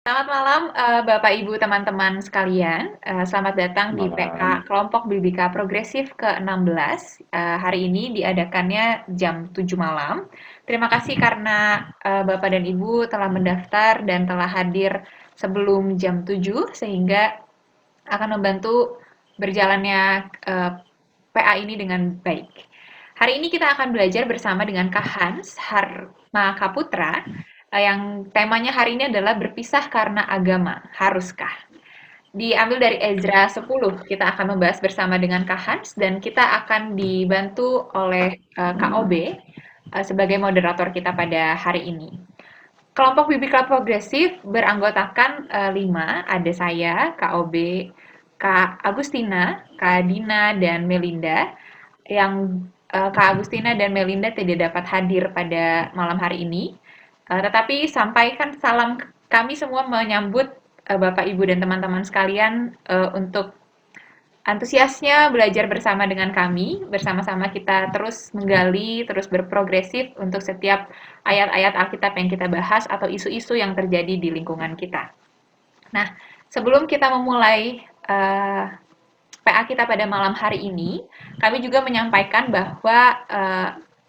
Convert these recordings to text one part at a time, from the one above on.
Selamat malam, Bapak Ibu teman-teman sekalian. Selamat datang di PA Malam. Kelompok Biblika Progresif ke-16. Hari ini diadakannya jam 7 malam. Terima kasih karena Bapak dan Ibu telah mendaftar dan telah hadir sebelum jam 7, sehingga akan membantu berjalannya PA ini dengan baik. Hari ini kita akan belajar bersama dengan Kak Hans Harmakaputra, yang temanya hari ini adalah berpisah karena agama, haruskah? Diambil dari Ezra 10. Kita akan membahas bersama dengan Kak Hans dan kita akan dibantu oleh KOB sebagai moderator kita pada hari ini. Kelompok Bibikla Progresif beranggotakan 5, ada saya, KOB, Kak Agustina, Kak Dina, dan Melinda. Yang Kak Agustina dan Melinda tidak dapat hadir pada malam hari ini. Tetapi sampaikan salam kami semua menyambut Bapak, Ibu, dan teman-teman sekalian untuk antusiasnya belajar bersama dengan kami. Bersama-sama kita terus menggali, terus berprogresif untuk setiap ayat-ayat Alkitab yang kita bahas atau isu-isu yang terjadi di lingkungan kita. Nah, sebelum kita memulai PA kita pada malam hari ini, kami juga menyampaikan bahwa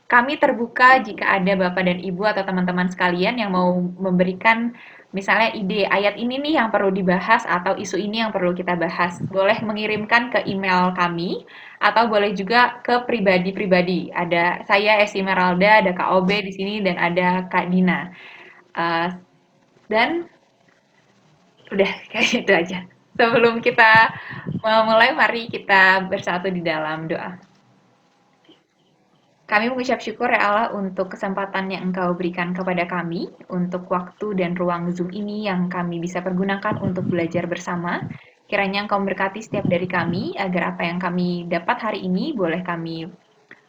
kami terbuka jika ada Bapak dan Ibu atau teman-teman sekalian yang mau memberikan misalnya ide ayat ini nih yang perlu dibahas atau isu ini yang perlu kita bahas. Boleh mengirimkan ke email kami atau boleh juga ke pribadi-pribadi. Ada saya Esi Meralda, ada Kak Obe di sini dan ada Kak Dina. Uh, dan udah kayak gitu aja. Sebelum kita memulai, mari kita bersatu di dalam doa. Kami mengucap syukur ya Allah untuk kesempatan yang Engkau berikan kepada kami, untuk waktu dan ruang Zoom ini yang kami bisa pergunakan untuk belajar bersama. Kiranya Engkau memberkati setiap dari kami, agar apa yang kami dapat hari ini boleh kami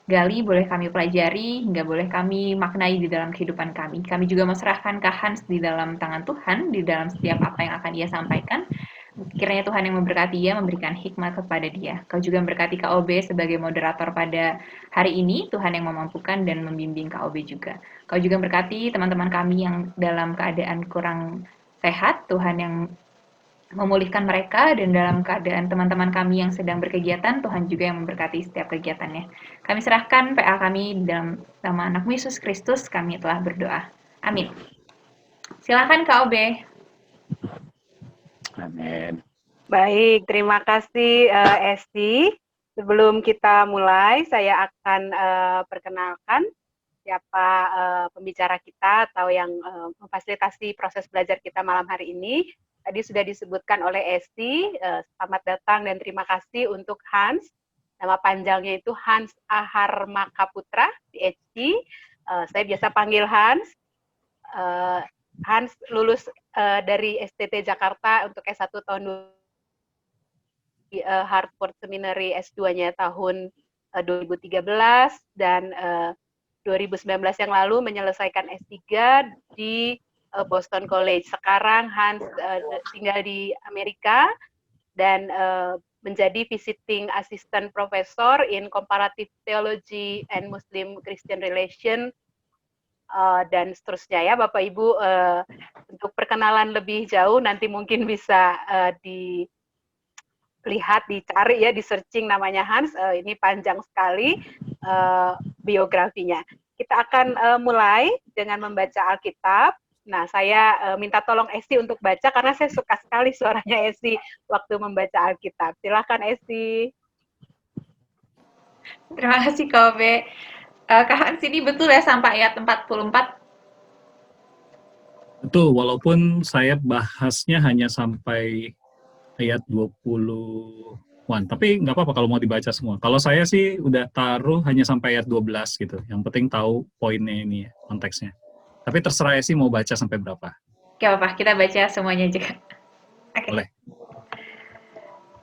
gali, boleh kami pelajari, hingga boleh kami maknai di dalam kehidupan kami. Kami juga menyerahkan Kak Hans di dalam tangan Tuhan, di dalam setiap apa yang akan Ia sampaikan. Kiranya Tuhan yang memberkati Ia, memberikan hikmat kepada Dia. Kau juga memberkati Kak Obe sebagai moderator pada hari ini. Tuhan yang memampukan dan membimbing Kak Obe juga. Kau juga memberkati teman-teman kami yang dalam keadaan kurang sehat. Tuhan yang memulihkan mereka, dan dalam keadaan teman-teman kami yang sedang berkegiatan, Tuhan juga yang memberkati setiap kegiatannya. Kami serahkan PA kami dalam nama anak Yesus Kristus, kami telah berdoa. Amin. Silakan Kak Obe. Amin. Baik, terima kasih Esti. Sebelum kita mulai, saya akan perkenalkan siapa pembicara kita atau yang memfasilitasi proses belajar kita malam hari ini. Tadi sudah disebutkan oleh Esti, selamat datang dan terima kasih untuk Hans. Nama panjangnya itu Hans Ahar Makaputra, PhD. Saya biasa panggil Hans. Hans lulus dari STT Jakarta untuk S1 tahun di Hartford Seminary S2-nya tahun 2013 dan 2019 yang lalu menyelesaikan S3 di Boston College. Sekarang Hans tinggal di Amerika dan menjadi visiting assistant professor in comparative theology and Muslim Christian relation dan seterusnya ya Bapak Ibu. Untuk perkenalan lebih jauh nanti mungkin bisa dilihat, dicari ya, di searching namanya Hans. Ini panjang sekali biografinya. Kita akan mulai dengan membaca Alkitab. Nah, saya minta tolong Esti untuk baca karena saya suka sekali suaranya Esti waktu membaca Alkitab. Silakan Esti. Terima kasih Kak Obe. Kak Hans ini betul ya sampai ayat 44? Betul, walaupun saya bahasnya hanya sampai ayat 20-an, tapi nggak apa-apa kalau mau dibaca semua. Kalau saya sih udah taruh hanya sampai ayat 12 gitu. Yang penting tahu poinnya ini, konteksnya. Tapi terserah sih mau baca sampai berapa. Gak apa-apa, kita baca semuanya juga. Oke. Boleh.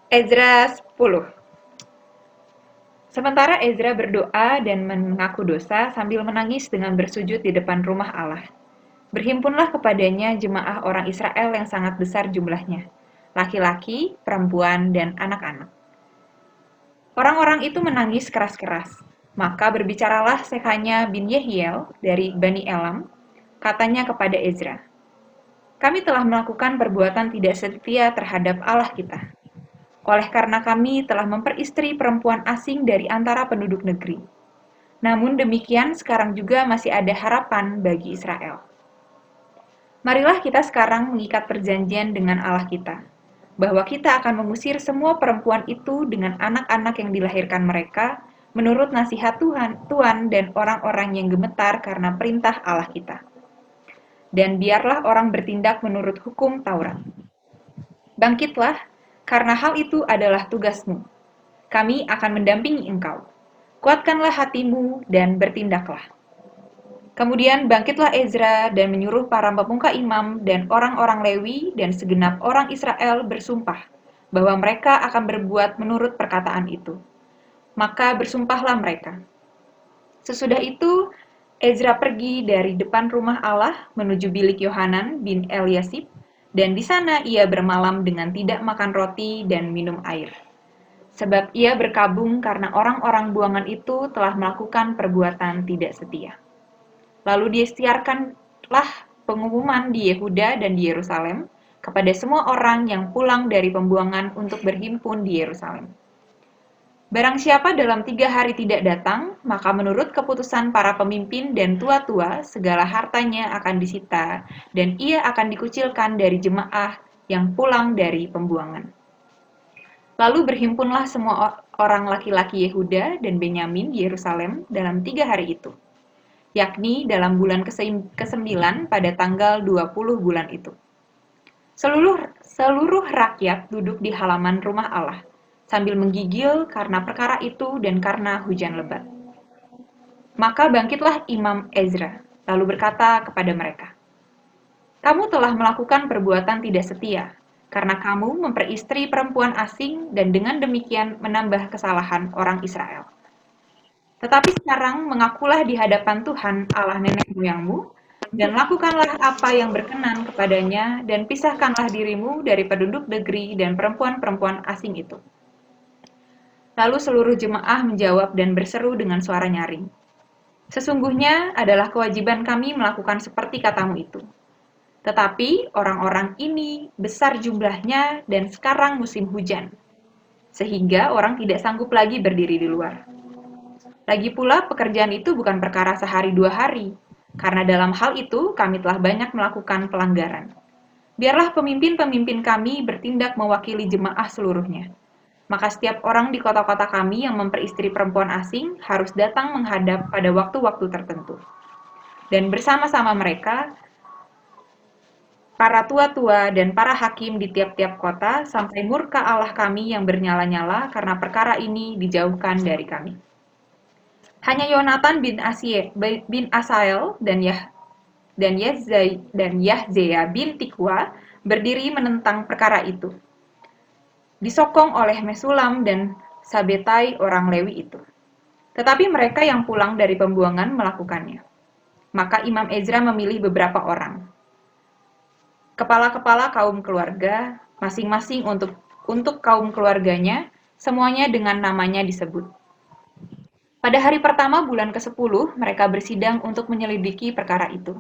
Ezra 10. Sementara Ezra berdoa dan mengaku dosa sambil menangis dengan bersujud di depan rumah Allah. Berhimpunlah kepadanya jemaah orang Israel yang sangat besar jumlahnya, laki-laki, perempuan, dan anak-anak. Orang-orang itu menangis keras-keras. Maka berbicaralah Sekanya bin Yehiel dari Bani Elam, katanya kepada Ezra, kami telah melakukan perbuatan tidak setia terhadap Allah kita. Oleh karena kami telah memperistri perempuan asing dari antara penduduk negeri. Namun demikian sekarang juga masih ada harapan bagi Israel. Marilah kita sekarang mengikat perjanjian dengan Allah kita, bahwa kita akan mengusir semua perempuan itu dengan anak-anak yang dilahirkan mereka, menurut nasihat Tuhan dan orang-orang yang gemetar karena perintah Allah kita. Dan biarlah orang bertindak menurut hukum Taurat. Bangkitlah, karena hal itu adalah tugasmu. Kami akan mendampingi engkau. Kuatkanlah hatimu dan bertindaklah. Kemudian bangkitlah Ezra dan menyuruh para pemuka imam dan orang-orang Lewi dan segenap orang Israel bersumpah bahwa mereka akan berbuat menurut perkataan itu. Maka bersumpahlah mereka. Sesudah itu, Ezra pergi dari depan rumah Allah menuju bilik Yohanan bin Eliasib, dan di sana ia bermalam dengan tidak makan roti dan minum air. Sebab ia berkabung karena orang-orang buangan itu telah melakukan perbuatan tidak setia. Lalu disiarkanlah pengumuman di Yehuda dan di Yerusalem kepada semua orang yang pulang dari pembuangan untuk berhimpun di Yerusalem. Barang siapa dalam 3 hari tidak datang, maka menurut keputusan para pemimpin dan tua-tua, segala hartanya akan disita, dan ia akan dikucilkan dari jemaah yang pulang dari pembuangan. Lalu berhimpunlah semua orang laki-laki Yehuda dan Benyamin di Yerusalem dalam 3 hari itu, yakni dalam bulan ke-9 pada tanggal 20 bulan itu. Seluruh rakyat duduk di halaman rumah Allah, sambil menggigil karena perkara itu dan karena hujan lebat. Maka bangkitlah Imam Ezra, lalu berkata kepada mereka, "Kamu telah melakukan perbuatan tidak setia, karena kamu memperistri perempuan asing dan dengan demikian menambah kesalahan orang Israel. Tetapi sekarang mengakulah di hadapan Tuhan Allah nenek moyangmu, dan lakukanlah apa yang berkenan kepadanya, dan pisahkanlah dirimu dari penduduk negeri dan perempuan-perempuan asing itu." Lalu seluruh jemaah menjawab dan berseru dengan suara nyaring, "Sesungguhnya adalah kewajiban kami melakukan seperti katamu itu. Tetapi orang-orang ini besar jumlahnya dan sekarang musim hujan, sehingga orang tidak sanggup lagi berdiri di luar. Lagi pula pekerjaan itu bukan perkara sehari 2 hari, karena dalam hal itu kami telah banyak melakukan pelanggaran. Biarlah pemimpin-pemimpin kami bertindak mewakili jemaah seluruhnya. Maka setiap orang di kota-kota kami yang memperistri perempuan asing harus datang menghadap pada waktu-waktu tertentu. Dan bersama-sama mereka, para tua-tua dan para hakim di tiap-tiap kota, sampai murka Allah kami yang bernyala-nyala karena perkara ini dijauhkan dari kami. Hanya Yonatan bin Asael dan Yahzea bin Tikwa berdiri menentang perkara itu, disokong oleh Mesulam dan Sabetai orang Lewi itu. Tetapi mereka yang pulang dari pembuangan melakukannya. Maka Imam Ezra memilih beberapa orang, kepala-kepala kaum keluarga, masing-masing untuk kaum keluarganya, semuanya dengan namanya disebut. Pada hari pertama bulan ke-10, mereka bersidang untuk menyelidiki perkara itu.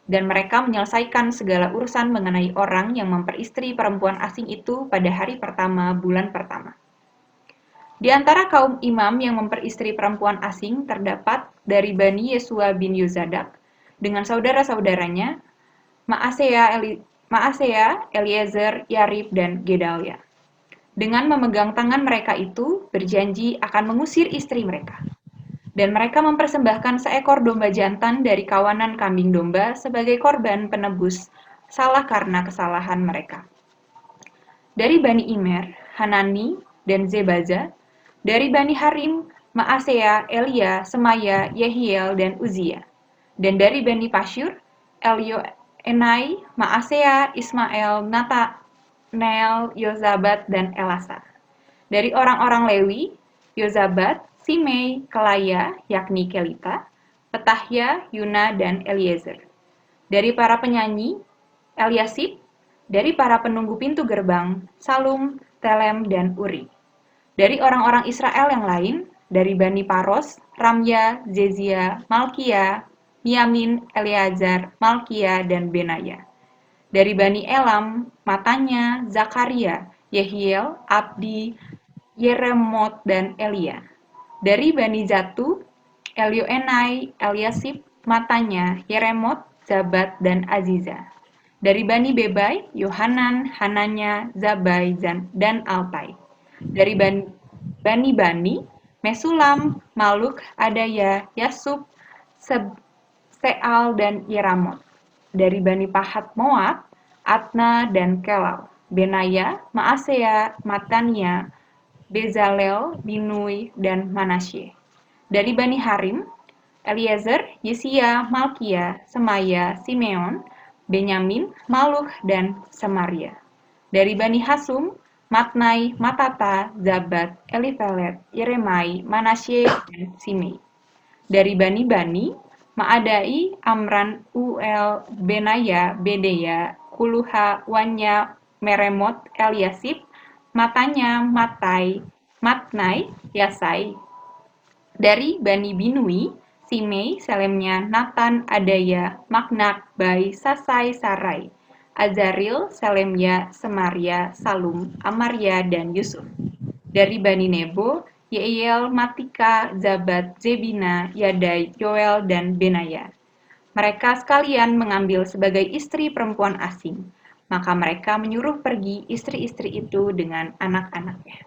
Dan mereka menyelesaikan segala urusan mengenai orang yang memperistri perempuan asing itu pada hari pertama bulan pertama. Di antara kaum imam yang memperistri perempuan asing terdapat dari Bani Yesua bin Yozadak dengan saudara-saudaranya, Maasea, Eliezer, Yarib, dan Gedalia. Dengan memegang tangan mereka itu, berjanji akan mengusir istri mereka. Dan mereka mempersembahkan seekor domba jantan dari kawanan kambing domba sebagai korban penebus salah karena kesalahan mereka. Dari Bani Imer, Hanani, dan Zebaza. Dari Bani Harim, Maasea, Elia, Semaya, Yehiel, dan Uzia. Dan dari Bani Pasyur, Elioenai, Maasea, Ismael, Natanel, Yozabat, dan Elasa. Dari orang-orang Lewi, Yozabat, Simei, Kelaya, yakni Kelita, Petahya, Yuna, dan Eliezer. Dari para penyanyi, Eliasib. Dari para penunggu pintu gerbang, Salum, Telem, dan Uri. Dari orang-orang Israel yang lain, dari Bani Paros, Ramya, Zezia, Malkia, Miamin, Eleazar, Malkia, dan Benaya. Dari Bani Elam, Matanya, Zakaria, Yehiel, Abdi, Yeremot, dan Elia. Dari Bani Zatu, Elioenai, Eliasib, Matanya, Yeremot, Zabat, dan Aziza. Dari Bani Bebai, Yohanan, Hananya, Zabai, dan Altai. Dari Bani, Mesulam, Maluk, Adaya, Yasub, Seal, dan Yeramot. Dari Bani Pahat Moab, Atna, dan Kelal. Benaya, Maasea, Matania, Bezalel, Binui, dan Manasye. Dari Bani Harim, Eliezer, Yesia, Malkia, Semaya, Simeon, Benyamin, Maluh, dan Semaria. Dari Bani Hasum, Matnai, Matata, Zabat, Elifelet, Yeremai, Manasye, dan Simei. Dari Bani, Maadai, Amran, Uel, Benaya, Bedeya, Kuluha, Wanya, Meremot, Eliasib, Matanya, Matnai, Yasai. Dari Bani Binui, Simei, Selemnya, Natan, Adaya, Maknak, Bai, Sasai, Sarai, Azaril, Selemya, Semaria, Salum, Amaria, dan Yusuf. Dari Bani Nebo, Yeiel, Matika, Zabat, Zebina, Yadai, Yoel, dan Benaya. Mereka sekalian mengambil sebagai istri perempuan asing. Maka mereka menyuruh pergi istri-istri itu dengan anak-anaknya.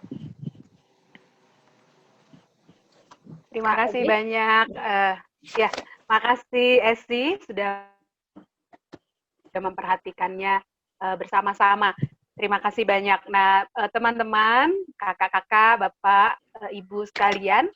Terima kasih banyak. Ya, makasih Esi sudah memperhatikannya bersama-sama. Terima kasih banyak. Nah, teman-teman, kakak-kakak, bapak, ibu sekalian,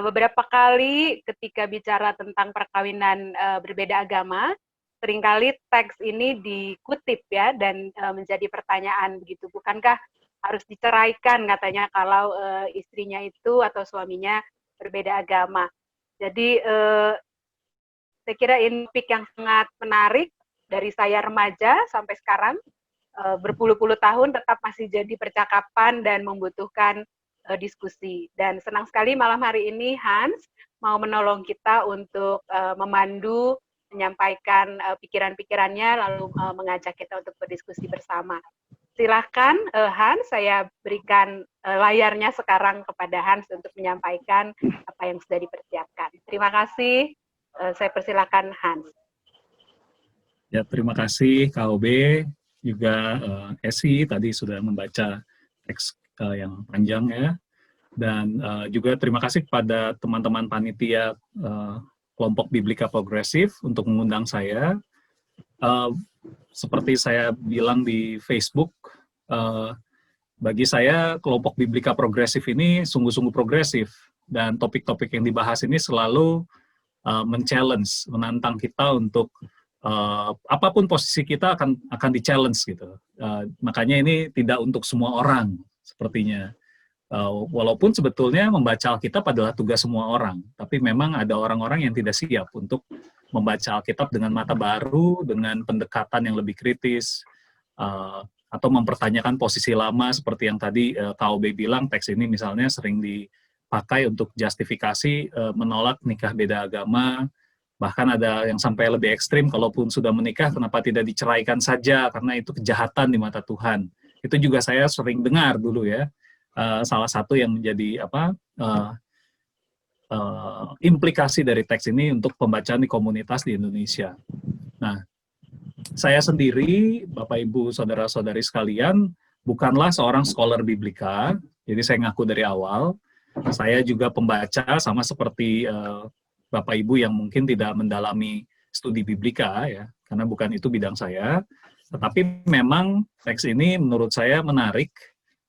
beberapa kali ketika bicara tentang perkawinan berbeda agama, seringkali teks ini dikutip ya dan menjadi pertanyaan begitu. Bukankah harus diceraikan katanya kalau istrinya itu atau suaminya berbeda agama. Jadi saya kira ini topik yang sangat menarik dari saya remaja sampai sekarang berpuluh-puluh tahun tetap masih jadi percakapan dan membutuhkan diskusi. Dan senang sekali malam hari ini Hans mau menolong kita untuk memandu, menyampaikan pikiran-pikirannya lalu mengajak kita untuk berdiskusi bersama. Silakan Hans, saya berikan layarnya sekarang kepada Hans untuk menyampaikan apa yang sudah dipersiapkan. Terima kasih, saya persilakan Hans. Ya, terima kasih KOB, juga Esi tadi sudah membaca teks yang panjang ya. Dan juga terima kasih kepada teman-teman panitia kelompok Biblika Progresif untuk mengundang saya. Seperti saya bilang di Facebook, bagi saya kelompok Biblika Progresif ini sungguh-sungguh progresif, dan topik-topik yang dibahas ini selalu men-challenge, menantang kita untuk apapun posisi kita akan di-challenge gitu. Makanya ini tidak untuk semua orang sepertinya. Walaupun sebetulnya membaca Alkitab adalah tugas semua orang, tapi memang ada orang-orang yang tidak siap untuk membaca Alkitab dengan mata baru, dengan pendekatan yang lebih kritis, atau mempertanyakan posisi lama seperti yang tadi KOB bilang, teks ini misalnya sering dipakai untuk justifikasi menolak nikah beda agama, bahkan ada yang sampai lebih ekstrim, kalaupun sudah menikah kenapa tidak diceraikan saja karena itu kejahatan di mata Tuhan. Itu juga saya sering dengar dulu ya. Salah satu yang menjadi implikasi dari teks ini untuk pembacaan di komunitas di Indonesia. Nah, saya sendiri, Bapak Ibu, saudara-saudari sekalian, bukanlah seorang scholar biblika, jadi saya ngaku dari awal. Saya juga pembaca sama seperti Bapak Ibu yang mungkin tidak mendalami studi biblika ya, karena bukan itu bidang saya. Tetapi memang teks ini menurut saya menarik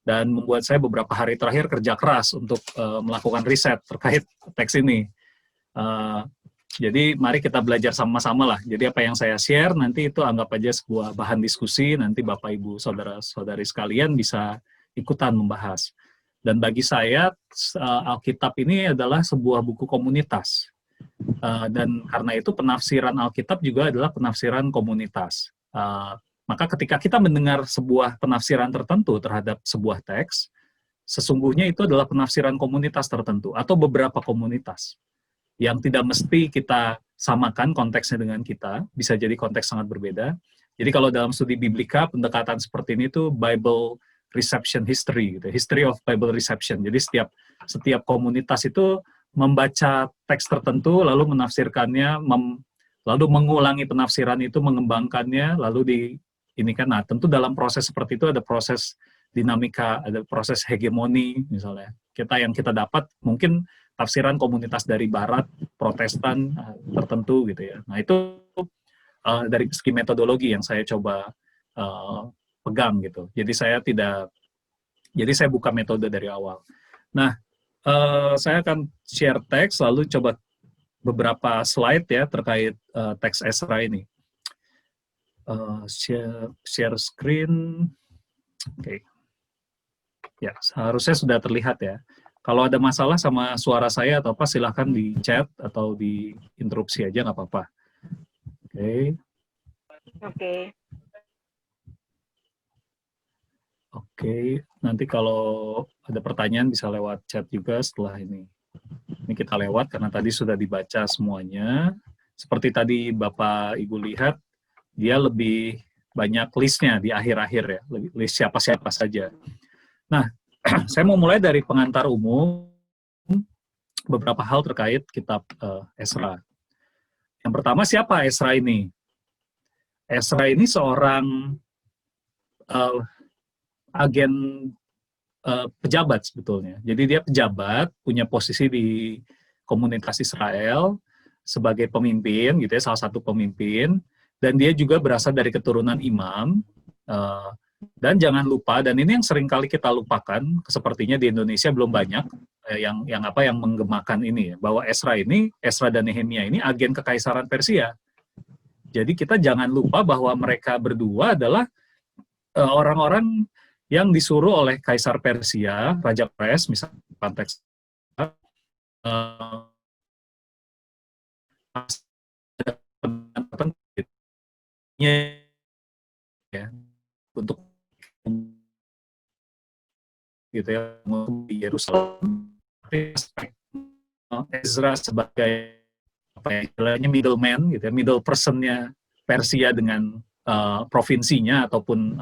dan membuat saya beberapa hari terakhir kerja keras untuk melakukan riset terkait teks ini. Jadi mari kita belajar sama-sama lah. Jadi apa yang saya share nanti itu anggap aja sebuah bahan diskusi, nanti Bapak Ibu saudara-saudari sekalian bisa ikutan membahas. Dan bagi saya Alkitab ini adalah sebuah buku komunitas. Dan karena itu penafsiran Alkitab juga adalah penafsiran komunitas. Maka ketika kita mendengar sebuah penafsiran tertentu terhadap sebuah teks, sesungguhnya itu adalah penafsiran komunitas tertentu atau beberapa komunitas yang tidak mesti kita samakan konteksnya dengan kita, bisa jadi konteks sangat berbeda. Jadi kalau dalam studi Biblika, pendekatan seperti ini tuh Bible Reception History, gitu, History of Bible Reception. Jadi setiap komunitas itu membaca teks tertentu, lalu menafsirkannya, lalu mengulangi penafsiran itu, mengembangkannya, lalu ini kan, nah tentu dalam proses seperti itu ada proses dinamika, ada proses hegemoni misalnya. Yang kita dapat mungkin tafsiran komunitas dari Barat, Protestan tertentu gitu ya. Nah itu dari segi metodologi yang saya coba pegang gitu. Jadi saya buka metode dari awal. Nah, saya akan share teks lalu coba beberapa slide ya terkait teks Ezra ini. Share screen. Oke. Ya, seharusnya sudah terlihat ya. Kalau ada masalah sama suara saya atau apa, silahkan di chat atau di interupsi aja, nggak apa-apa. Oke, nanti kalau ada pertanyaan bisa lewat chat juga setelah ini. Ini kita lewat karena tadi sudah dibaca semuanya. Seperti tadi Bapak Ibu lihat, dia lebih banyak listnya di akhir-akhir ya, list siapa-siapa saja. Nah, saya mau mulai dari pengantar umum, beberapa hal terkait kitab Ezra. Yang pertama, siapa Ezra ini? Ezra ini seorang agen pejabat sebetulnya. Jadi dia pejabat, punya posisi di komunitas Israel sebagai pemimpin, gitu ya, salah satu pemimpin, dan dia juga berasal dari keturunan imam. Dan jangan lupa, dan ini yang sering kali kita lupakan, sepertinya di Indonesia belum banyak yang menggemakan ini ya, bahwa Ezra dan Nehemia ini agen kekaisaran Persia. Jadi kita jangan lupa bahwa mereka berdua adalah orang-orang yang disuruh oleh Kaisar Persia, Raja Kores, misalnya konteks ya, untuk gitu ya, di Yerusalem. Ezra sebagai istilahnya middleman gitu ya, middle personnya Persia dengan provinsinya ataupun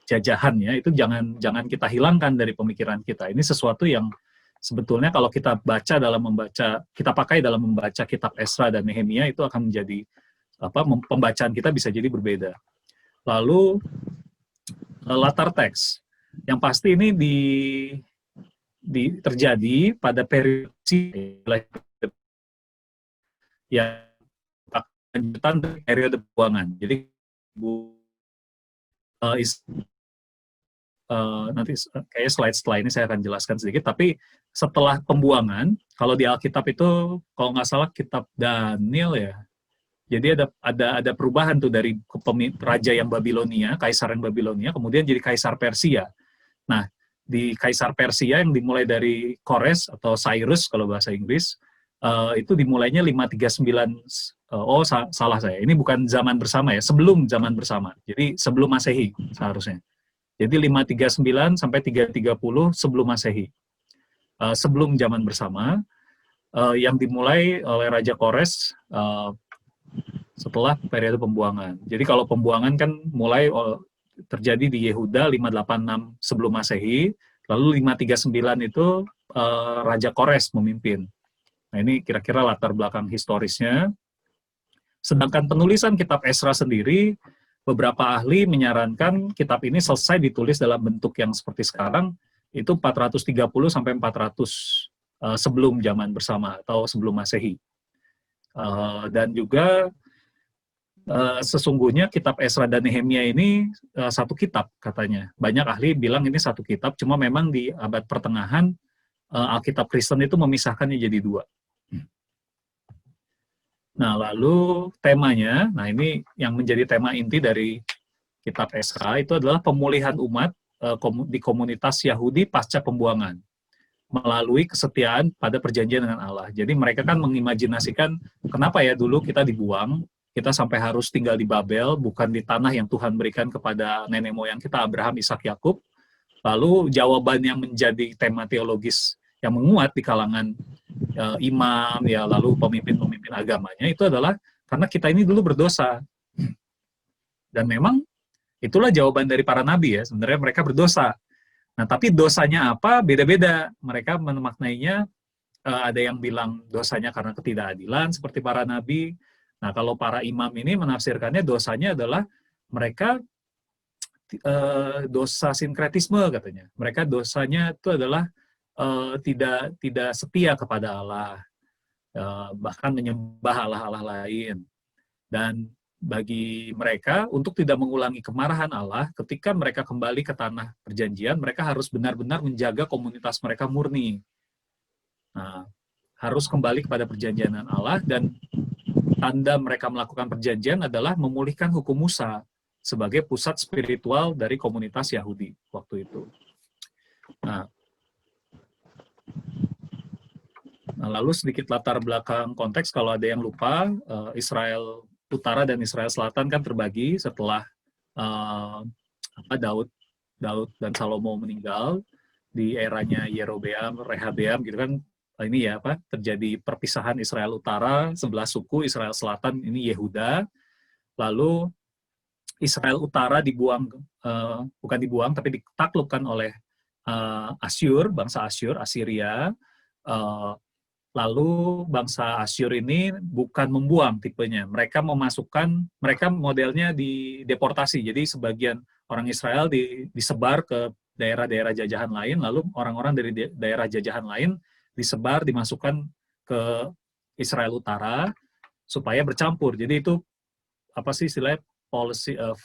jajahannya, itu jangan kita hilangkan dari pemikiran kita. Ini sesuatu yang sebetulnya kalau kita pakai dalam membaca kitab Ezra dan Nehemia, itu akan menjadi pembacaan kita bisa jadi berbeda. Lalu latar teks, yang pasti ini terjadi pada periode yang lanjutan dari periode pembuangan. Jadi nanti kayak slide setelah ini saya akan jelaskan sedikit, tapi setelah pembuangan, kalau di Alkitab itu, kalau nggak salah kitab Daniel ya, jadi ada perubahan tuh dari raja yang Babilonia, kaisar yang Babilonia, kemudian jadi kaisar Persia. Nah, di kaisar Persia yang dimulai dari Kores atau Cyrus kalau bahasa Inggris, itu dimulainya 539, salah saya, ini bukan zaman bersama ya, sebelum zaman bersama, jadi sebelum Masehi seharusnya. Jadi 539 sampai 330 sebelum Masehi, sebelum zaman bersama, yang dimulai oleh Raja Kores setelah periode pembuangan. Jadi kalau pembuangan kan mulai terjadi di Yehuda 586 sebelum Masehi, lalu 539 itu Raja Kores memimpin. Nah ini kira-kira latar belakang historisnya. Sedangkan penulisan kitab Ezra sendiri, beberapa ahli menyarankan kitab ini selesai ditulis dalam bentuk yang seperti sekarang, itu 430 sampai 400 sebelum zaman bersama atau sebelum Masehi. Dan juga sesungguhnya kitab Ezra dan Nehemia ini satu kitab katanya. Banyak ahli bilang ini satu kitab, cuma memang di abad pertengahan Alkitab Kristen itu memisahkannya jadi dua. Nah, lalu temanya, nah ini yang menjadi tema inti dari kitab Ezra itu adalah pemulihan umat di komunitas Yahudi pasca pembuangan melalui kesetiaan pada perjanjian dengan Allah. Jadi mereka kan mengimajinasikan kenapa ya dulu kita dibuang, kita sampai harus tinggal di Babel, bukan di tanah yang Tuhan berikan kepada nenek moyang kita, Abraham, Ishak, Yakub. Lalu jawaban yang menjadi tema teologis yang menguat di kalangan imam, ya lalu pemimpin-pemimpin agamanya, itu adalah karena kita ini dulu berdosa. Dan memang itulah jawaban dari para nabi ya, sebenarnya mereka berdosa. Nah, tapi dosanya apa? Beda-beda. Mereka memaknainya, ada yang bilang dosanya karena ketidakadilan seperti para nabi. Nah, kalau para imam ini menafsirkannya dosanya adalah mereka dosa sinkretisme katanya. Mereka dosanya itu adalah tidak setia kepada Allah, bahkan menyembah Allah-Allah lain. Dan bagi mereka, untuk tidak mengulangi kemarahan Allah, ketika mereka kembali ke tanah perjanjian, mereka harus benar-benar menjaga komunitas mereka murni. Nah, harus kembali kepada perjanjian Allah, dan tanda mereka melakukan perjanjian adalah memulihkan hukum Musa sebagai pusat spiritual dari komunitas Yahudi waktu itu. Nah, lalu sedikit latar belakang konteks, kalau ada yang lupa, Israel Utara dan Israel Selatan kan terbagi setelah Daud dan Salomo meninggal di eranya Yerobeam, Rehabeam gitu kan. Ini ya terjadi perpisahan Israel Utara, 11 suku, Israel Selatan ini Yehuda. Lalu Israel Utara dibuang, bukan dibuang tapi ditaklukkan oleh Asyur, bangsa Asyur, Assyria. Lalu bangsa Asyur ini bukan membuang tipenya, mereka memasukkan, mereka modelnya di deportasi, jadi sebagian orang Israel disebar ke daerah-daerah jajahan lain, lalu orang-orang dari daerah jajahan lain disebar, dimasukkan ke Israel Utara, supaya bercampur. Jadi itu apa sih istilahnya, policy of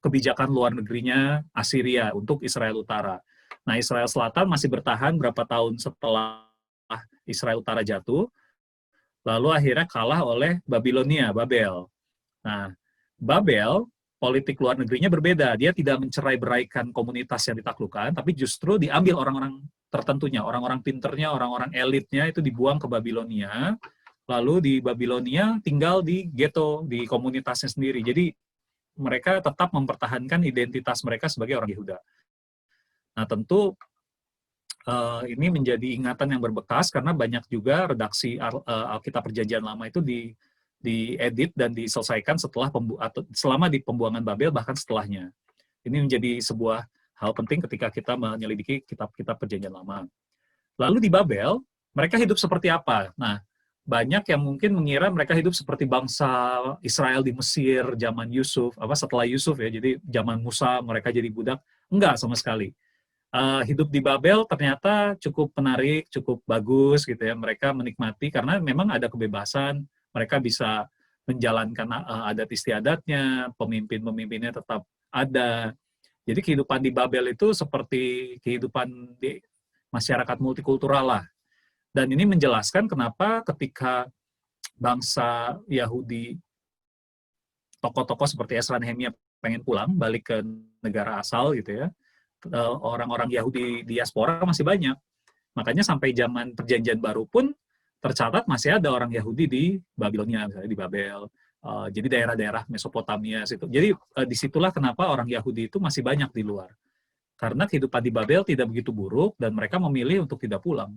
kebijakan luar negerinya Assyria untuk Israel Utara. Nah, Israel Selatan masih bertahan berapa tahun setelah Israel Utara jatuh, lalu akhirnya kalah oleh Babilonia, Babel. Nah, Babel, politik luar negerinya berbeda. Dia tidak mencerai-beraikan komunitas yang ditaklukkan, tapi justru diambil orang-orang tertentunya, orang-orang pinternya, orang-orang elitnya itu dibuang ke Babilonia, lalu di Babilonia tinggal di ghetto, di komunitasnya sendiri. Jadi mereka tetap mempertahankan identitas mereka sebagai orang Yehuda. Nah, tentu ini menjadi ingatan yang berbekas karena banyak juga redaksi Alkitab Perjanjian Lama itu diedit dan diselesaikan selama di pembuangan Babel, bahkan setelahnya. Ini menjadi sebuah hal penting ketika kita menyelidiki kitab-kitab Perjanjian Lama. Lalu di Babel, mereka hidup seperti apa? Nah, banyak yang mungkin mengira mereka hidup seperti bangsa Israel di Mesir, zaman Yusuf, setelah Yusuf ya, jadi zaman Musa mereka jadi budak. Enggak sama sekali. Hidup di Babel ternyata cukup menarik, cukup bagus gitu ya. Mereka menikmati karena memang ada kebebasan, mereka bisa menjalankan adat istiadatnya, pemimpin-pemimpinnya tetap ada. Jadi kehidupan di Babel itu seperti kehidupan di masyarakat multikultural lah. Dan ini menjelaskan kenapa ketika bangsa Yahudi, tokoh-tokoh seperti Ezra Nehemia pengen pulang, balik ke negara asal gitu ya, orang-orang Yahudi diaspora masih banyak. Makanya sampai zaman Perjanjian Baru pun tercatat masih ada orang Yahudi di Babilonia, misalnya di Babel. Jadi daerah-daerah Mesopotamia situ. Jadi disitulah kenapa orang Yahudi itu masih banyak di luar. Karena kehidupan di Babel tidak begitu buruk dan mereka memilih untuk tidak pulang,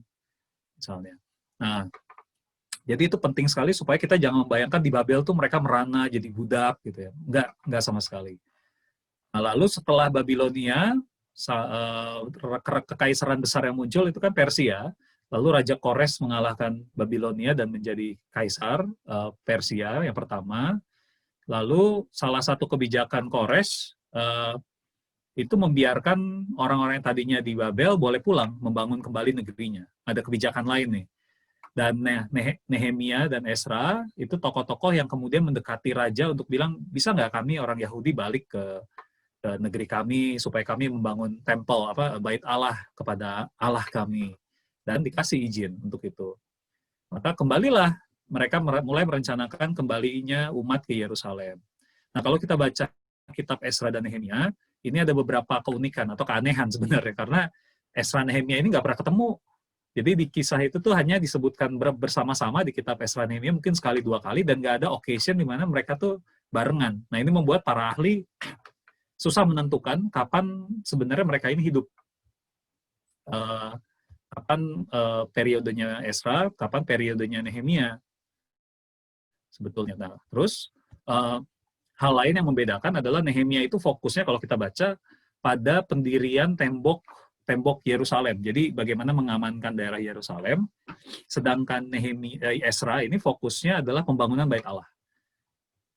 misalnya. Nah, jadi itu penting sekali supaya kita jangan membayangkan di Babel tuh mereka merana jadi budak gitu ya. Enggak sama sekali. Nah, lalu setelah Babilonia, kekaisaran besar yang muncul itu kan Persia. Lalu Raja Kores mengalahkan Babilonia dan menjadi kaisar Persia yang pertama. Lalu salah satu kebijakan Kores itu membiarkan orang-orang yang tadinya di Babel boleh pulang, membangun kembali negerinya. Ada kebijakan lain nih. Dan Nehemia dan Ezra itu tokoh-tokoh yang kemudian mendekati raja untuk bilang, bisa nggak kami orang Yahudi balik ke negeri kami supaya kami membangun tempel bait Allah kepada Allah kami, dan dikasih izin untuk itu. Maka kembalilah mereka mulai merencanakan kembalinya umat ke Yerusalem. Nah, kalau kita baca kitab Ezra dan Nehemia, ini ada beberapa keunikan atau keanehan sebenarnya, karena Ezra dan Nehemia ini nggak pernah ketemu. Jadi di kisah itu tuh hanya disebutkan bersama-sama di kitab Ezra dan Nehemia mungkin sekali dua kali, dan nggak ada occasion di mana mereka tuh barengan. Nah, ini membuat para ahli susah menentukan kapan sebenarnya mereka ini hidup. Kapan periodenya Ezra, kapan periodenya Nehemia sebetulnya. Nah, terus hal lain yang membedakan adalah Nehemia itu fokusnya kalau kita baca pada pendirian tembok Yerusalem. Jadi bagaimana mengamankan daerah Yerusalem, sedangkan Ezra ini fokusnya adalah pembangunan Bait Allah.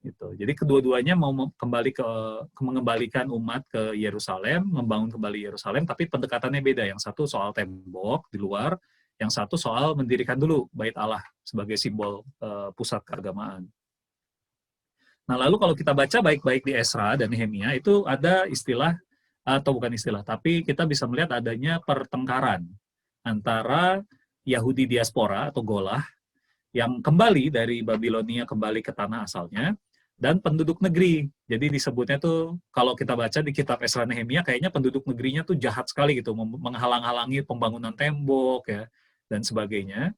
Gitu. Jadi kedua-duanya mau mengembalikan umat ke Yerusalem, membangun kembali Yerusalem, tapi pendekatannya beda. Yang satu soal tembok di luar, yang satu soal mendirikan dulu Bait Allah sebagai simbol pusat keagamaan. Nah, lalu kalau kita baca baik-baik di Ezra dan Nehemia, itu ada istilah, atau bukan istilah, tapi kita bisa melihat adanya pertengkaran antara Yahudi diaspora atau Golah yang kembali dari Babilonia kembali ke tanah asalnya, dan penduduk negeri. Jadi disebutnya tuh, kalau kita baca di kitab Ezra Nehemia, kayaknya penduduk negerinya tuh jahat sekali gitu, menghalang-halangi pembangunan tembok ya dan sebagainya.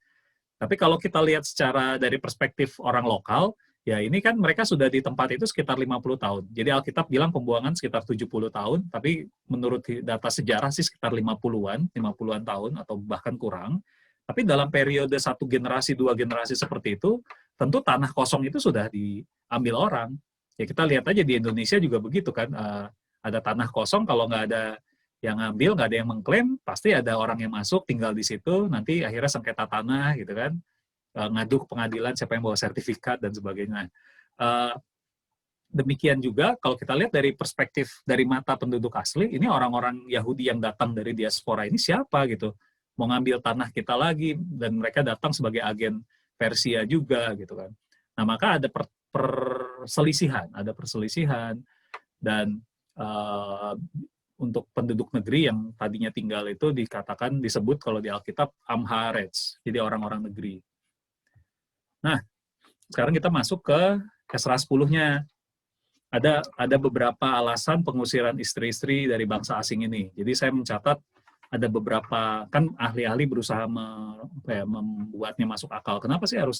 Tapi kalau kita lihat secara dari perspektif orang lokal, ya ini kan mereka sudah di tempat itu sekitar 50 tahun. Jadi Alkitab bilang pembuangan sekitar 70 tahun, tapi menurut data sejarah sih sekitar 50-an tahun atau bahkan kurang. Tapi dalam periode satu generasi, dua generasi seperti itu, tentu tanah kosong itu sudah diambil orang. Ya kita lihat aja di Indonesia juga begitu kan, ada tanah kosong, kalau nggak ada yang ngambil, nggak ada yang mengklaim, pasti ada orang yang masuk, tinggal di situ, nanti akhirnya sengketa tanah gitu kan, ngadu ke pengadilan siapa yang bawa sertifikat dan sebagainya. Demikian juga kalau kita lihat dari perspektif dari mata penduduk asli, ini orang-orang Yahudi yang datang dari diaspora ini siapa gitu, mau ngambil tanah kita lagi, dan mereka datang sebagai agen Persia juga gitu kan. Nah maka ada perselisihan, dan untuk penduduk negeri yang tadinya tinggal itu disebut kalau di Alkitab Amharets, jadi orang-orang negeri. Nah, sekarang kita masuk ke Ezra 10-nya. Ada beberapa alasan pengusiran istri-istri dari bangsa asing ini. Jadi saya mencatat ada beberapa, kan ahli-ahli berusaha membuatnya masuk akal. Kenapa sih harus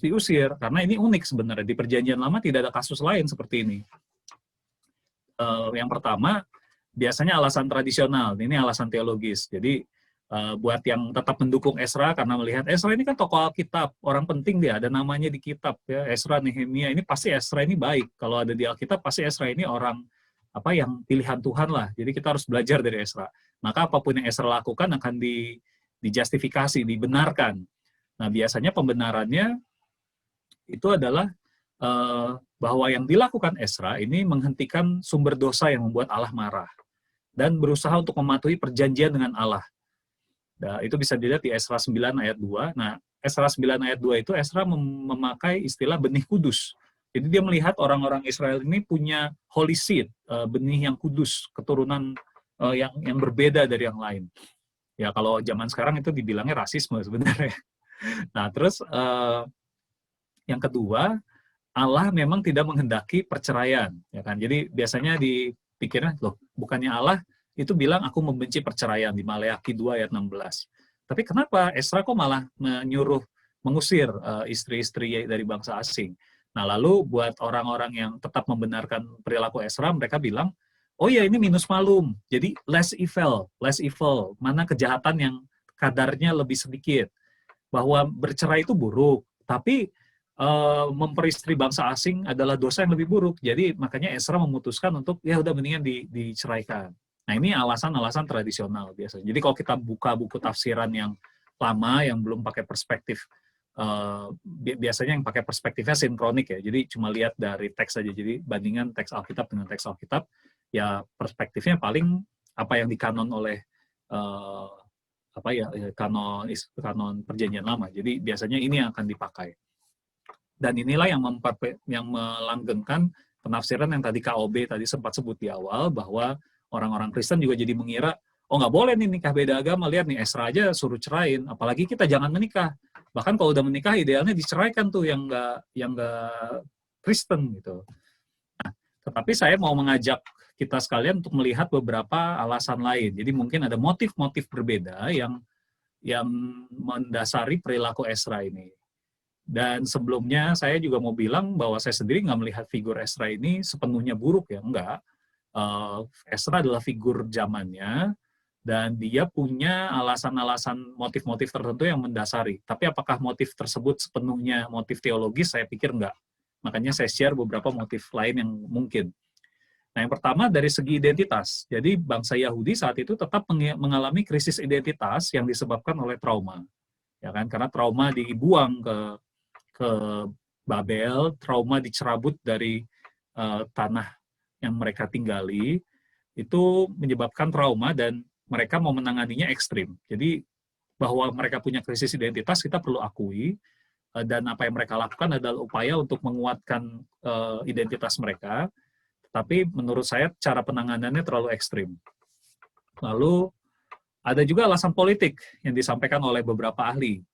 diusir? Karena ini unik sebenarnya. Di Perjanjian Lama tidak ada kasus lain seperti ini. Yang pertama, biasanya alasan tradisional, ini alasan teologis. Jadi buat yang tetap mendukung Ezra karena melihat Ezra ini kan tokoh Alkitab, orang penting dia, ada namanya di kitab ya, Ezra, Nehemia, ini pasti Ezra ini baik. Kalau ada di Alkitab pasti Ezra ini orang yang pilihan Tuhan lah. Jadi kita harus belajar dari Ezra. Maka apapun yang Ezra lakukan akan dijustifikasi, dibenarkan. Nah, biasanya pembenarannya itu adalah bahwa yang dilakukan Ezra ini menghentikan sumber dosa yang membuat Allah marah dan berusaha untuk mematuhi perjanjian dengan Allah. Nah, itu bisa dilihat di Ezra 9 ayat 2. Nah, Ezra 9 ayat 2 itu Ezra memakai istilah benih kudus. Jadi dia melihat orang-orang Israel ini punya holy seed, benih yang kudus, keturunan yang berbeda dari yang lain. Ya kalau zaman sekarang itu dibilangnya rasisme sebenarnya. Nah, terus yang kedua, Allah memang tidak menghendaki perceraian, ya kan? Jadi biasanya dipikirnya, loh, bukannya Allah itu bilang aku membenci perceraian di Maleakhi 2 ayat 16. Tapi kenapa Ezra kok malah mengusir istri-istri dari bangsa asing? Nah, lalu buat orang-orang yang tetap membenarkan perilaku Ezra, mereka bilang, oh ya ini minus malum, jadi less evil, mana kejahatan yang kadarnya lebih sedikit. Bahwa bercerai itu buruk, tapi memperistri bangsa asing adalah dosa yang lebih buruk. Jadi makanya Ezra memutuskan untuk ya udah mendingan diceraikan. Nah ini alasan-alasan tradisional biasanya. Jadi kalau kita buka buku tafsiran yang lama yang belum pakai perspektif, biasanya yang pakai perspektifnya sinkronik ya. Jadi cuma lihat dari teks saja. Jadi bandingan teks Alkitab dengan teks Alkitab, ya perspektifnya paling apa yang dikanon oleh kanon perjanjian lama. Jadi biasanya ini yang akan dipakai. Dan inilah yang melanggengkan penafsiran yang tadi KOB tadi sempat sebut di awal, bahwa orang-orang Kristen juga jadi mengira, oh nggak boleh nih nikah beda agama, lihat nih Ezra aja suruh cerain, apalagi kita jangan menikah. Bahkan kalau udah menikah idealnya diceraikan tuh yang nggak Kristen gitu. Nah, tetapi saya mau mengajak kita sekalian untuk melihat beberapa alasan lain. Jadi mungkin ada motif-motif berbeda yang mendasari perilaku Ezra ini. Dan sebelumnya saya juga mau bilang bahwa saya sendiri nggak melihat figur Ezra ini sepenuhnya buruk ya, enggak. Ezra adalah figur zamannya, dan dia punya alasan-alasan motif-motif tertentu yang mendasari. Tapi apakah motif tersebut sepenuhnya motif teologis? Saya pikir enggak. Makanya saya share beberapa motif lain yang mungkin. Nah, yang pertama dari segi identitas. Jadi bangsa Yahudi saat itu tetap mengalami krisis identitas yang disebabkan oleh trauma. Ya kan? Karena trauma dibuang ke Babel, trauma dicerabut dari tanah yang mereka tinggali, itu menyebabkan trauma dan mereka mau menanganinya ekstrim. Jadi bahwa mereka punya krisis identitas kita perlu akui, dan apa yang mereka lakukan adalah upaya untuk menguatkan identitas mereka, tapi menurut saya cara penanganannya terlalu ekstrim. Lalu ada juga alasan politik yang disampaikan oleh beberapa ahli.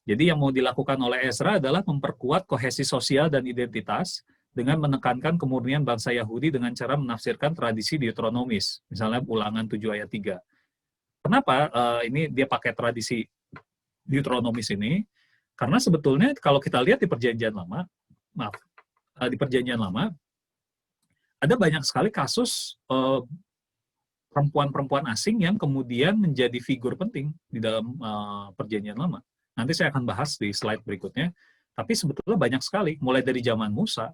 Jadi yang mau dilakukan oleh Ezra adalah memperkuat kohesi sosial dan identitas dengan menekankan kemurnian bangsa Yahudi dengan cara menafsirkan tradisi Deuteronomis, misalnya Ulangan 7 ayat 3. Kenapa ini dia pakai tradisi Deuteronomis ini? Karena sebetulnya kalau kita lihat di Perjanjian Lama, di Perjanjian Lama ada banyak sekali kasus perempuan-perempuan asing yang kemudian menjadi figur penting di dalam Perjanjian Lama. Nanti saya akan bahas di slide berikutnya. Tapi sebetulnya banyak sekali, mulai dari zaman Musa.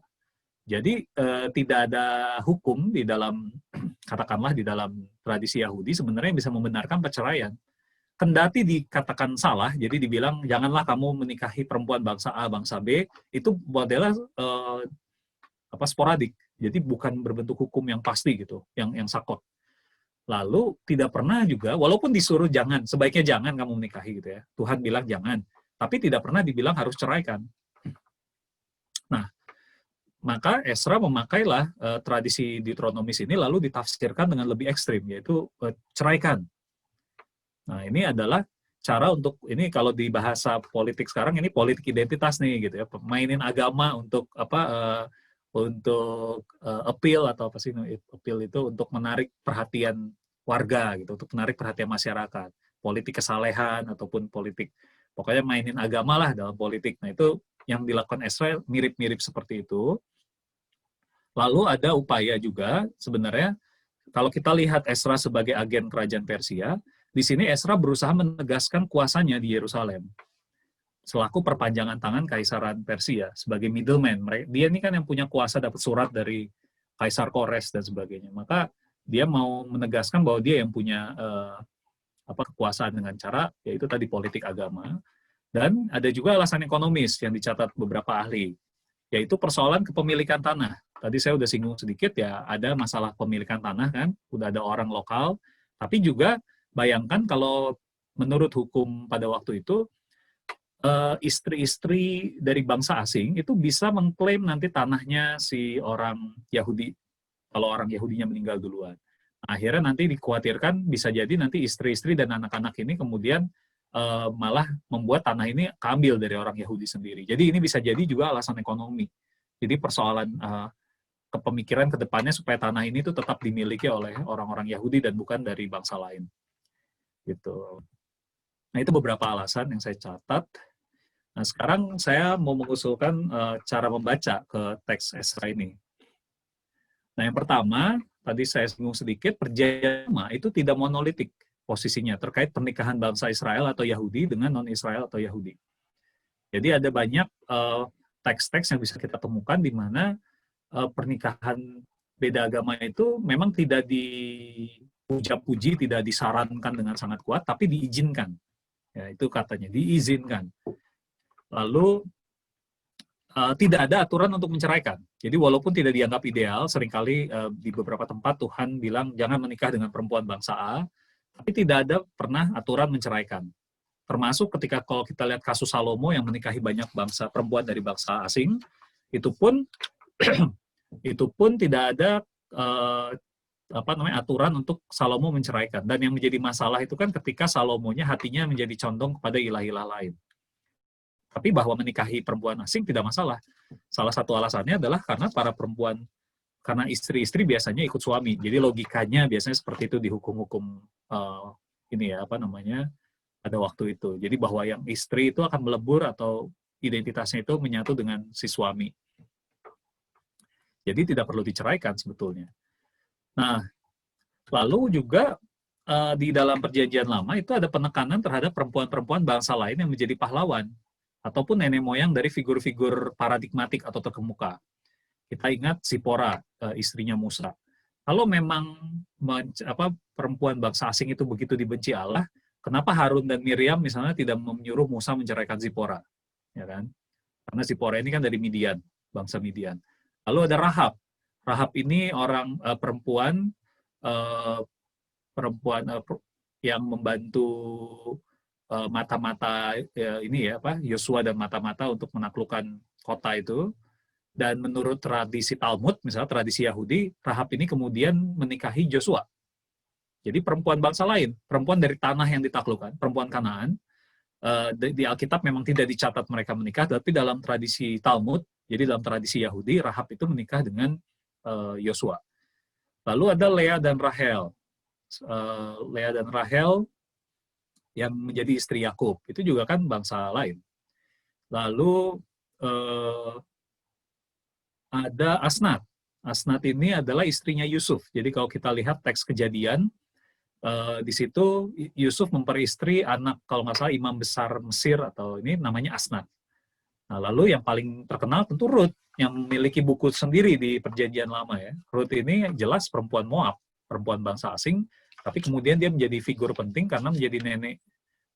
Jadi tidak ada hukum di dalam, katakanlah di dalam tradisi Yahudi sebenarnya yang bisa membenarkan perceraian. Kendati dikatakan salah, jadi dibilang janganlah kamu menikahi perempuan bangsa A, bangsa B, itu modelnya sporadik. Jadi bukan berbentuk hukum yang pasti gitu, yang sakot. Lalu tidak pernah juga, walaupun disuruh jangan, sebaiknya jangan kamu menikahi gitu ya. Tuhan bilang jangan, tapi tidak pernah dibilang harus ceraikan. Nah, maka Ezra memakailah tradisi Deuteronomis ini lalu ditafsirkan dengan lebih ekstrim, yaitu ceraikan. Nah, ini adalah cara untuk, ini kalau di bahasa politik sekarang, ini politik identitas nih, gitu ya, mainin agama untuk appeal atau apa sih, appeal itu untuk menarik perhatian warga, gitu, untuk menarik perhatian masyarakat, politik kesalehan ataupun politik, pokoknya mainin agama lah dalam politik. Nah, itu yang dilakukan Ezra mirip-mirip seperti itu. Lalu ada upaya juga sebenarnya, kalau kita lihat Ezra sebagai agen kerajaan Persia, di sini Ezra berusaha menegaskan kuasanya di Yerusalem selaku perpanjangan tangan Kaisaran Persia sebagai middleman. Dia ini kan yang punya kuasa dapat surat dari Kaisar Kores dan sebagainya. Maka dia mau menegaskan bahwa dia yang punya kekuasaan dengan cara yaitu tadi politik agama. Dan ada juga alasan ekonomis yang dicatat beberapa ahli, yaitu persoalan kepemilikan tanah. Tadi saya udah singgung sedikit ya, ada masalah pemilikan tanah kan, udah ada orang lokal, tapi juga bayangkan kalau menurut hukum pada waktu itu, istri-istri dari bangsa asing itu bisa mengklaim nanti tanahnya si orang Yahudi, kalau orang Yahudinya meninggal duluan. Akhirnya nanti dikhawatirkan bisa jadi nanti istri-istri dan anak-anak ini kemudian malah membuat tanah ini keambil dari orang Yahudi sendiri. Jadi ini bisa jadi juga alasan ekonomi. Jadi persoalan kepemikiran ke depannya supaya tanah ini tuh tetap dimiliki oleh orang-orang Yahudi dan bukan dari bangsa lain. Gitu. Nah, itu beberapa alasan yang saya catat. Nah, sekarang saya mau mengusulkan cara membaca ke teks Ezra ini. Nah, yang pertama, tadi saya singgung sedikit, Perjanjian Lama itu tidak monolitik posisinya terkait pernikahan bangsa Israel atau Yahudi dengan non-Israel atau Yahudi. Jadi ada banyak teks-teks yang bisa kita temukan di mana pernikahan beda agama itu memang tidak dipuja-puji, tidak disarankan dengan sangat kuat, tapi diizinkan. Ya, itu katanya, diizinkan. Lalu tidak ada aturan untuk menceraikan. Jadi walaupun tidak dianggap ideal, seringkali di beberapa tempat Tuhan bilang jangan menikah dengan perempuan bangsa A, tapi tidak ada pernah aturan menceraikan. Termasuk ketika kalau kita lihat kasus Salomo yang menikahi banyak perempuan dari bangsa asing, itu pun tidak ada aturan untuk Salomo menceraikan. Dan yang menjadi masalah itu kan ketika Salomonya hatinya menjadi condong kepada ilah-ilah lain. Tapi bahwa menikahi perempuan asing tidak masalah. Salah satu alasannya adalah karena karena istri-istri biasanya ikut suami. Jadi logikanya biasanya seperti itu di hukum-hukum pada waktu itu. Jadi bahwa yang istri itu akan melebur atau identitasnya itu menyatu dengan si suami. Jadi tidak perlu diceraikan sebetulnya. Nah, lalu juga di dalam Perjanjian Lama itu ada penekanan terhadap perempuan-perempuan bangsa lain yang menjadi pahlawan ataupun nenek moyang dari figur-figur paradigmatik atau terkemuka. Kita ingat Zipora, istrinya Musa. Kalau memang perempuan bangsa asing itu begitu dibenci Allah, kenapa Harun dan Miriam misalnya tidak menyuruh Musa menceraikan Zipora? Ya kan? Karena Zipora ini kan dari Midian, bangsa Midian. Lalu ada Rahab. Rahab ini orang perempuan yang membantu mata-mata ini ya Yosua dan mata-mata untuk menaklukkan kota itu. Dan menurut tradisi Talmud, misalnya tradisi Yahudi, Rahab ini kemudian menikahi Joshua. Jadi perempuan bangsa lain, perempuan dari tanah yang ditaklukkan, perempuan Kanaan. Di Alkitab memang tidak dicatat mereka menikah, tapi dalam tradisi Talmud, jadi dalam tradisi Yahudi, Rahab itu menikah dengan Yosua. Lalu ada Lea dan Rahel. Lea dan Rahel yang menjadi istri Yakub, itu juga kan bangsa lain. Lalu ada Asnat. Asnat ini adalah istrinya Yusuf. Jadi kalau kita lihat teks Kejadian, di situ Yusuf memperistri anak, kalau nggak salah, imam besar Mesir, atau ini namanya Asnat. Nah, lalu yang paling terkenal tentu Rut, yang memiliki buku sendiri di Perjanjian Lama ya. Rut ini jelas perempuan Moab, perempuan bangsa asing, tapi kemudian dia menjadi figur penting karena menjadi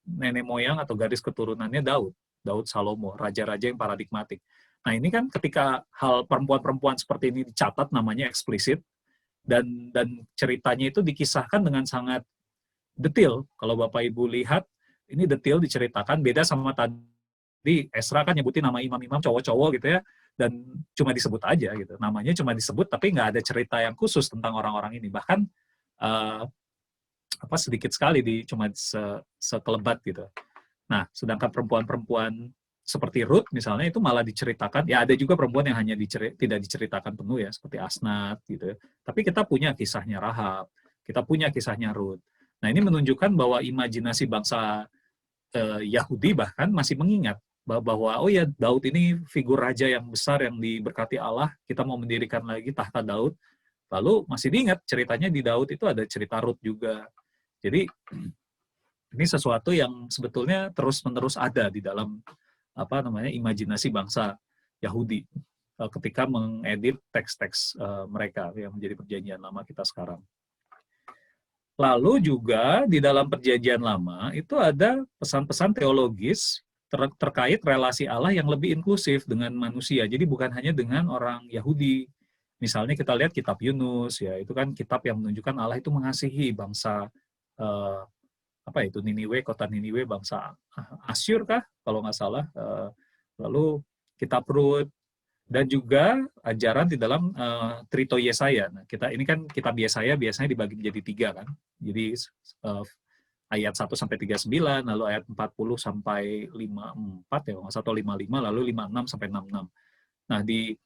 nenek moyang atau garis keturunannya Daud Salomo, raja-raja yang paradigmatik. Nah ini kan ketika hal perempuan-perempuan seperti ini dicatat, namanya eksplisit, dan ceritanya itu dikisahkan dengan sangat detail. Kalau Bapak Ibu lihat, ini detail diceritakan, beda sama tadi Esra kan nyebutin nama imam-imam cowok-cowok gitu ya, dan cuma disebut aja gitu. Namanya cuma disebut, tapi nggak ada cerita yang khusus tentang orang-orang ini. Bahkan sedikit sekali, cuma sekelebat gitu. Nah, sedangkan perempuan-perempuan seperti Ruth misalnya itu malah diceritakan, ya ada juga perempuan yang hanya tidak diceritakan penuh ya, seperti Asnat gitu ya. Tapi kita punya kisahnya Rahab, kita punya kisahnya Ruth. Nah ini menunjukkan bahwa imajinasi bangsa Yahudi bahkan masih mengingat bahwa oh ya Daud ini figur raja yang besar yang diberkati Allah, kita mau mendirikan lagi tahta Daud. Lalu masih diingat ceritanya di Daud itu ada cerita Ruth juga. Jadi ini sesuatu yang sebetulnya terus-menerus ada di dalam imajinasi bangsa Yahudi ketika mengedit teks-teks mereka yang menjadi Perjanjian Lama kita sekarang. Lalu juga di dalam Perjanjian Lama itu ada pesan-pesan teologis terkait relasi Allah yang lebih inklusif dengan manusia. Jadi bukan hanya dengan orang Yahudi. Misalnya kita lihat kitab Yunus, ya itu kan kitab yang menunjukkan Allah itu mengasihi bangsa Niniwe, kota Niniwe, bangsa Asyur kah, kalau nggak salah. Lalu kitab Rut, dan juga ajaran di dalam Trito Yesaya. Nah, ini kan kitab Yesaya biasanya dibagi menjadi 3 kan. Jadi ayat 1 sampai 39, lalu ayat 40 sampai 54 ya, atau 55, lalu 56 sampai 66. Nah, di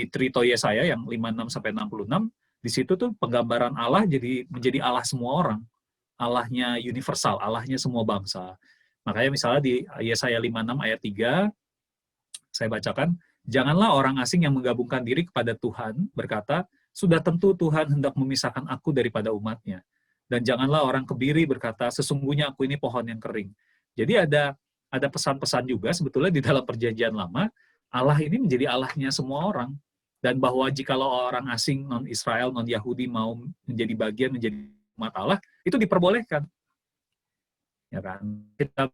Trito Yesaya yang 56 sampai 66, di situ tuh penggambaran Allah menjadi Allah semua orang. Allahnya universal, Allahnya semua bangsa. Makanya misalnya di Yesaya 56 ayat 3, saya bacakan, janganlah orang asing yang menggabungkan diri kepada Tuhan berkata, sudah tentu Tuhan hendak memisahkan aku daripada umatnya. Dan janganlah orang kebiri berkata, sesungguhnya aku ini pohon yang kering. Jadi ada pesan-pesan juga sebetulnya di dalam Perjanjian Lama, Allah ini menjadi Allahnya semua orang. Dan bahwa jikalau orang asing, non-Israel, non-Yahudi mau menjadi bagian, menjadi umat Allah, itu diperbolehkan. Ya kan? Kita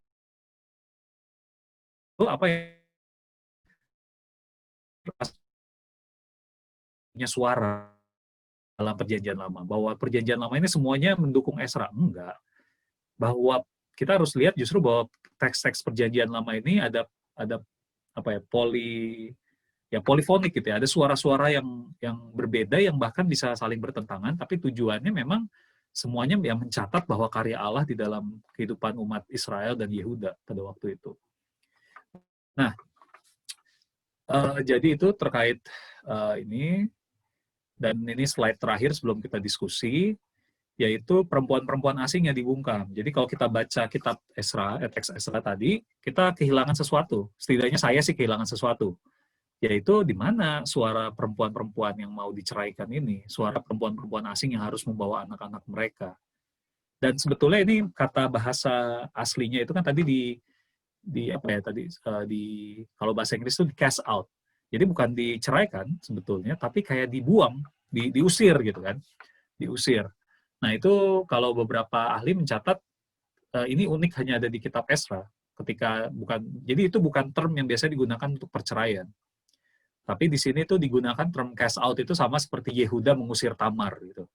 punya suara dalam Perjanjian Lama, bahwa Perjanjian Lama ini semuanya mendukung Esra. Enggak. Bahwa kita harus lihat justru bahwa teks-teks Perjanjian Lama ini ada polifonik gitu ya, ada suara-suara yang berbeda yang bahkan bisa saling bertentangan, tapi tujuannya memang semuanya yang mencatat bahwa karya Allah di dalam kehidupan umat Israel dan Yehuda pada waktu itu. Nah, jadi itu terkait ini, dan ini slide terakhir sebelum kita diskusi, yaitu perempuan-perempuan asing yang dibungkam. Jadi kalau kita baca kitab teks Esra tadi, kita kehilangan sesuatu. Setidaknya saya sih kehilangan sesuatu. Yaitu di mana suara perempuan-perempuan yang mau diceraikan ini, suara perempuan-perempuan asing yang harus membawa anak-anak mereka. Dan sebetulnya ini kata bahasa aslinya itu kan tadi apa ya tadi, kalau bahasa Inggris itu di cast out. Jadi bukan diceraikan sebetulnya, tapi kayak dibuang, diusir gitu kan, diusir. Nah itu kalau beberapa ahli mencatat ini unik hanya ada di kitab Esra. Jadi itu bukan term yang biasa digunakan untuk perceraian. Tapi di sini tuh digunakan term cast out itu sama seperti Yehuda mengusir Tamar gitu.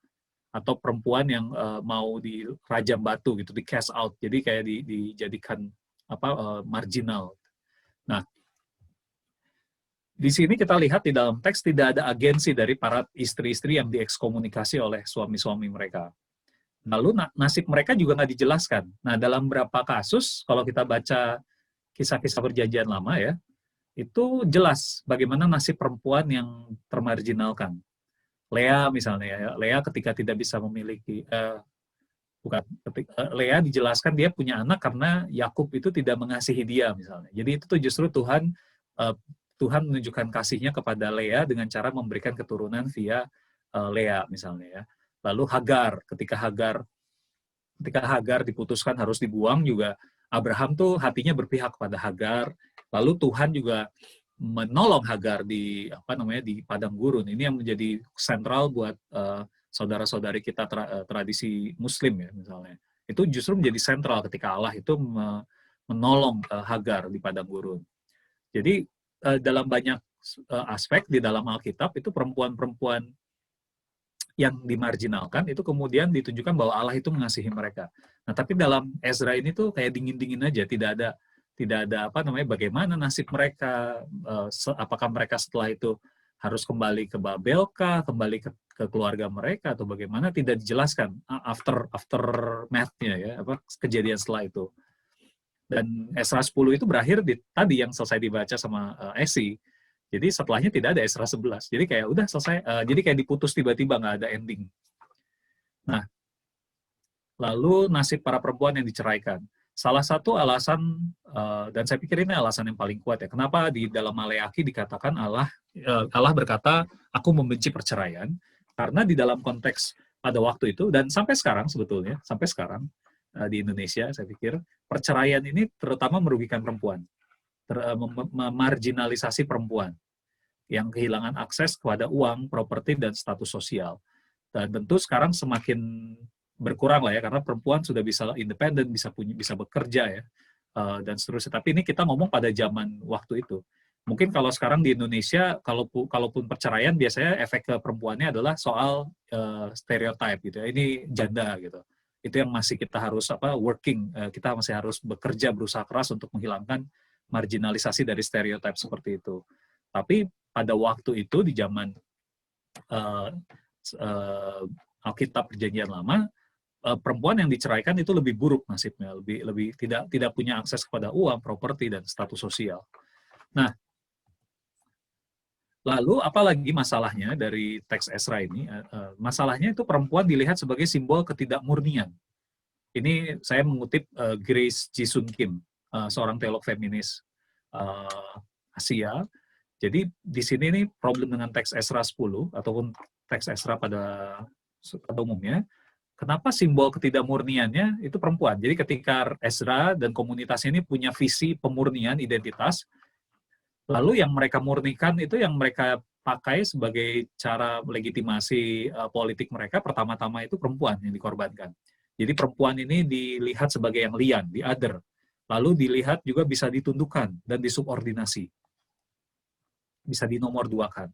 Atau perempuan yang mau di rajam batu gitu, di cast out. Jadi kayak dijadikan marginal. Nah, di sini kita lihat di dalam teks tidak ada agensi dari para istri-istri yang diekskomunikasi oleh suami-suami mereka. Lalu nasib mereka juga nggak dijelaskan. Nah, dalam beberapa kasus, kalau kita baca kisah-kisah perjanjian lama ya, itu jelas bagaimana nasib perempuan yang termarginalkan. Lea misalnya, ya, Lea ketika tidak bisa memiliki, Lea dijelaskan dia punya anak karena Yakub itu tidak mengasihi dia misalnya. Jadi itu tuh justru Tuhan menunjukkan kasihnya kepada Lea dengan cara memberikan keturunan via Lea misalnya ya. Lalu ketika Hagar diputuskan harus dibuang juga, Abraham tuh hatinya berpihak kepada Hagar. Lalu Tuhan juga menolong Hagar di padang gurun. Ini yang menjadi sentral buat saudara-saudari kita tradisi Muslim ya misalnya. Itu justru menjadi sentral ketika Allah itu menolong Hagar di padang gurun. Jadi dalam banyak aspek di dalam Alkitab itu perempuan-perempuan yang dimarginalkan itu kemudian ditunjukkan bahwa Allah itu mengasihi mereka. Nah, tapi dalam Ezra ini tuh kayak dingin-dingin aja, tidak ada bagaimana nasib mereka, apakah mereka setelah itu harus kembali ke Babel kah, kembali ke keluarga mereka atau bagaimana, tidak dijelaskan aftermath-nya ya, kejadian setelah itu. Dan Esra 10 itu berakhir tadi yang selesai dibaca sama Esi. Jadi setelahnya tidak ada Esra 11. Jadi kayak udah selesai, jadi kayak diputus tiba-tiba, nggak ada ending. Nah, lalu nasib para perempuan yang diceraikan. Salah satu alasan, dan saya pikir ini alasan yang paling kuat ya, kenapa di dalam Maleakhi dikatakan Allah berkata, aku membenci perceraian, karena di dalam konteks pada waktu itu, dan sampai sekarang sebetulnya, di Indonesia saya pikir, perceraian ini terutama merugikan perempuan. Memarginalisasi perempuan yang kehilangan akses kepada uang, properti, dan status sosial. Dan tentu sekarang semakin berkurang lah ya, karena perempuan sudah bisa independen, bisa bekerja ya, dan seterusnya. Tapi ini kita ngomong pada zaman waktu itu. Mungkin kalau sekarang di Indonesia, kalaupun perceraian, biasanya efek ke perempuannya adalah soal stereotype gitu ya, ini janda gitu. Itu yang masih kita harus kita masih harus bekerja, berusaha keras untuk menghilangkan marginalisasi dari stereotip seperti itu. Tapi pada waktu itu di zaman Alkitab Perjanjian Lama, perempuan yang diceraikan itu lebih buruk nasibnya, lebih tidak punya akses kepada uang, properti, dan status sosial. Nah, lalu apalagi masalahnya dari teks Esra ini? Masalahnya itu perempuan dilihat sebagai simbol ketidakmurnian. Ini saya mengutip Grace Ji-sun Kim, seorang teolog feminis Asia. Jadi di sini nih problem dengan teks Esra 10 ataupun teks Esra pada umumnya, kenapa simbol ketidakmurniannya itu perempuan. Jadi ketika Esra dan komunitas ini punya visi pemurnian identitas, lalu yang mereka murnikan itu yang mereka pakai sebagai cara legitimasi politik mereka, pertama-tama itu perempuan yang dikorbankan. Jadi perempuan ini dilihat sebagai yang lian, the other. Lalu dilihat juga bisa ditundukkan dan disubordinasi. Bisa dinomorduakan.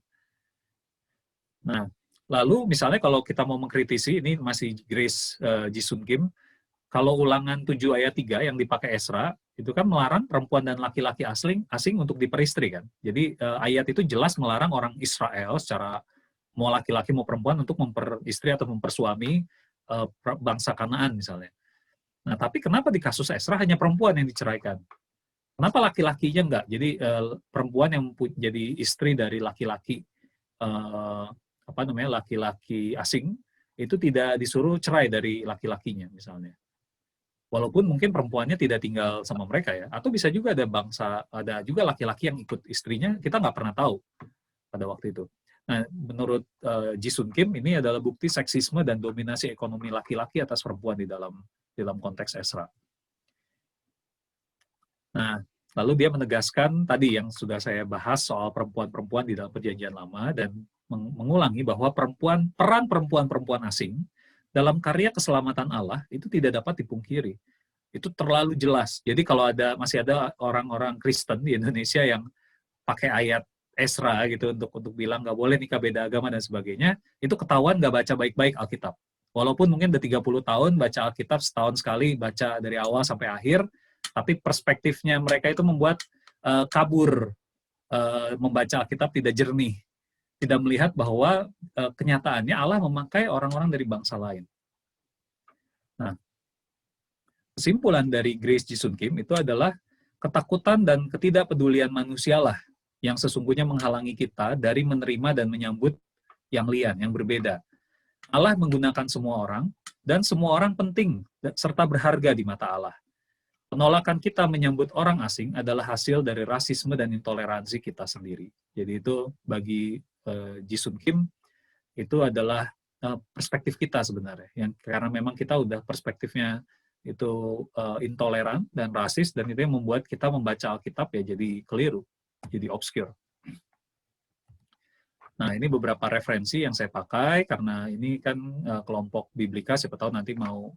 Nah, lalu misalnya kalau kita mau mengkritisi, ini masih Grace Ji-sun Kim, kalau ulangan 7 ayat 3 yang dipakai Esra, itu kan melarang perempuan dan laki-laki asing untuk diperistri kan. Jadi ayat itu jelas melarang orang Israel secara mau laki-laki mau perempuan untuk memperistri atau mempersuami bangsa Kanaan misalnya. Nah, tapi kenapa di kasus Esra hanya perempuan yang diceraikan? Kenapa laki-lakinya enggak? Jadi perempuan yang jadi istri dari laki-laki laki-laki asing itu tidak disuruh cerai dari laki-lakinya misalnya. Walaupun mungkin perempuannya tidak tinggal sama mereka ya, atau bisa juga ada juga laki-laki yang ikut istrinya, kita nggak pernah tahu pada waktu itu. Nah, menurut Ji-sun Kim ini adalah bukti seksisme dan dominasi ekonomi laki-laki atas perempuan di dalam konteks Esra. Nah, lalu dia menegaskan tadi yang sudah saya bahas soal perempuan-perempuan di dalam Perjanjian Lama dan mengulangi bahwa peran perempuan-perempuan asing dalam karya keselamatan Allah itu tidak dapat dipungkiri. Itu terlalu jelas. Jadi kalau masih ada orang-orang Kristen di Indonesia yang pakai ayat Esra gitu untuk bilang nggak boleh nikah beda agama dan sebagainya, itu ketahuan nggak baca baik-baik Alkitab. Walaupun mungkin udah 30 tahun baca Alkitab setahun sekali, baca dari awal sampai akhir, tapi perspektifnya mereka itu membuat kabur, membaca Alkitab tidak jernih, tidak melihat bahwa kenyataannya Allah memakai orang-orang dari bangsa lain. Nah, kesimpulan dari Grace Jisun Kim itu adalah ketakutan dan ketidakpedulian manusialah yang sesungguhnya menghalangi kita dari menerima dan menyambut yang lian, yang berbeda. Allah menggunakan semua orang, dan semua orang penting serta berharga di mata Allah. Penolakan kita menyambut orang asing adalah hasil dari rasisme dan intoleransi kita sendiri. Jadi itu bagi Jisun Kim, itu adalah perspektif kita sebenarnya. Karena memang kita udah perspektifnya itu intoleran dan rasis, dan itu yang membuat kita membaca Alkitab ya jadi keliru, jadi obscure. Nah, ini beberapa referensi yang saya pakai, karena ini kan kelompok Biblika, siapa tahu nanti mau,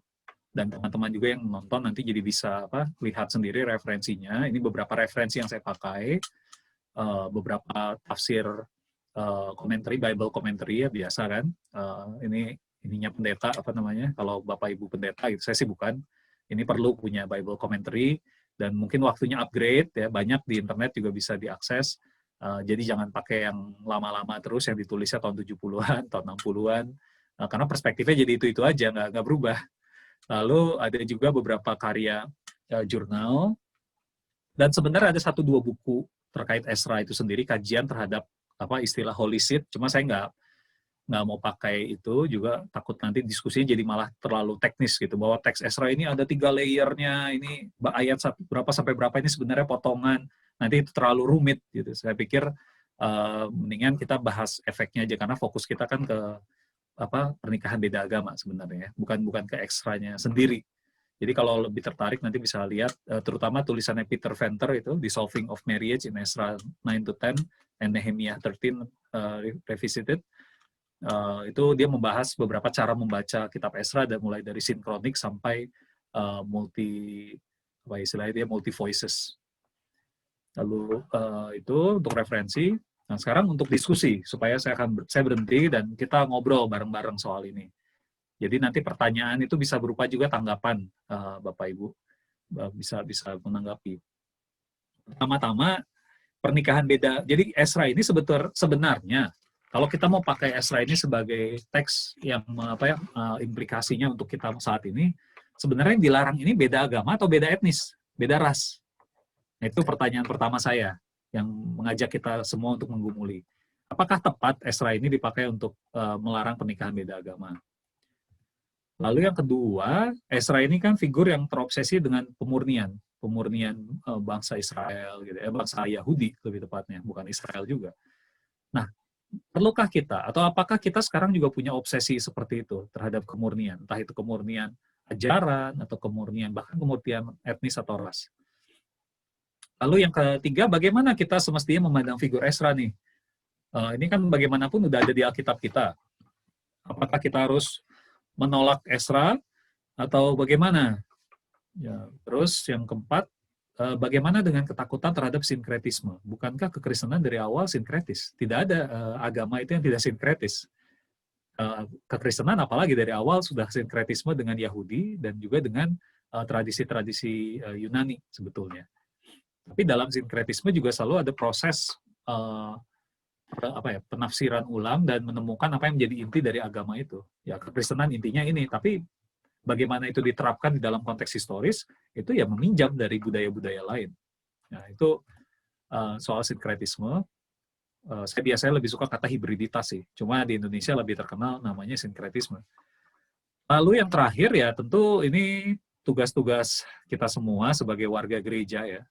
dan teman-teman juga yang nonton nanti jadi bisa lihat sendiri referensinya. Ini beberapa referensi yang saya pakai, beberapa tafsir commentary, Bible commentary ya biasa kan. Ininya pendeta, kalau Bapak Ibu pendeta, gitu. Saya sih bukan. Ini perlu punya Bible commentary, dan mungkin waktunya upgrade, ya banyak di internet juga bisa diakses. Jadi jangan pakai yang lama-lama terus, yang ditulisnya tahun 70-an, tahun 60-an, karena perspektifnya jadi itu-itu aja, nggak berubah. Lalu ada juga beberapa karya jurnal, dan sebenarnya ada 1-2 buku terkait Esra itu sendiri, kajian terhadap istilah Holy Seed, cuma saya nggak mau pakai itu, juga takut nanti diskusinya jadi malah terlalu teknis gitu, bahwa teks Esra ini ada 3 layernya, ini ayat berapa sampai berapa ini sebenarnya potongan, nanti itu terlalu rumit gitu. Saya pikir mendingan kita bahas efeknya aja, karena fokus kita kan ke pernikahan beda agama sebenarnya, bukan ke ekstranya sendiri. Jadi kalau lebih tertarik nanti bisa lihat terutama tulisannya Peter Venter itu, Dissolving of Marriage in Ezra 9-10 and Nehemiah 13 Revisited. Itu dia membahas beberapa cara membaca kitab Ezra, dan mulai dari sinkronik sampai multi voices. Lalu itu untuk referensi. Nah, sekarang untuk diskusi, supaya saya berhenti dan kita ngobrol bareng-bareng soal ini. Jadi nanti pertanyaan itu bisa berupa juga tanggapan, Bapak Ibu bisa menanggapi. Pertama-tama, pernikahan beda. Jadi Ezra ini sebenarnya kalau kita mau pakai Ezra ini sebagai teks yang implikasinya untuk kita saat ini, sebenarnya yang dilarang ini beda agama atau beda etnis, beda ras. Nah, itu pertanyaan pertama saya yang mengajak kita semua untuk menggumuli. Apakah tepat Ezra ini dipakai untuk melarang pernikahan beda agama? Lalu yang kedua, Ezra ini kan figur yang terobsesi dengan pemurnian bangsa Israel, gitu, bangsa Yahudi lebih tepatnya, bukan Israel juga. Nah, perlukah kita, atau apakah kita sekarang juga punya obsesi seperti itu terhadap kemurnian, entah itu kemurnian ajaran atau kemurnian bahkan kemurnian etnis atau ras? Lalu yang ketiga, bagaimana kita semestinya memandang figur Ezra nih? Ini kan bagaimanapun udah ada di Alkitab kita. Apakah kita harus menolak Ezra atau bagaimana? Ya, terus yang keempat, bagaimana dengan ketakutan terhadap sinkretisme? Bukankah kekristenan dari awal sinkretis? Tidak ada agama itu yang tidak sinkretis. Kekristenan apalagi dari awal sudah sinkretisme dengan Yahudi dan juga dengan tradisi-tradisi Yunani sebetulnya. Tapi dalam sinkretisme juga selalu ada proses penafsiran ulang dan menemukan apa yang menjadi inti dari agama itu. Ya, kekristenan intinya ini, tapi bagaimana itu diterapkan di dalam konteks historis, itu ya meminjam dari budaya-budaya lain. Nah, itu soal sinkretisme. Saya biasanya lebih suka kata hibriditas sih, cuma di Indonesia lebih terkenal namanya sinkretisme. Lalu yang terakhir ya tentu ini tugas-tugas kita semua sebagai warga gereja ya,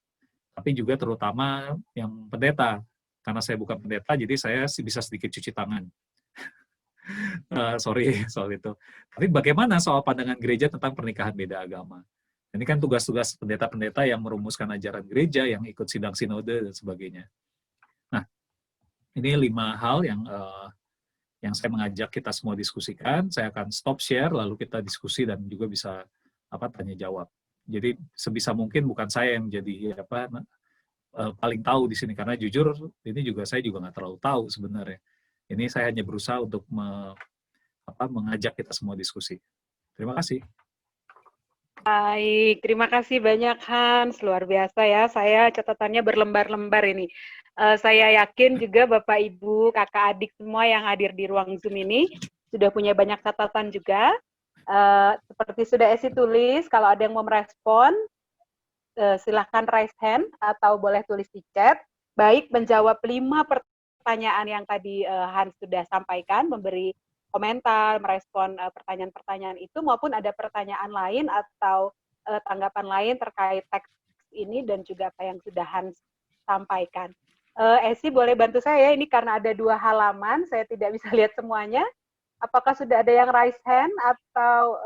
tapi juga terutama yang pendeta. Karena saya bukan pendeta, jadi saya bisa sedikit cuci tangan. Sorry soal itu. Tapi bagaimana soal pandangan gereja tentang pernikahan beda agama? Ini kan tugas-tugas pendeta-pendeta yang merumuskan ajaran gereja, yang ikut sidang sinode dan sebagainya. Nah, ini 5 hal yang saya mengajak kita semua diskusikan. Saya akan stop share, lalu kita diskusi dan juga bisa tanya jawab. Jadi sebisa mungkin bukan saya yang jadi paling tahu di sini, karena jujur ini saya juga nggak terlalu tahu sebenarnya. Ini saya hanya berusaha untuk mengajak kita semua diskusi. Terima kasih. Baik, terima kasih banyak Hans, luar biasa ya. Saya catatannya berlembar-lembar ini. Saya yakin juga Bapak Ibu, kakak adik semua yang hadir di ruang Zoom ini sudah punya banyak catatan juga. Seperti sudah Esi tulis, kalau ada yang mau merespon, silahkan raise hand atau boleh tulis di chat. Baik menjawab 5 pertanyaan yang tadi Hans sudah sampaikan, memberi komentar, merespon pertanyaan-pertanyaan itu, maupun ada pertanyaan lain atau tanggapan lain terkait teks ini dan juga apa yang sudah Hans sampaikan. Esi boleh bantu saya, ini karena ada 2 halaman, saya tidak bisa lihat semuanya. Apakah sudah ada yang raise hand atau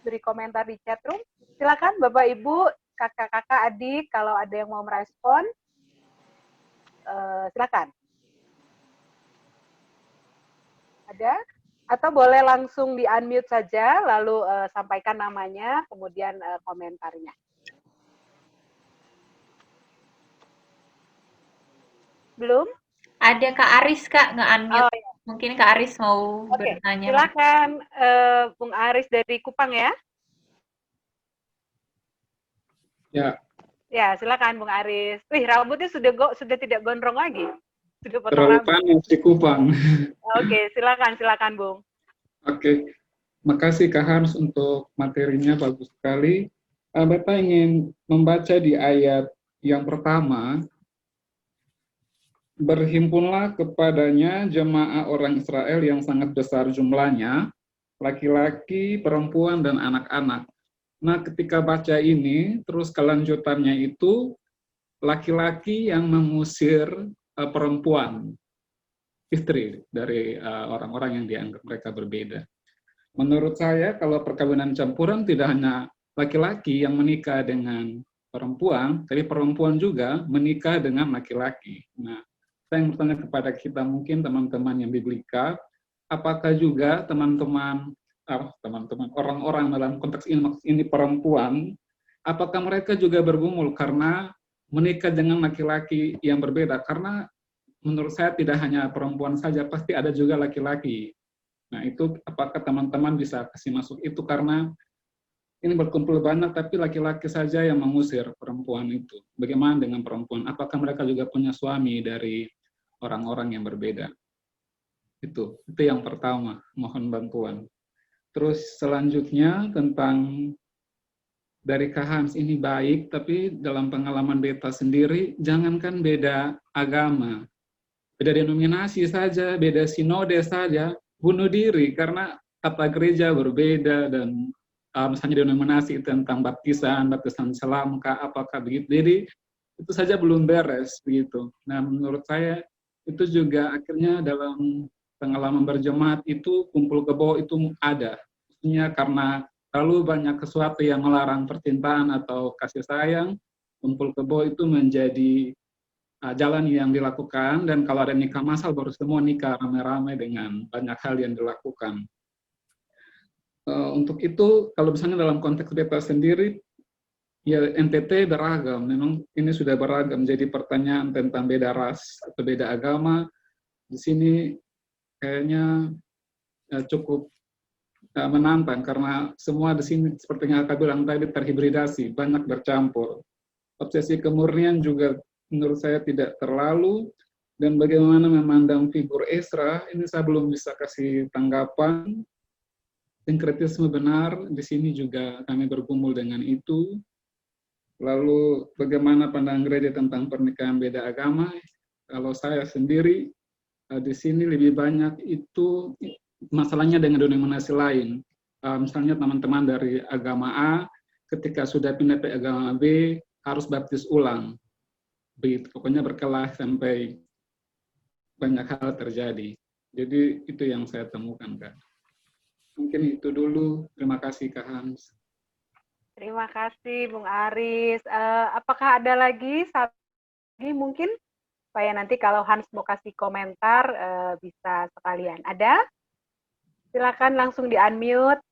beri komentar di chat room? Silakan Bapak Ibu, kakak-kakak, adik, kalau ada yang mau merespon, silakan. Ada? Atau boleh langsung di-unmute saja, lalu sampaikan namanya, kemudian komentarnya. Belum? Ada Kak Aris, Kak, nge-unmute. Oh, ya. Mungkin Kak Aris mau bertanya. Silakan Bung Aris dari Kupang ya. Ya. Ya, silakan Bung Aris. Wih, rambutnya sudah tidak gondrong lagi. Sudah potong Terlalu rambut. panas di Kupang. Oke, silakan Bung. Oke, makasih Kak Hans untuk materinya, bagus sekali. Bapak ingin membaca di ayat yang pertama, berhimpunlah kepadanya jemaah orang Israel yang sangat besar jumlahnya, laki-laki, perempuan, dan anak-anak. Nah, ketika baca ini, terus kelanjutannya itu, laki-laki yang mengusir perempuan, istri dari orang-orang yang dianggap mereka berbeda. Menurut saya, kalau perkawinan campuran tidak hanya laki-laki yang menikah dengan perempuan, tapi perempuan juga menikah dengan laki-laki. Nah, saya ingin bertanya kepada kita, mungkin teman-teman yang biblika, apakah juga teman-teman orang-orang dalam konteks ini perempuan, apakah mereka juga bergumul karena menikah dengan laki-laki yang berbeda? Karena menurut saya tidak hanya perempuan saja, pasti ada juga laki-laki. Nah, itu apakah teman-teman bisa kasih masuk itu, karena ini berkumpul banyak, tapi laki-laki saja yang mengusir perempuan itu. Bagaimana dengan perempuan? Apakah mereka juga punya suami dari orang-orang yang berbeda? Itu yang pertama, mohon bantuan. Terus selanjutnya tentang dari Kak Hans, ini baik, tapi dalam pengalaman beta sendiri, jangankan beda agama, beda denominasi saja, beda sinode saja, bunuh diri karena tata gereja berbeda dan misalnya denominasi tentang baptisan selam, apakah begitu. Jadi itu saja belum beres begitu. Nah, menurut saya itu juga akhirnya dalam pengalaman berjemaat itu kumpul kebo itu ada. Maksudnya karena terlalu banyak sesuatu yang melarang percintaan atau kasih sayang, kumpul kebo itu menjadi jalan yang dilakukan, dan kalau ada nikah massal baru semua nikah rame-rame dengan banyak hal yang dilakukan. Untuk itu, kalau misalnya dalam konteks beta sendiri, ya NTT beragam, memang ini sudah beragam, jadi pertanyaan tentang beda ras atau beda agama, di sini kayaknya cukup menantang, karena semua di sini seperti yang Kak bilang tadi terhibridasi, banyak bercampur. Obsesi kemurnian juga menurut saya tidak terlalu, dan bagaimana memandang figur Ezra, ini saya belum bisa kasih tanggapan. Sinkretisme benar, di sini juga kami bergumul dengan itu. Lalu bagaimana pandangan gereja tentang pernikahan beda agama, kalau saya sendiri, di sini lebih banyak itu masalahnya dengan denominasi lain. Misalnya teman-teman dari agama A, ketika sudah pindah ke agama B, harus baptis ulang. Begitu, pokoknya berkelah sampai banyak hal terjadi. Jadi itu yang saya temukan, Kak. Mungkin itu dulu. Terima kasih, Kak Hans. Terima kasih Bung Aris. Apakah ada lagi mungkin supaya nanti kalau Hans mau kasih komentar bisa sekalian. Ada? Silakan langsung di unmute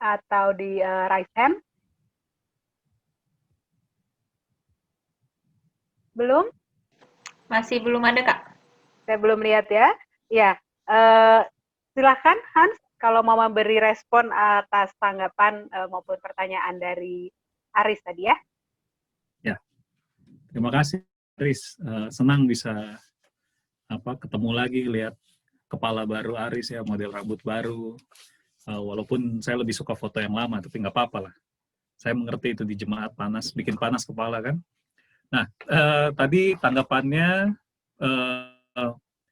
atau di raise hand. Belum? Masih belum ada, Kak. Saya belum lihat ya. Ya, silakan Hans kalau mau memberi respon atas tanggapan maupun pertanyaan dari Aris tadi ya. Ya, terima kasih Aris. Senang bisa ketemu lagi, lihat kepala baru Aris ya, model rambut baru. Walaupun saya lebih suka foto yang lama, tapi nggak apa-apa lah. Saya mengerti itu di jemaat panas, bikin panas kepala kan. Nah, tadi tanggapannya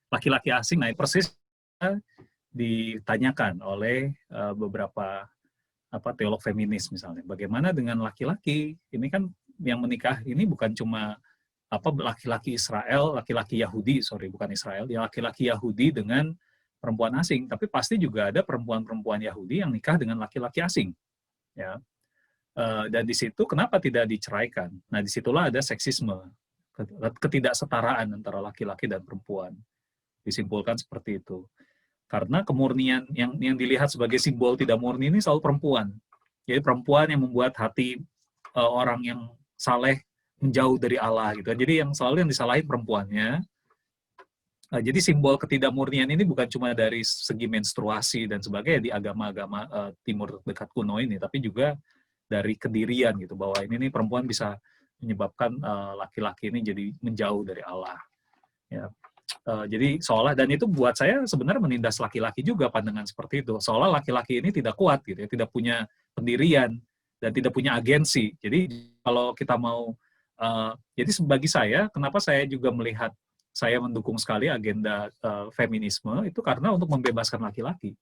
laki-laki asing, nah persis ditanyakan oleh beberapa teolog feminis misalnya. Bagaimana dengan laki-laki? Ini kan yang menikah ini bukan cuma laki-laki Israel, laki-laki Yahudi, bukan Israel, ya laki-laki Yahudi dengan perempuan asing, tapi pasti juga ada perempuan-perempuan Yahudi yang nikah dengan laki-laki asing, ya. Dan di situ kenapa tidak diceraikan? Nah, disitulah ada seksisme, ketidaksetaraan antara laki-laki dan perempuan. Disimpulkan seperti itu. Karena kemurnian yang dilihat sebagai simbol tidak murni ini selalu perempuan. Jadi perempuan yang membuat hati orang yang saleh menjauh dari Allah gitu. Jadi yang selalu yang disalahin perempuannya. Jadi simbol ketidakmurnian ini bukan cuma dari segi menstruasi dan sebagainya di agama-agama timur dekat kuno ini, tapi juga dari kedirian gitu, bahwa ini perempuan bisa menyebabkan laki-laki ini jadi menjauh dari Allah. Ya. Jadi seolah, dan itu buat saya sebenarnya menindas laki-laki juga pandangan seperti itu. Seolah laki-laki ini tidak kuat gitu ya, tidak punya pendirian dan tidak punya agensi. Jadi kalau kita mau, jadi bagi saya, kenapa saya juga melihat saya mendukung sekali agenda feminisme itu karena untuk membebaskan laki-laki.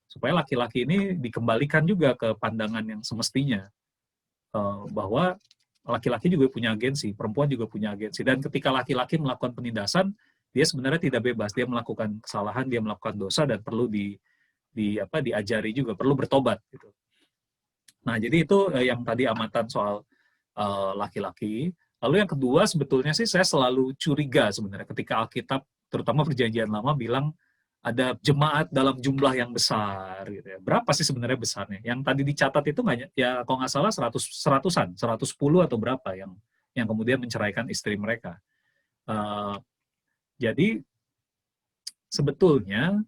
Supaya laki-laki ini dikembalikan juga ke pandangan yang semestinya, bahwa laki-laki juga punya agensi, perempuan juga punya agensi, dan ketika laki-laki melakukan penindasan, dia sebenarnya tidak bebas, dia melakukan kesalahan, dia melakukan dosa, dan perlu diajari juga, perlu bertobat gitu. Nah, jadi itu yang tadi amatan soal laki-laki. Lalu yang kedua, sebetulnya sih saya selalu curiga sebenarnya ketika Alkitab, terutama Perjanjian Lama, bilang ada jemaat dalam jumlah yang besar gitu ya. Berapa sih sebenarnya besarnya? Yang tadi dicatat itu nggak, ya kalau nggak salah 110 atau berapa yang kemudian menceraikan istri mereka. Jadi sebetulnya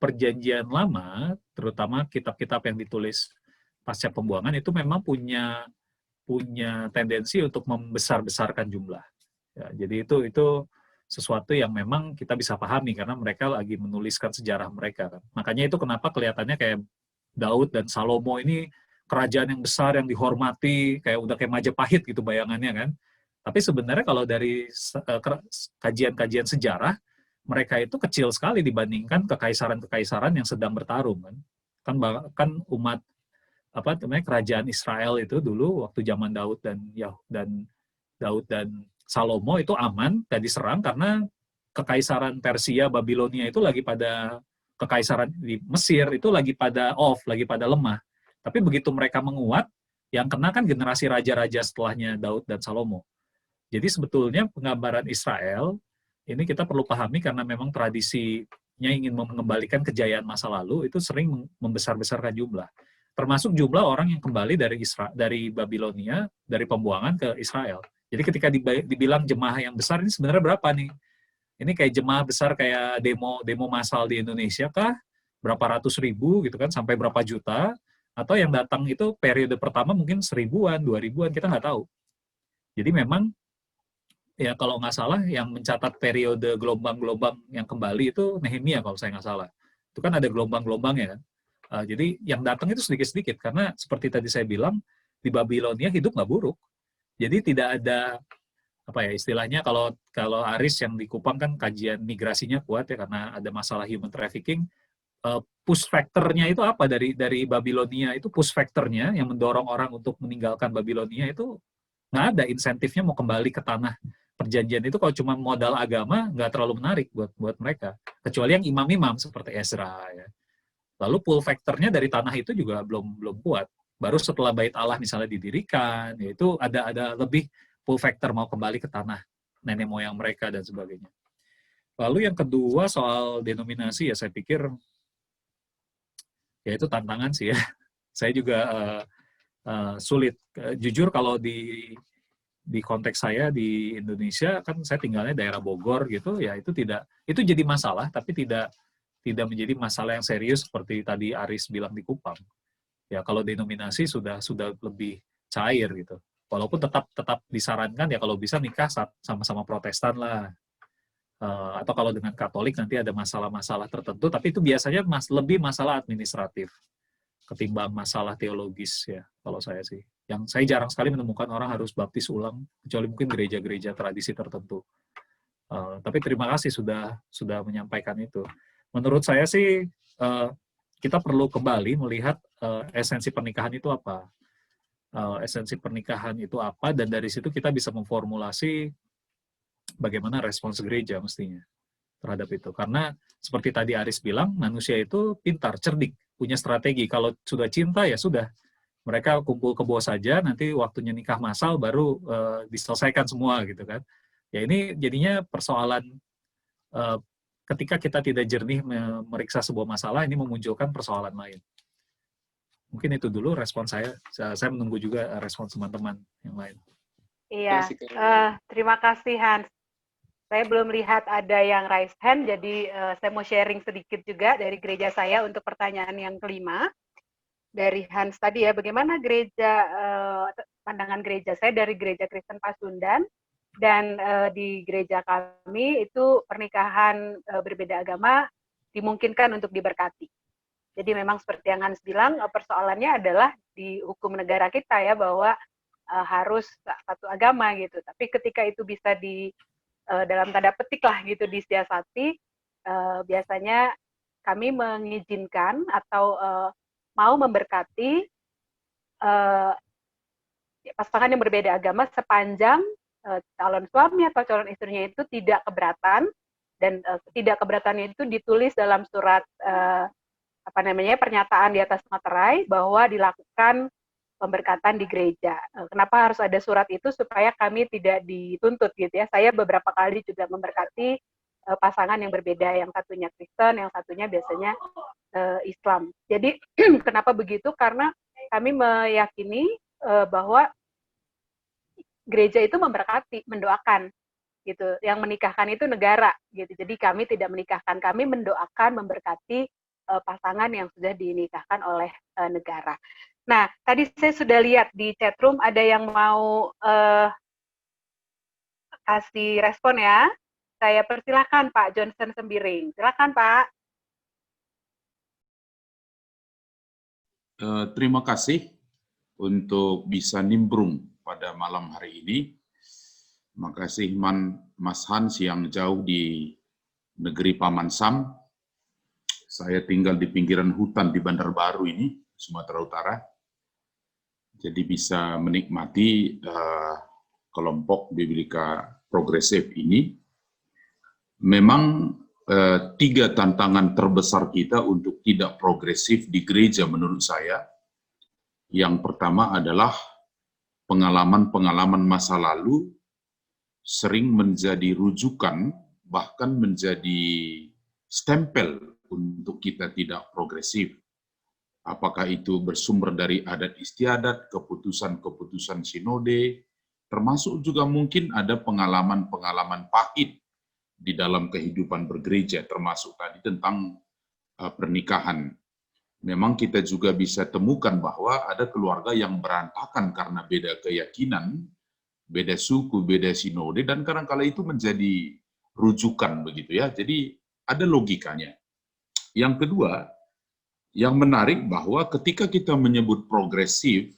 Perjanjian Lama, terutama kitab-kitab yang ditulis pasca pembuangan itu memang punya tendensi untuk membesar-besarkan jumlah. Ya, jadi itu sesuatu yang memang kita bisa pahami karena mereka lagi menuliskan sejarah mereka kan. Makanya itu kenapa kelihatannya kayak Daud dan Salomo ini kerajaan yang besar yang dihormati, kayak udah kayak Majapahit gitu bayangannya kan. Tapi sebenarnya kalau dari kajian-kajian sejarah, mereka itu kecil sekali dibandingkan kekaisaran-kekaisaran yang sedang bertarung kan. Kan umat kerajaan Israel itu dulu waktu zaman Daud dan Salomo itu aman, tidak diserang karena kekaisaran Persia, Babilonia itu lagi pada, kekaisaran di Mesir itu lagi pada lemah. Tapi begitu mereka menguat, yang kena kan generasi raja-raja setelahnya Daud dan Salomo. Jadi sebetulnya penggambaran Israel, ini kita perlu pahami karena memang tradisinya ingin mengembalikan kejayaan masa lalu, itu sering membesar-besarkan jumlah. Termasuk jumlah orang yang kembali dari Babilonia, dari pembuangan ke Israel. Jadi ketika dibilang jemaah yang besar, ini sebenarnya berapa nih? Ini kayak jemaah besar kayak demo massal di Indonesia kah? Berapa ratus ribu gitu kan, sampai berapa juta? Atau yang datang itu periode pertama mungkin 1000-an, 2000-an, kita nggak tahu. Jadi memang, ya kalau nggak salah, yang mencatat periode gelombang-gelombang yang kembali itu Nehemia kalau saya nggak salah. Itu kan ada gelombang-gelombangnya kan. Jadi yang datang itu sedikit-sedikit, karena seperti tadi saya bilang, di Babilonia hidup nggak buruk. Jadi tidak ada istilahnya, kalau Aris yang di Kupang kan kajian migrasinya kuat ya karena ada masalah human trafficking. Push factor-nya itu apa dari Babilonia itu, push factor-nya yang mendorong orang untuk meninggalkan Babilonia itu nggak ada insentifnya mau kembali ke tanah perjanjian itu. Kalau cuma modal agama nggak terlalu menarik buat mereka, kecuali yang imam-imam seperti Ezra ya. Lalu pull factor-nya dari tanah itu juga belum kuat. Baru setelah bait Allah misalnya didirikan, yaitu ada lebih pull factor mau kembali ke tanah nenek moyang mereka dan sebagainya. Lalu yang kedua soal denominasi ya saya pikir ya itu tantangan sih ya. Saya juga sulit. Jujur kalau di konteks saya di Indonesia kan saya tinggalnya daerah Bogor gitu ya itu jadi masalah tapi tidak menjadi masalah yang serius seperti tadi Aris bilang di Kupang. Ya kalau denominasi sudah lebih cair gitu. Walaupun tetap disarankan ya kalau bisa nikah sama-sama Protestan lah. Atau kalau dengan Katolik nanti ada masalah-masalah tertentu, tapi itu biasanya lebih masalah administratif ketimbang masalah teologis ya kalau saya sih. Yang saya jarang sekali menemukan orang harus baptis ulang, kecuali mungkin gereja-gereja tradisi tertentu. Tapi terima kasih sudah menyampaikan itu. Menurut saya sih kita perlu kembali melihat esensi pernikahan itu apa. Esensi pernikahan itu apa, dan dari situ kita bisa memformulasi bagaimana respons gereja mestinya terhadap itu. Karena seperti tadi Aris bilang, manusia itu pintar, cerdik, punya strategi. Kalau sudah cinta ya sudah, mereka kumpul kebo saja, nanti waktunya nikah massal baru diselesaikan semua gitu kan. Ya ini jadinya persoalan ketika kita tidak jernih meriksa sebuah masalah, ini memunculkan persoalan lain. Mungkin itu dulu respon saya. Saya menunggu juga respon teman-teman yang lain. Iya, terima kasih Hans. Saya belum lihat ada yang raise hand, jadi saya mau sharing sedikit juga dari gereja saya untuk pertanyaan yang kelima. Dari Hans tadi ya, bagaimana pandangan gereja saya dari Gereja Kristen Pasundan, dan di gereja kami itu pernikahan berbeda agama dimungkinkan untuk diberkati. Jadi memang seperti yang Hans bilang, persoalannya adalah di hukum negara kita ya, bahwa harus satu agama gitu. Tapi ketika itu bisa dalam tanda petik lah gitu disiasati, biasanya kami mengizinkan atau mau memberkati pasangan yang berbeda agama sepanjang calon suami atau calon istrinya itu tidak keberatan, dan tidak keberatannya itu ditulis dalam surat pernyataan di atas materai bahwa dilakukan pemberkatan di gereja. Kenapa harus ada surat itu? Supaya kami tidak dituntut gitu ya. Saya beberapa kali juga memberkati pasangan yang berbeda, yang satunya Kristen, yang satunya biasanya Islam. Jadi kenapa begitu? Karena kami meyakini bahwa gereja itu memberkati, mendoakan gitu. Yang menikahkan itu negara gitu. Jadi kami tidak menikahkan, kami mendoakan, memberkati pasangan yang sudah dinikahkan oleh negara. Nah, tadi saya sudah lihat di chatroom ada yang mau kasih respon ya. Saya persilakan Pak Johnson Sembiring. Silakan Pak. Terima kasih untuk bisa nimbrung pada malam hari ini. Terima kasih Mas Hans yang jauh di negeri Paman Sam. Saya tinggal di pinggiran hutan di Bandar Baru ini, Sumatera Utara. Jadi bisa menikmati kelompok Biblika Progresif ini. Memang 3 tantangan terbesar kita untuk tidak progresif di gereja menurut saya. Yang pertama adalah pengalaman-pengalaman masa lalu sering menjadi rujukan, bahkan menjadi stempel untuk kita tidak progresif. Apakah itu bersumber dari adat istiadat, keputusan-keputusan sinode, termasuk juga mungkin ada pengalaman-pengalaman pahit di dalam kehidupan bergereja, termasuk tadi tentang pernikahan. Memang kita juga bisa temukan bahwa ada keluarga yang berantakan karena beda keyakinan, beda suku, beda sinode, dan kadang-kala itu menjadi rujukan begitu ya. Jadi ada logikanya. Yang kedua, yang menarik bahwa ketika kita menyebut progresif,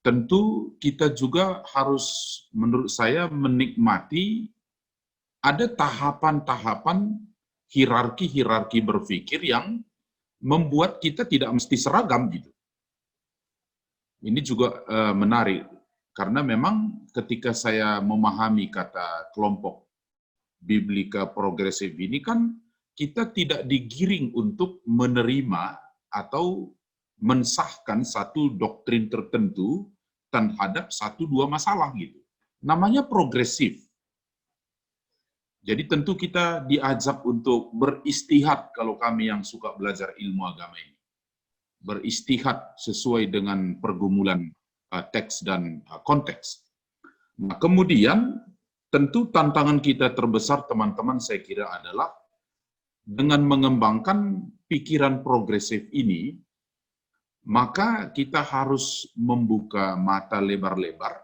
tentu kita juga harus, menurut saya, menikmati ada tahapan-tahapan hierarki-hierarki berpikir yang membuat kita tidak mesti seragam gitu. Ini juga menarik, karena memang ketika saya memahami kata kelompok Biblika Progresif ini kan kita tidak digiring untuk menerima atau mensahkan satu doktrin tertentu terhadap satu dua masalah gitu. Namanya progresif. Jadi tentu kita diajak untuk beristihad kalau kami yang suka belajar ilmu agama ini. Beristihad sesuai dengan pergumulan teks dan konteks. Nah, kemudian tentu tantangan kita terbesar teman-teman saya kira adalah dengan mengembangkan pikiran progresif ini, maka kita harus membuka mata lebar-lebar,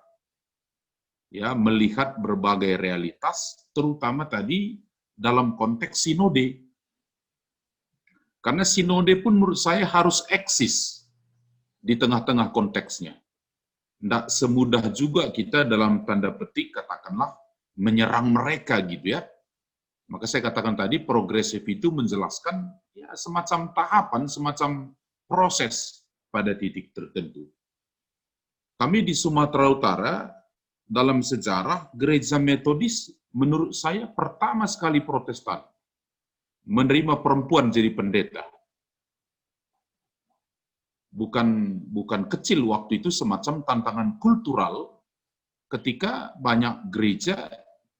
ya, melihat berbagai realitas, terutama tadi dalam konteks sinode. Karena sinode pun menurut saya harus eksis di tengah-tengah konteksnya. Tidak semudah juga kita dalam tanda petik katakanlah menyerang mereka gitu ya. Maka saya katakan tadi progresif itu menjelaskan ya semacam tahapan, semacam proses pada titik tertentu. Kami di Sumatera Utara dalam sejarah gereja Metodis menurut saya pertama sekali Protestan menerima perempuan jadi pendeta. Bukan kecil waktu itu, semacam tantangan kultural ketika banyak gereja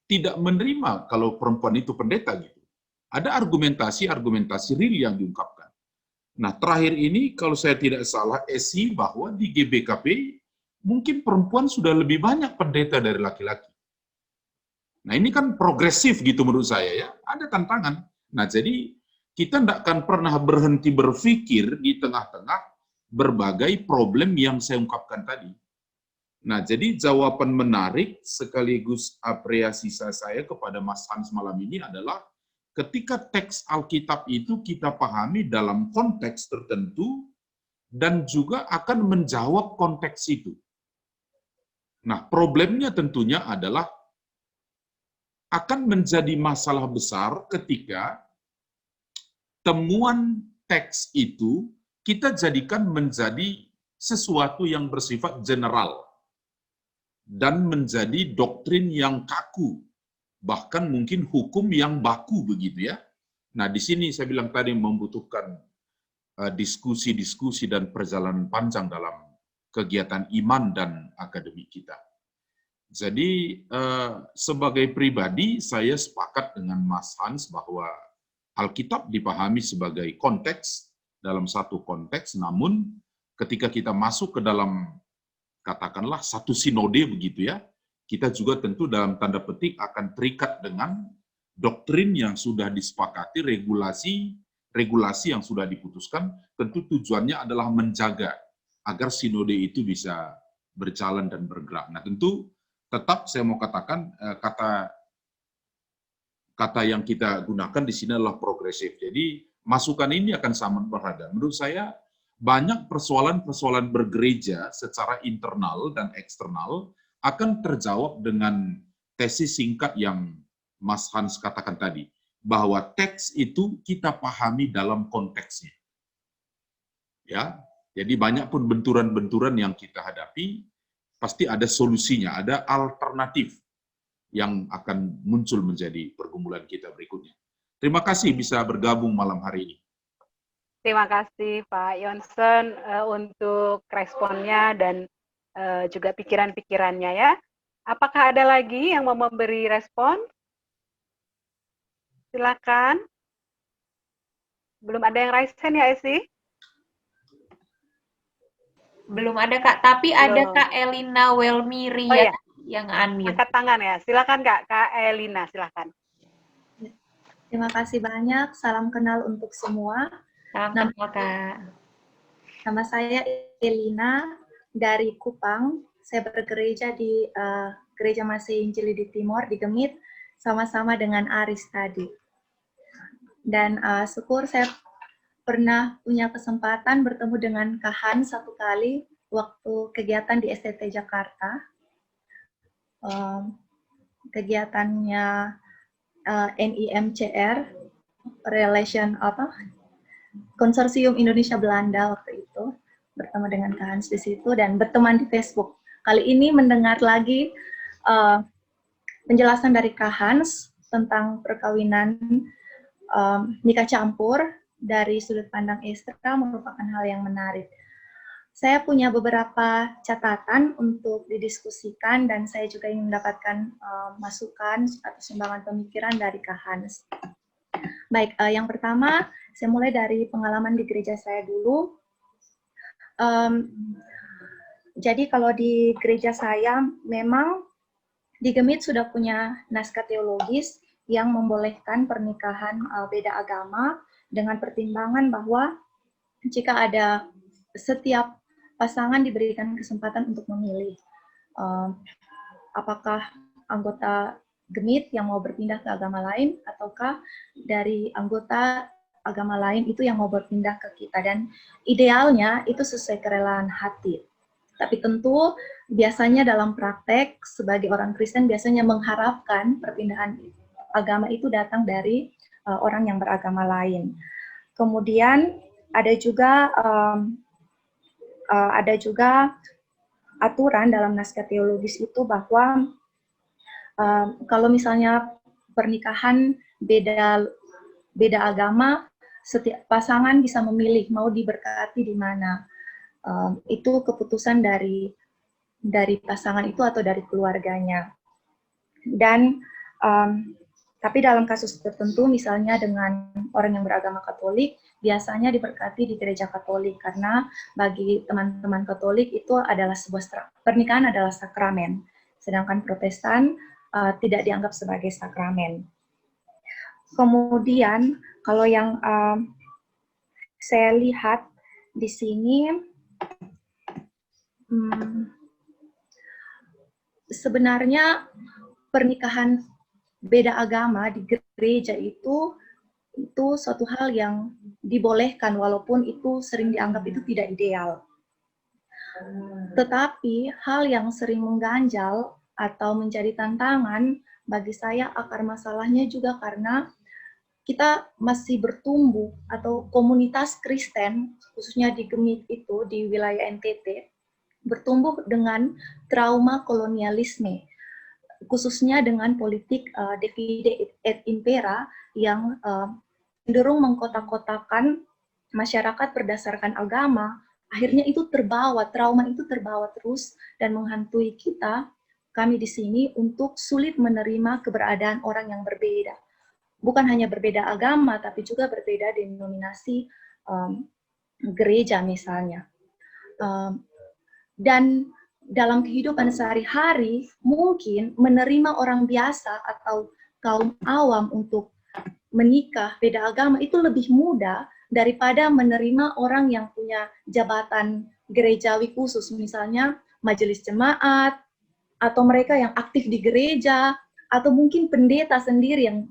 tidak menerima kalau perempuan itu pendeta gitu. Ada argumentasi real yang diungkapkan. Nah, terakhir ini kalau saya tidak salah esi bahwa di GBKP mungkin perempuan sudah lebih banyak pendeta dari laki-laki. Nah, ini kan progresif gitu menurut saya ya. Ada tantangan. Nah, jadi kita tidak akan pernah berhenti berpikir di tengah-tengah berbagai problem yang saya ungkapkan tadi. Nah, jadi jawaban menarik sekaligus apresiasi saya kepada Mas Hans malam ini adalah ketika teks Alkitab itu kita pahami dalam konteks tertentu dan juga akan menjawab konteks itu. Nah, problemnya tentunya adalah akan menjadi masalah besar ketika temuan teks itu kita jadikan menjadi sesuatu yang bersifat general dan menjadi doktrin yang kaku, bahkan mungkin hukum yang baku begitu ya. Nah, di sini saya bilang tadi membutuhkan diskusi-diskusi dan perjalanan panjang dalam kegiatan iman dan akademik kita. Jadi sebagai pribadi saya sepakat dengan Mas Hans bahwa Alkitab dipahami sebagai konteks dalam satu konteks, namun ketika kita masuk ke dalam katakanlah satu sinode begitu ya, kita juga tentu dalam tanda petik akan terikat dengan doktrin yang sudah disepakati, regulasi yang sudah diputuskan, tentu tujuannya adalah menjaga agar sinode itu bisa berjalan dan bergerak. Nah, tentu tetap saya mau katakan kata yang kita gunakan di sini adalah progresif. Jadi masukan ini akan sangat berharga. Menurut saya banyak persoalan-persoalan bergereja secara internal dan eksternal akan terjawab dengan tesis singkat yang Mas Hans katakan tadi, bahwa teks itu kita pahami dalam konteksnya. Ya, jadi banyak pun benturan-benturan yang kita hadapi, pasti ada solusinya, ada alternatif yang akan muncul menjadi pergumulan kita berikutnya. Terima kasih bisa bergabung malam hari ini. Terima kasih Pak Johnson untuk responnya dan juga pikiran-pikirannya ya. Apakah ada lagi yang mau memberi respon? Silakan. Belum ada yang raise hand ya, Esi? Belum ada Kak, tapi Belum. ada Kak Elina Welmiri Oh, ya. yang unmute. Angkat tangan ya. Silakan Kak Elina, silakan. Terima kasih banyak. Salam kenal untuk semua. Salam kenal Kak. Nama saya Elina dari Kupang. Saya bergereja di Gereja Masih Injili di Timor, di Gemit, sama-sama dengan Aris tadi. Dan syukur saya pernah punya kesempatan bertemu dengan Kak Han satu kali waktu kegiatan di STT Jakarta. Kegiatannya NIMCR, Konsorsium Indonesia Belanda waktu itu, bertemu dengan Kak Hans di situ dan berteman di Facebook. Kali ini mendengar lagi penjelasan dari Kak Hans tentang perkawinan nikah campur dari sudut pandang Estra merupakan hal yang menarik. Saya punya beberapa catatan untuk didiskusikan dan saya juga ingin mendapatkan masukan atau sumbangan pemikiran dari Kak Hans. Baik, yang pertama saya mulai dari pengalaman di gereja saya dulu. Jadi kalau di gereja saya memang di Gemit sudah punya naskah teologis yang membolehkan pernikahan beda agama dengan pertimbangan bahwa jika ada setiap pasangan diberikan kesempatan untuk memilih apakah anggota Gemit yang mau berpindah ke agama lain ataukah dari anggota agama lain itu yang mau berpindah ke kita, dan idealnya itu sesuai kerelaan hati. Tapi tentu biasanya dalam praktek sebagai orang Kristen biasanya mengharapkan perpindahan agama itu datang dari orang yang beragama lain. Kemudian ada juga aturan dalam naskah teologis itu bahwa kalau misalnya pernikahan beda agama, setiap pasangan bisa memilih mau diberkati di mana. Itu keputusan dari pasangan itu atau dari keluarganya. Dan tapi dalam kasus tertentu, misalnya dengan orang yang beragama Katolik, biasanya diberkati di gereja Katolik, karena bagi teman-teman Katolik itu adalah pernikahan adalah sakramen, sedangkan Protestan tidak dianggap sebagai sakramen. Kemudian kalau yang saya lihat di sini, sebenarnya pernikahan beda agama di gereja itu suatu hal yang dibolehkan walaupun itu sering dianggap itu tidak ideal. Tetapi hal yang sering mengganjal atau menjadi tantangan bagi saya akar masalahnya juga karena kita masih bertumbuh atau komunitas Kristen khususnya di Gemit itu di wilayah NTT bertumbuh dengan trauma kolonialisme, khususnya dengan politik divide et impera yang cenderung mengkotak-kotakan masyarakat berdasarkan agama. Akhirnya itu trauma itu terbawa terus dan menghantui kami di sini untuk sulit menerima keberadaan orang yang berbeda. Bukan hanya berbeda agama, tapi juga berbeda denominasi gereja misalnya. Dan dalam kehidupan sehari-hari, mungkin menerima orang biasa atau kaum awam untuk menikah beda agama itu lebih mudah daripada menerima orang yang punya jabatan gerejawi khusus, misalnya majelis jemaat, atau mereka yang aktif di gereja, atau mungkin pendeta sendiri yang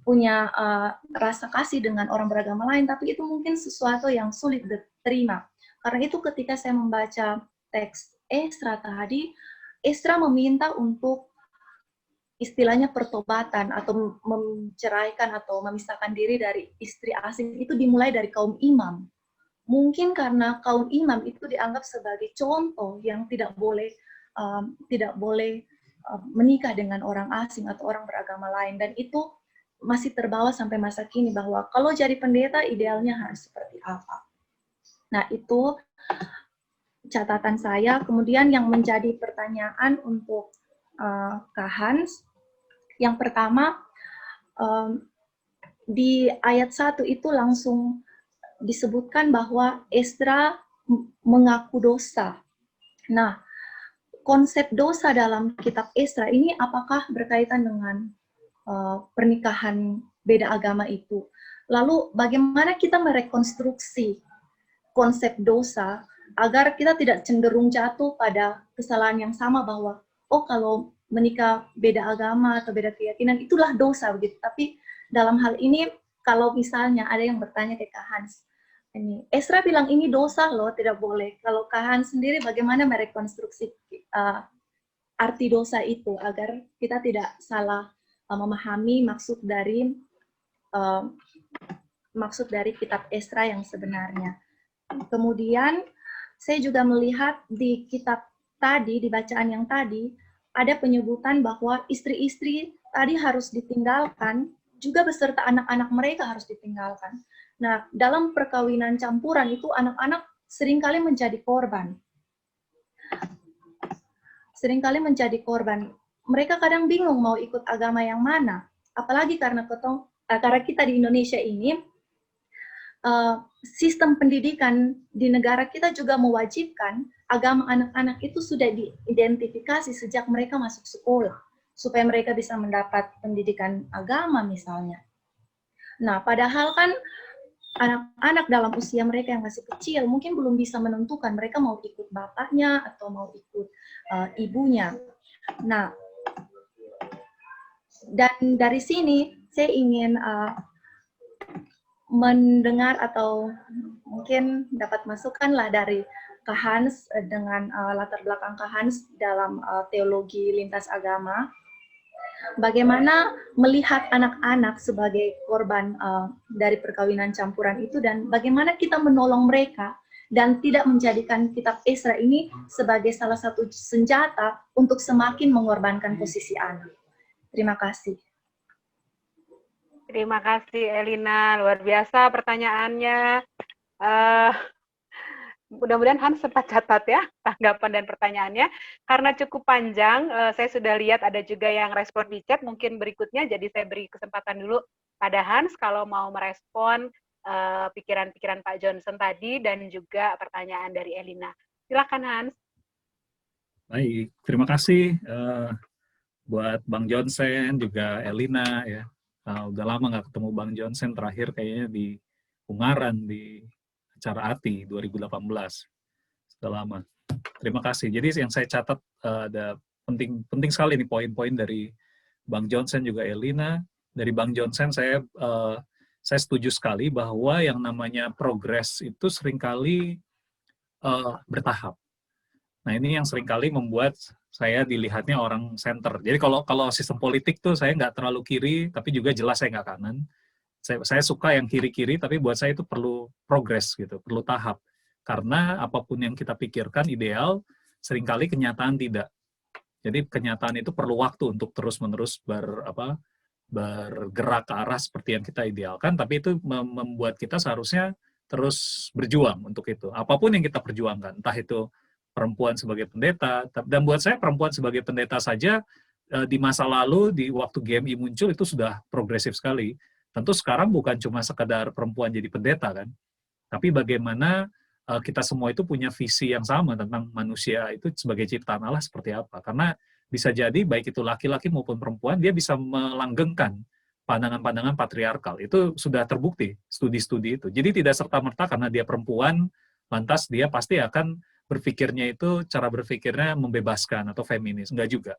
punya rasa kasih dengan orang beragama lain, tapi itu mungkin sesuatu yang sulit diterima. Karena itu ketika saya membaca teks Esra tadi, Esra meminta untuk istilahnya pertobatan atau menceraikan atau memisahkan diri dari istri asing itu dimulai dari kaum imam. Mungkin karena kaum imam itu dianggap sebagai contoh yang tidak boleh menikah dengan orang asing atau orang beragama lain, dan itu masih terbawa sampai masa kini bahwa kalau jadi pendeta idealnya harus seperti apa. Nah, itu catatan saya. Kemudian yang menjadi pertanyaan untuk Kak Hans, yang pertama, di ayat 1 itu langsung disebutkan bahwa Esdra mengaku dosa. Nah, konsep dosa dalam kitab Esdra ini apakah berkaitan dengan pernikahan beda agama itu? Lalu bagaimana kita merekonstruksi konsep dosa agar kita tidak cenderung jatuh pada kesalahan yang sama bahwa kalau menikah beda agama atau beda keyakinan itulah dosa begitu. Tapi dalam hal ini kalau misalnya ada yang bertanya ke Kak Hans, ini Esra bilang ini dosa loh, tidak boleh. Kalau Kak Hans sendiri bagaimana merekonstruksi arti dosa itu agar kita tidak salah memahami maksud dari kitab Esra yang sebenarnya. Kemudian saya juga melihat di kitab tadi, di bacaan yang tadi, ada penyebutan bahwa istri-istri tadi harus ditinggalkan, juga beserta anak-anak mereka harus ditinggalkan. Nah, dalam perkawinan campuran itu anak-anak seringkali menjadi korban. Seringkali menjadi korban. Mereka kadang bingung mau ikut agama yang mana. Apalagi karena kita di Indonesia ini, sistem pendidikan di negara kita juga mewajibkan agama anak-anak itu sudah diidentifikasi sejak mereka masuk sekolah, supaya mereka bisa mendapat pendidikan agama misalnya. Nah, padahal kan anak-anak dalam usia mereka yang masih kecil mungkin belum bisa menentukan mereka mau ikut bapaknya atau mau ikut ibunya. Nah, dan dari sini saya ingin mendengar atau mungkin dapat masukan lah dari Kak Hans dengan latar belakang Kak Hans dalam teologi lintas agama. Bagaimana melihat anak-anak sebagai korban dari perkawinan campuran itu, dan bagaimana kita menolong mereka dan tidak menjadikan kitab Esra ini sebagai salah satu senjata untuk semakin mengorbankan posisi anak. Terima kasih. Terima kasih Elina, luar biasa pertanyaannya. Mudah-mudahan Hans sempat catat ya tanggapan dan pertanyaannya. Karena cukup panjang, saya sudah lihat ada juga yang respon di chat, mungkin berikutnya, jadi saya beri kesempatan dulu pada Hans kalau mau merespon pikiran-pikiran Pak Johnson tadi dan juga pertanyaan dari Elina. Silakan Hans. Baik, terima kasih buat Bang Johnson, juga Elina ya. Udah lama nggak ketemu Bang Johnson, terakhir kayaknya di Ungaran, di acara ATI 2018. Sudah lama. Terima kasih. Jadi yang saya catat ada penting sekali nih poin-poin dari Bang Johnson juga Elina. Dari Bang Johnson saya setuju sekali bahwa yang namanya progres itu seringkali bertahap. Nah, ini yang seringkali membuat saya dilihatnya orang center. Jadi kalau sistem politik tuh saya nggak terlalu kiri, tapi juga jelas saya nggak kanan. Saya suka yang kiri-kiri, tapi buat saya itu perlu progres gitu, perlu tahap. Karena apapun yang kita pikirkan ideal, seringkali kenyataan tidak. Jadi kenyataan itu perlu waktu untuk terus-menerus bergerak ke arah seperti yang kita idealkan, tapi itu membuat kita seharusnya terus berjuang untuk itu. Apapun yang kita perjuangkan, entah itu perempuan sebagai pendeta, dan buat saya perempuan sebagai pendeta saja di masa lalu, di waktu GMI muncul itu sudah progresif sekali. Tentu sekarang bukan cuma sekedar perempuan jadi pendeta kan, tapi bagaimana kita semua itu punya visi yang sama tentang manusia itu sebagai ciptaan Allah seperti apa. Karena bisa jadi baik itu laki-laki maupun perempuan, dia bisa melanggengkan pandangan-pandangan patriarkal. Itu sudah terbukti, studi-studi itu. Jadi tidak serta-merta karena dia perempuan, lantas dia pasti akan berpikirnya itu, cara berpikirnya membebaskan atau feminis. Enggak juga.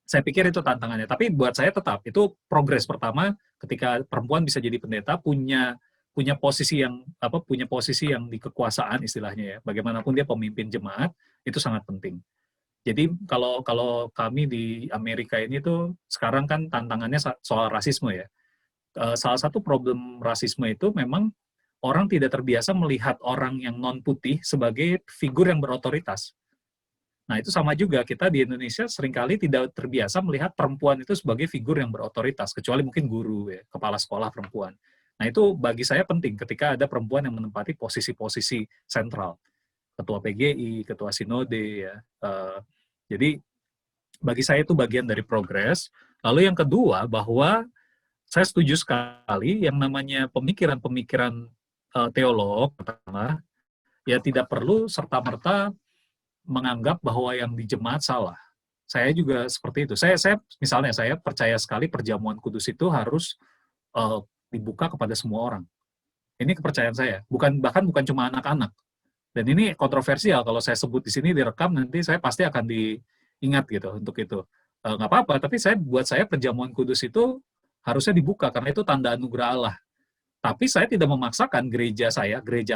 Saya pikir itu tantangannya. Tapi buat saya tetap, itu progres pertama ketika perempuan bisa jadi pendeta, punya posisi yang di kekuasaan istilahnya ya. Bagaimanapun dia pemimpin jemaat, itu sangat penting. Jadi kalau kami di Amerika ini tuh sekarang kan tantangannya soal rasisme ya. Salah satu problem rasisme itu memang orang tidak terbiasa melihat orang yang non-putih sebagai figur yang berotoritas. Nah, itu sama juga, kita di Indonesia seringkali tidak terbiasa melihat perempuan itu sebagai figur yang berotoritas, kecuali mungkin guru, ya, kepala sekolah perempuan. Nah, itu bagi saya penting ketika ada perempuan yang menempati posisi-posisi sentral. Ketua PGI, Ketua Sinode, ya. Jadi, bagi saya itu bagian dari progres. Lalu yang kedua, bahwa saya setuju sekali yang namanya pemikiran-pemikiran teolog, pertama, ya tidak perlu serta-merta menganggap bahwa yang di jemaat salah. Saya juga seperti itu. Misalnya saya percaya sekali perjamuan kudus itu harus dibuka kepada semua orang. Ini kepercayaan saya. Bahkan bukan cuma anak-anak. Dan ini kontroversial kalau saya sebut di sini direkam, nanti saya pasti akan diingat gitu untuk itu. Nggak apa-apa, tapi buat saya perjamuan kudus itu harusnya dibuka karena itu tanda anugerah Allah. Tapi saya tidak memaksakan gereja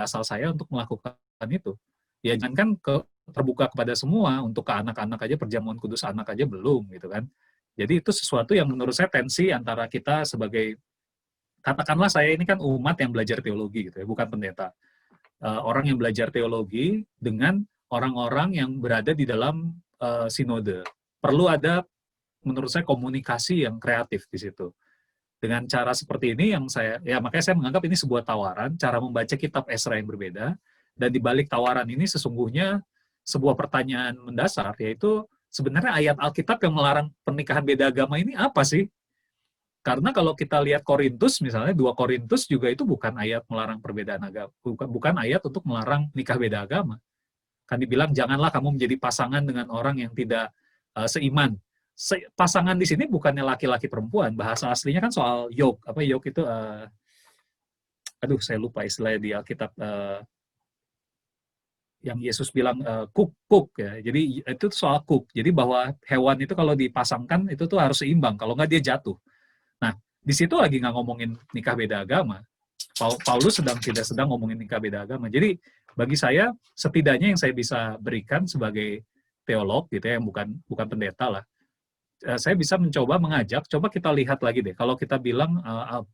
asal saya untuk melakukan itu. Ya jangan kan terbuka kepada semua, untuk ke anak-anak aja, perjamuan kudus anak aja belum gitu kan. Jadi itu sesuatu yang menurut saya tensi antara kita sebagai, katakanlah saya ini kan umat yang belajar teologi gitu ya, bukan pendeta. Orang yang belajar teologi dengan orang-orang yang berada di dalam sinode. Perlu ada menurut saya komunikasi yang kreatif di situ. Dengan cara seperti ini makanya saya menganggap ini sebuah tawaran, cara membaca kitab Esra yang berbeda, Dan di balik tawaran ini sesungguhnya sebuah pertanyaan mendasar, yaitu sebenarnya ayat Alkitab yang melarang pernikahan beda agama ini apa sih? Karena kalau kita lihat Korintus, misalnya 2 Korintus juga itu bukan ayat melarang perbedaan agama, bukan ayat untuk melarang nikah beda agama. Kan dibilang janganlah kamu menjadi pasangan dengan orang yang tidak seiman. Pasangan di sini bukannya laki-laki perempuan, bahasa aslinya kan soal yoke. Apa yoke itu? Aduh, saya lupa istilahnya di Alkitab. Yang Yesus bilang kuk ya. Jadi itu soal kuk. Jadi bahwa hewan itu kalau dipasangkan itu tuh harus seimbang. Kalau nggak dia jatuh. Nah, di situ lagi nggak ngomongin nikah beda agama. Paulus tidak sedang ngomongin nikah beda agama. Jadi bagi saya setidaknya yang saya bisa berikan sebagai teolog gitu ya, yang bukan pendeta lah, saya bisa mencoba mengajak, coba kita lihat lagi deh, kalau kita bilang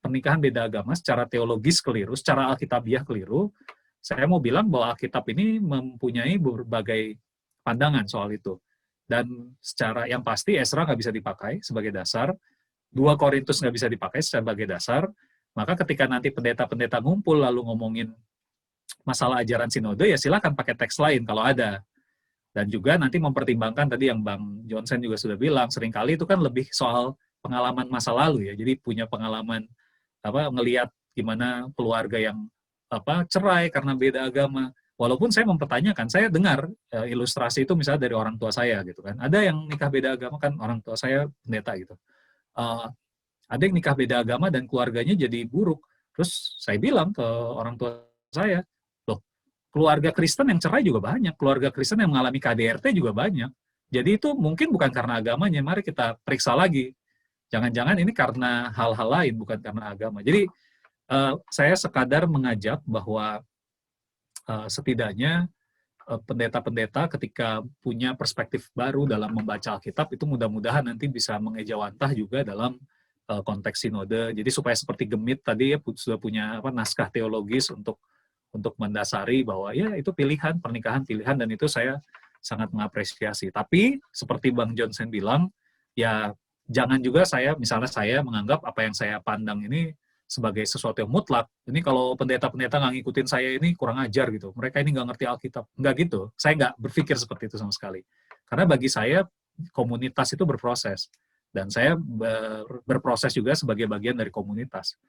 pernikahan beda agama secara teologis keliru, secara alkitabiah keliru, saya mau bilang bahwa Alkitab ini mempunyai berbagai pandangan soal itu. Dan secara yang pasti Ezra nggak bisa dipakai sebagai dasar, 2 Korintus nggak bisa dipakai sebagai dasar, maka ketika nanti pendeta-pendeta ngumpul lalu ngomongin masalah ajaran sinode, ya silakan pakai teks lain kalau ada. Dan juga nanti mempertimbangkan tadi yang Bang Johnson juga sudah bilang, seringkali itu kan lebih soal pengalaman masa lalu ya. Jadi punya pengalaman ngelihat gimana keluarga yang cerai karena beda agama. Walaupun saya mempertanyakan, saya dengar ilustrasi itu misalnya dari orang tua saya gitu kan. Ada yang nikah beda agama kan orang tua saya pendeta gitu. Ada yang nikah beda agama dan keluarganya jadi buruk. Terus saya bilang ke orang tua saya, loh, keluarga Kristen yang cerai juga banyak, keluarga Kristen yang mengalami KDRT juga banyak. Jadi itu mungkin bukan karena agamanya, mari kita periksa lagi. Jangan-jangan ini karena hal-hal lain, bukan karena agama. Jadi saya sekadar mengajak bahwa setidaknya pendeta-pendeta ketika punya perspektif baru dalam membaca Alkitab, itu mudah-mudahan nanti bisa mengejawantah juga dalam konteks sinode. Jadi supaya seperti Gemit tadi ya sudah punya naskah teologis untuk mendasari bahwa ya itu pilihan, pernikahan pilihan, dan itu saya sangat mengapresiasi. Tapi seperti Bang Johnson bilang, ya jangan juga misalnya saya menganggap apa yang saya pandang ini sebagai sesuatu yang mutlak. Ini kalau pendeta-pendeta nggak ngikutin saya ini kurang ajar gitu. Mereka ini nggak ngerti Alkitab. Nggak gitu. Saya nggak berpikir seperti itu sama sekali. Karena bagi saya komunitas itu berproses. Dan saya berproses juga sebagai bagian dari komunitas.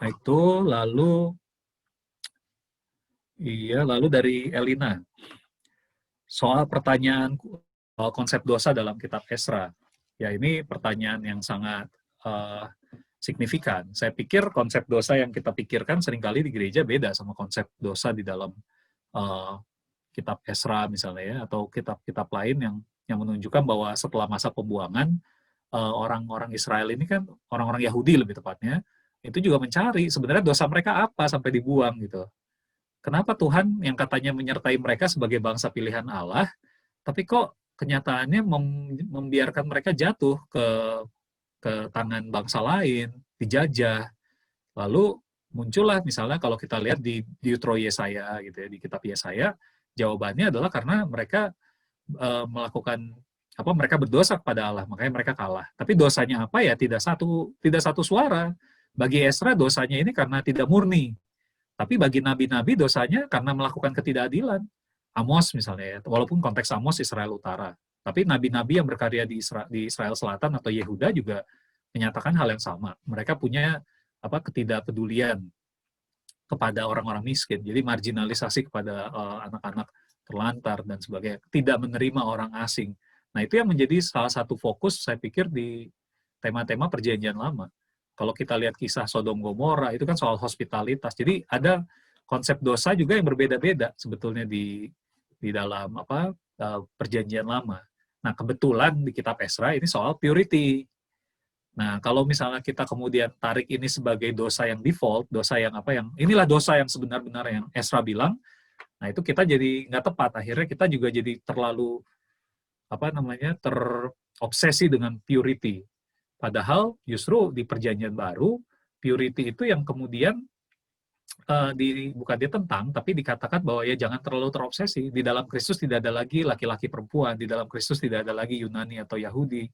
Itu lalu dari Elina. Soal pertanyaan konsep dosa dalam kitab Ezra. Ya ini pertanyaan yang sangat signifikan. Saya pikir konsep dosa yang kita pikirkan seringkali di gereja beda sama konsep dosa di dalam kitab Ezra misalnya ya, atau kitab-kitab lain yang menunjukkan bahwa setelah masa pembuangan, orang-orang Israel ini kan, orang-orang Yahudi lebih tepatnya, itu juga mencari sebenarnya dosa mereka apa sampai dibuang gitu. Kenapa Tuhan yang katanya menyertai mereka sebagai bangsa pilihan Allah, tapi kok kenyataannya membiarkan mereka jatuh ke tangan bangsa lain, dijajah. Lalu muncullah misalnya kalau kita lihat di Yutro Yesaya gitu ya, di kitab Yesaya, jawabannya adalah karena mereka mereka berdosa kepada Allah, makanya mereka kalah. Tapi dosanya apa ya? Tidak satu suara. Bagi Ezra dosanya ini karena tidak murni. Tapi bagi nabi-nabi dosanya karena melakukan ketidakadilan. Amos misalnya ya, walaupun konteks Amos Israel Utara. Tapi nabi-nabi yang berkarya di Israel Selatan atau Yehuda juga menyatakan hal yang sama. Mereka punya ketidakpedulian kepada orang-orang miskin. Jadi marginalisasi kepada anak-anak terlantar dan sebagainya, tidak menerima orang asing. Nah, itu yang menjadi salah satu fokus saya pikir di tema-tema perjanjian lama. Kalau kita lihat kisah Sodom Gomora, itu kan soal hospitalitas. Jadi ada konsep dosa juga yang berbeda-beda sebetulnya di dalam perjanjian lama. Nah, kebetulan di kitab Ezra ini soal purity. Nah, kalau misalnya kita kemudian tarik ini sebagai dosa yang default, dosa yang inilah dosa yang sebenar-benar yang Ezra bilang, nah itu kita jadi nggak tepat. Akhirnya kita juga jadi terlalu terobsesi dengan purity. Padahal justru di perjanjian baru, purity itu yang kemudian bukan ditentang, tapi dikatakan bahwa ya jangan terlalu terobsesi. Di dalam Kristus tidak ada lagi laki-laki perempuan, di dalam Kristus tidak ada lagi Yunani atau Yahudi.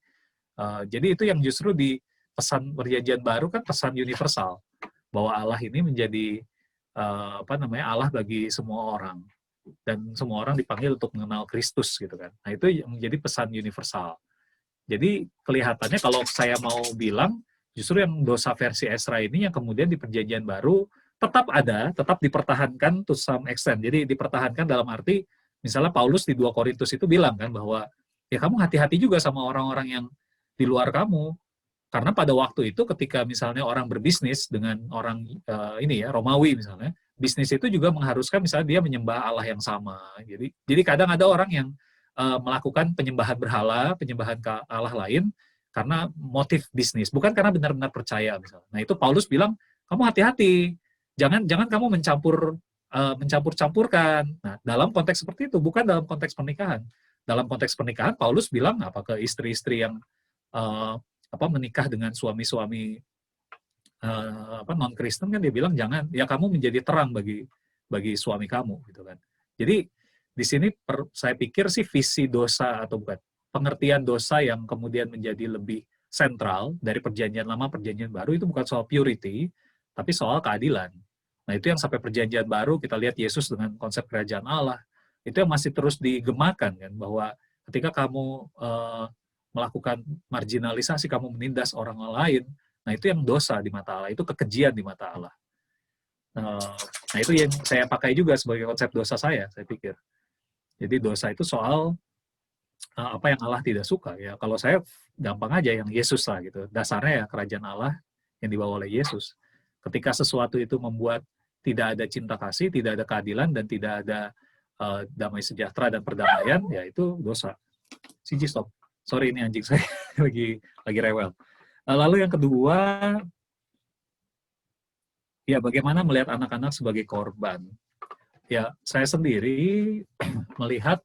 Jadi itu yang justru di pesan perjanjian baru kan pesan universal, bahwa Allah ini menjadi Allah bagi semua orang, dan semua orang dipanggil untuk mengenal Kristus gitu kan. Nah, itu yang menjadi pesan universal. Jadi kelihatannya kalau saya mau bilang, justru yang dosa versi Ezra ini yang kemudian di Perjanjian Baru tetap ada, tetap dipertahankan to some extent. Jadi dipertahankan dalam arti, misalnya Paulus di 2 Korintus itu bilang kan bahwa ya kamu hati-hati juga sama orang-orang yang di luar kamu. Karena pada waktu itu ketika misalnya orang berbisnis dengan orang Romawi misalnya, bisnis itu juga mengharuskan misalnya dia menyembah Allah yang sama. Jadi kadang ada orang yang melakukan penyembahan berhala, penyembahan ke Allah lain karena motif bisnis, bukan karena benar-benar percaya misalnya. Nah, itu Paulus bilang, kamu hati-hati. Jangan kamu mencampur-campurkan. Nah, dalam konteks seperti itu, bukan dalam konteks pernikahan. Dalam konteks pernikahan, Paulus bilang apa ke istri-istri yang menikah dengan suami-suami non-Kristen, kan dia bilang jangan, ya kamu menjadi terang bagi suami kamu gitu kan. Jadi di sini saya pikir sih visi dosa atau bukan pengertian dosa yang kemudian menjadi lebih sentral dari Perjanjian Lama Perjanjian Baru itu bukan soal purity, tapi soal keadilan. Nah, itu yang sampai Perjanjian Baru kita lihat Yesus dengan konsep kerajaan Allah, itu yang masih terus digemakan kan, bahwa ketika kamu melakukan marginalisasi, kamu menindas orang lain, nah itu yang dosa di mata Allah, itu kekejian di mata Allah. Nah, itu yang saya pakai juga sebagai konsep dosa saya pikir. Jadi dosa itu soal apa yang Allah tidak suka. Ya, kalau saya gampang aja yang Yesus lah gitu. Dasarnya ya kerajaan Allah yang dibawa oleh Yesus. Ketika sesuatu itu membuat tidak ada cinta kasih, tidak ada keadilan, dan tidak ada damai sejahtera dan perdamaian, ya itu dosa. Siji stop. Sorry, ini anjing saya lagi rewel. Lalu yang kedua, ya bagaimana melihat anak-anak sebagai korban. Ya, saya sendiri melihat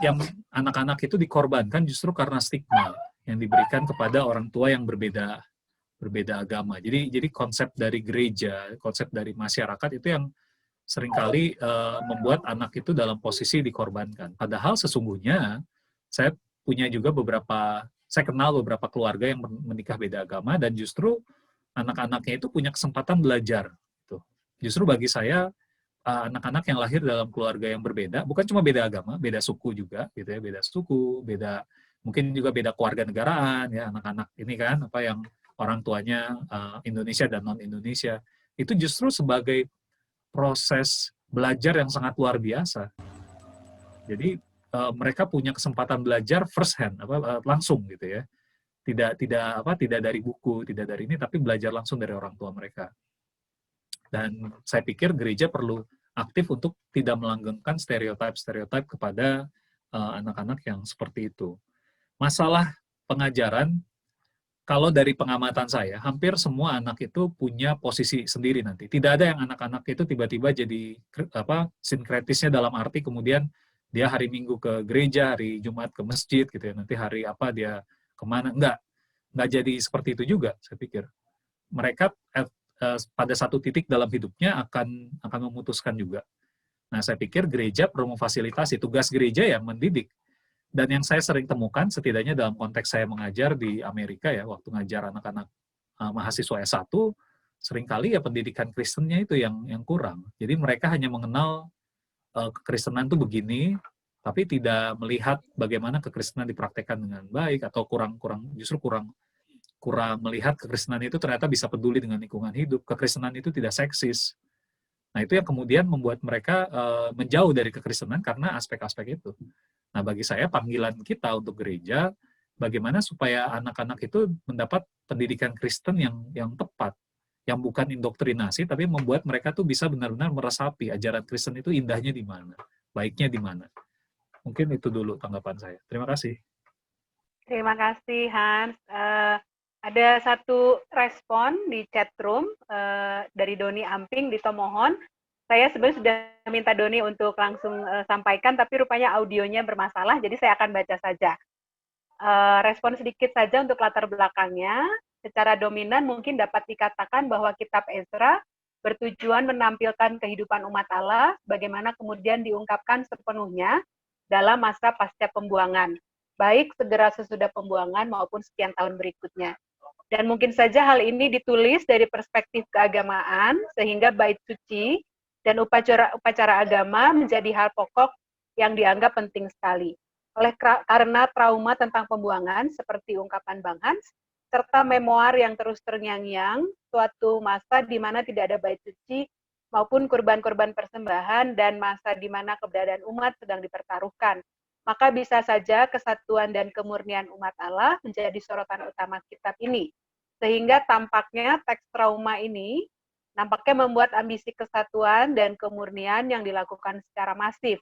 yang anak-anak itu dikorbankan justru karena stigma yang diberikan kepada orang tua yang berbeda agama. Jadi konsep dari gereja, konsep dari masyarakat itu yang seringkali membuat anak itu dalam posisi dikorbankan. Padahal sesungguhnya saya kenal beberapa keluarga yang menikah beda agama, dan justru anak-anaknya itu punya kesempatan belajar. Justru bagi saya, anak-anak yang lahir dalam keluarga yang berbeda, bukan cuma beda agama, beda suku juga, gitu ya, beda suku, mungkin juga beda keluarga negaraan, ya, anak-anak ini kan, yang orang tuanya Indonesia dan non-Indonesia, itu justru sebagai proses belajar yang sangat luar biasa. Jadi mereka punya kesempatan belajar first hand, langsung gitu ya. Tidak dari buku, tidak dari ini, tapi belajar langsung dari orang tua mereka. Dan saya pikir gereja perlu aktif untuk tidak melanggengkan stereotip kepada anak-anak yang seperti itu. Masalah pengajaran, kalau dari pengamatan saya, hampir semua anak itu punya posisi sendiri nanti. Tidak ada yang anak-anak itu tiba-tiba jadi sinkretisnya dalam arti kemudian dia hari Minggu ke gereja, hari Jumat ke masjid gitu ya. Nanti hari apa dia kemana? Enggak jadi seperti itu juga, saya pikir. Mereka pada satu titik dalam hidupnya akan memutuskan juga. Nah, saya pikir gereja perlu memfasilitasi. Tugas gereja ya mendidik. Dan yang saya sering temukan, setidaknya dalam konteks saya mengajar di Amerika ya, waktu ngajar anak-anak mahasiswa S1, seringkali ya pendidikan Kristennya itu yang kurang. Jadi mereka hanya mengenal kekristenan itu begini, tapi tidak melihat bagaimana kekristenan dipraktekkan dengan baik, atau kurang melihat kekristenan itu ternyata bisa peduli dengan lingkungan hidup. Kekristenan itu tidak seksis. Nah, itu yang kemudian membuat mereka menjauh dari kekristenan karena aspek-aspek itu. Nah, bagi saya panggilan kita untuk gereja, bagaimana supaya anak-anak itu mendapat pendidikan Kristen yang tepat, yang bukan indoktrinasi, tapi membuat mereka tuh bisa benar-benar meresapi ajaran Kristen itu indahnya di mana, baiknya di mana. Mungkin itu dulu tanggapan saya. Terima kasih. Terima kasih, Hans. Ada satu respon di chat room dari Doni Amping di Tomohon. Saya sebenarnya sudah minta Doni untuk langsung sampaikan, tapi rupanya audionya bermasalah, jadi saya akan baca saja. Respon sedikit saja untuk latar belakangnya. Secara dominan mungkin dapat dikatakan bahwa kitab Ezra bertujuan menampilkan kehidupan umat Allah, bagaimana kemudian diungkapkan sepenuhnya dalam masa pasca pembuangan, baik segera sesudah pembuangan maupun sekian tahun berikutnya. Dan mungkin saja hal ini ditulis dari perspektif keagamaan, sehingga bait suci dan upacara agama menjadi hal pokok yang dianggap penting sekali. Karena trauma tentang pembuangan, seperti ungkapan Bang Hans, serta memoir yang terus terngiang-ngiang, suatu masa di mana tidak ada bait suci maupun korban-korban persembahan dan masa di mana keberadaan umat sedang dipertaruhkan. Maka bisa saja kesatuan dan kemurnian umat Allah menjadi sorotan utama kitab ini. Sehingga tampaknya teks trauma ini nampaknya membuat ambisi kesatuan dan kemurnian yang dilakukan secara masif,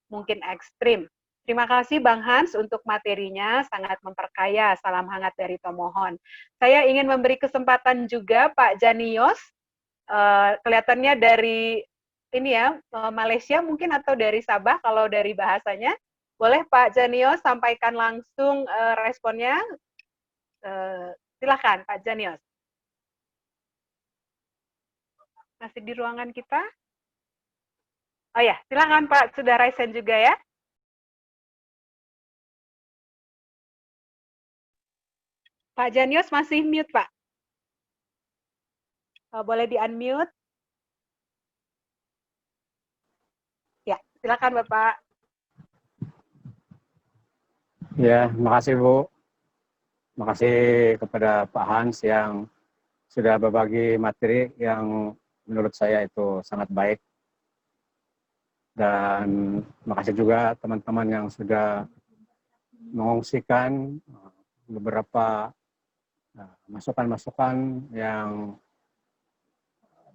mungkin ekstrim. Terima kasih Bang Hans untuk materinya, sangat memperkaya. Salam hangat dari Tomohon. Saya ingin memberi kesempatan juga Pak Janios, kelihatannya dari ini ya, Malaysia mungkin atau dari Sabah kalau dari bahasanya. Boleh Pak Janios sampaikan langsung responnya. Silakan Pak Janios. Masih di ruangan kita? Oh ya, silakan Pak, sudah raise hand juga ya. Pak Janios masih mute, Pak. Boleh di-unmute? Ya, silakan Bapak. Ya, makasih Bu. Makasih kepada Pak Hans yang sudah berbagi materi yang menurut saya itu sangat baik. Dan makasih juga teman-teman yang sudah mengungsikan beberapa masukan-masukan yang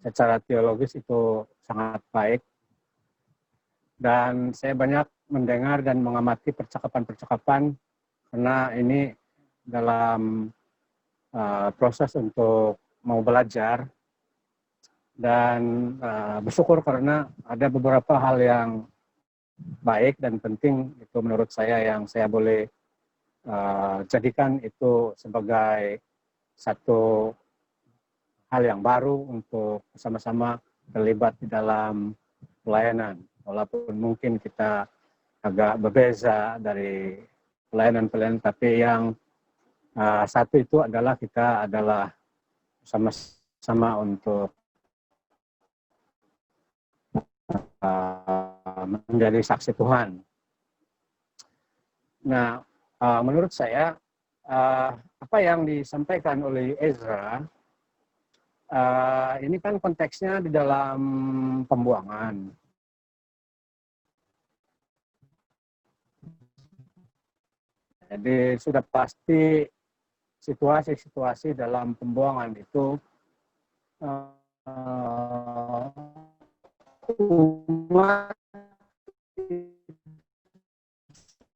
secara teologis itu sangat baik. Dan saya banyak mendengar dan mengamati percakapan-percakapan karena ini dalam proses untuk mau belajar dan bersyukur karena ada beberapa hal yang baik dan penting itu menurut saya yang saya boleh jadikan itu sebagai satu hal yang baru untuk sama-sama terlibat di dalam pelayanan. Walaupun mungkin kita agak berbeza dari pelayanan-pelayanan, tapi yang satu itu adalah kita adalah sama-sama untuk menjadi saksi Tuhan. Nah, menurut saya apa yang disampaikan oleh Ezra ini kan konteksnya di dalam pembuangan. Jadi sudah pasti situasi-situasi dalam pembuangan itu umat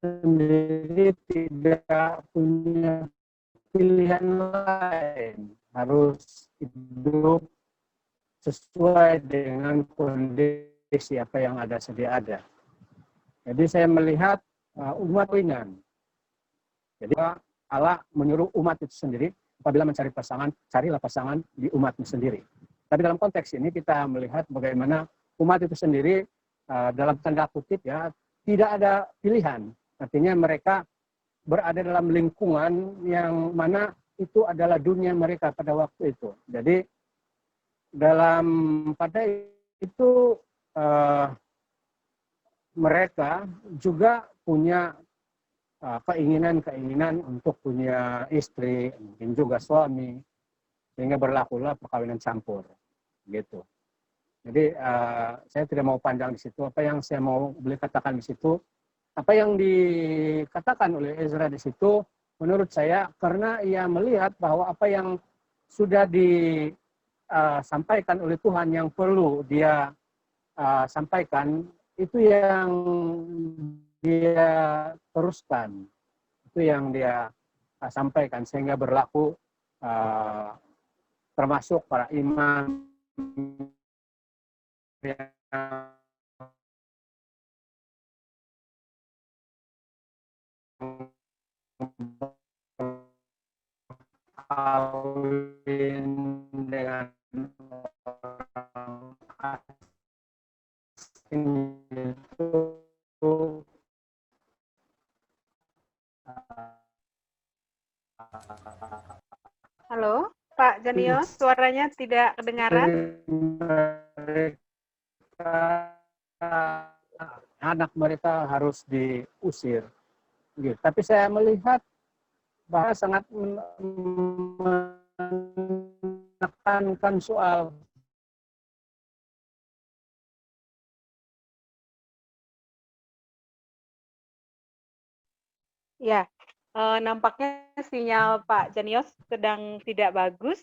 sendiri tidak punya pilihan lain, harus hidup sesuai dengan kondisi apa yang ada sedia ada. Jadi saya melihat umat ringan. Jadi Allah menyuruh umat itu sendiri apabila mencari pasangan, carilah pasangan di umatmu sendiri. Tapi dalam konteks ini kita melihat bagaimana umat itu sendiri dalam tanda kutip ya tidak ada pilihan. Artinya mereka berada dalam lingkungan yang mana itu adalah dunia mereka pada waktu itu. Jadi pada itu mereka juga punya keinginan untuk punya istri, mungkin juga suami, sehingga berlakulah perkawinan campur, gitu. Jadi saya tidak mau panjang di situ. Apa yang saya mau boleh katakan di situ, apa yang dikatakan oleh Ezra di situ, menurut saya karena ia melihat bahwa apa yang sudah disampaikan oleh Tuhan yang perlu dia sampaikan itu yang dia teruskan, itu yang dia sampaikan sehingga berlaku termasuk para imam yang kawin dengan orang asing itu Halo? Janios, suaranya tidak kedengaran. Anak mereka harus diusir. Gitu. Tapi saya melihat bahwa sangat menekankan soal Ya, nampaknya sinyal Pak Janios sedang tidak bagus.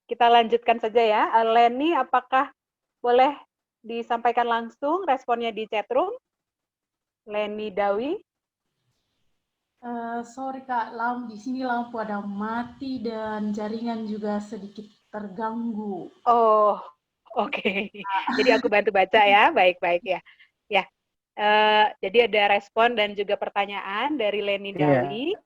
Kita lanjutkan saja ya. Leni, apakah boleh disampaikan langsung responnya di chatroom? Leni Dawi. Sorry Kak, di sini lampu ada mati dan jaringan juga sedikit terganggu. Oh, oke. Jadi aku bantu baca ya, baik-baik ya. Ya, jadi ada respon dan juga pertanyaan dari Leni Dawi.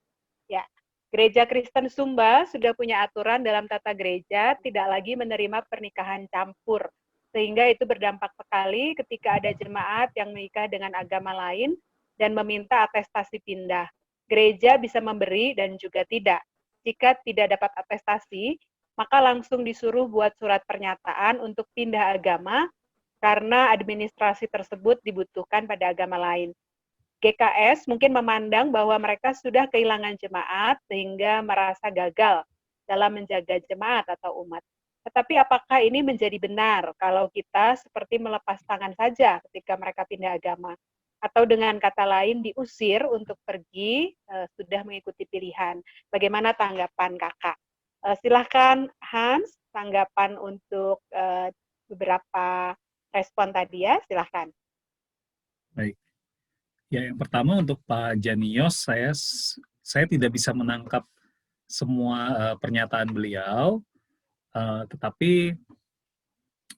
Ya, Gereja Kristen Sumba sudah punya aturan dalam tata gereja tidak lagi menerima pernikahan campur, sehingga itu berdampak sekali ketika ada jemaat yang menikah dengan agama lain dan meminta atestasi pindah. Gereja bisa memberi dan juga tidak. Jika tidak dapat atestasi, maka langsung disuruh buat surat pernyataan untuk pindah agama karena administrasi tersebut dibutuhkan pada agama lain. GKS mungkin memandang bahwa mereka sudah kehilangan jemaat sehingga merasa gagal dalam menjaga jemaat atau umat. Tetapi apakah ini menjadi benar kalau kita seperti melepas tangan saja ketika mereka pindah agama? Atau dengan kata lain diusir untuk pergi sudah mengikuti pilihan. Bagaimana tanggapan Kakak? Silahkan Hans, tanggapan untuk beberapa respon tadi ya, silahkan. Baik. Ya, yang pertama untuk Pak Janios, saya tidak bisa menangkap semua pernyataan beliau, tetapi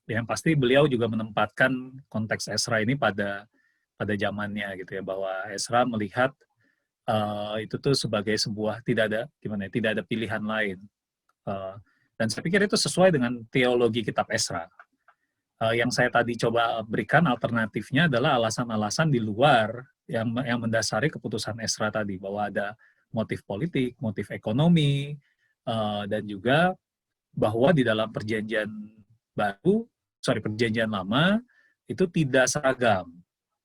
yang pasti beliau juga menempatkan konteks Ezra ini pada zamannya gitu ya, bahwa Ezra melihat itu tuh sebagai sebuah tidak ada pilihan lain, dan saya pikir itu sesuai dengan teologi kitab Ezra. Yang saya tadi coba berikan alternatifnya adalah alasan-alasan di luar yang mendasari keputusan Ezra tadi, bahwa ada motif politik, motif ekonomi, dan juga bahwa di dalam perjanjian lama itu tidak seragam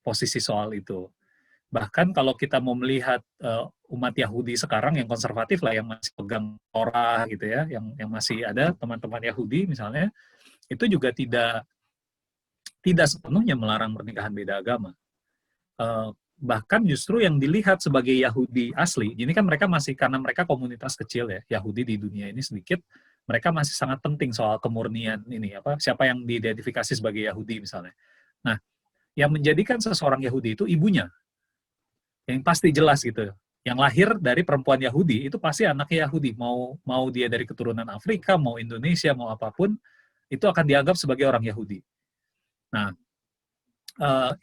posisi soal itu. Bahkan kalau kita mau melihat umat Yahudi sekarang yang konservatif lah, yang masih pegang Torah gitu ya, yang masih ada teman-teman Yahudi misalnya, itu juga tidak sepenuhnya melarang pernikahan beda agama. Bahkan justru yang dilihat sebagai Yahudi asli, ini kan mereka masih, karena mereka komunitas kecil ya, Yahudi di dunia ini sedikit, mereka masih sangat penting soal kemurnian ini, siapa yang diidentifikasi sebagai Yahudi misalnya. Nah, yang menjadikan seseorang Yahudi itu ibunya, yang pasti jelas gitu. Yang lahir dari perempuan Yahudi itu pasti anaknya Yahudi, mau dia dari keturunan Afrika, mau Indonesia, mau apapun, itu akan dianggap sebagai orang Yahudi. Nah,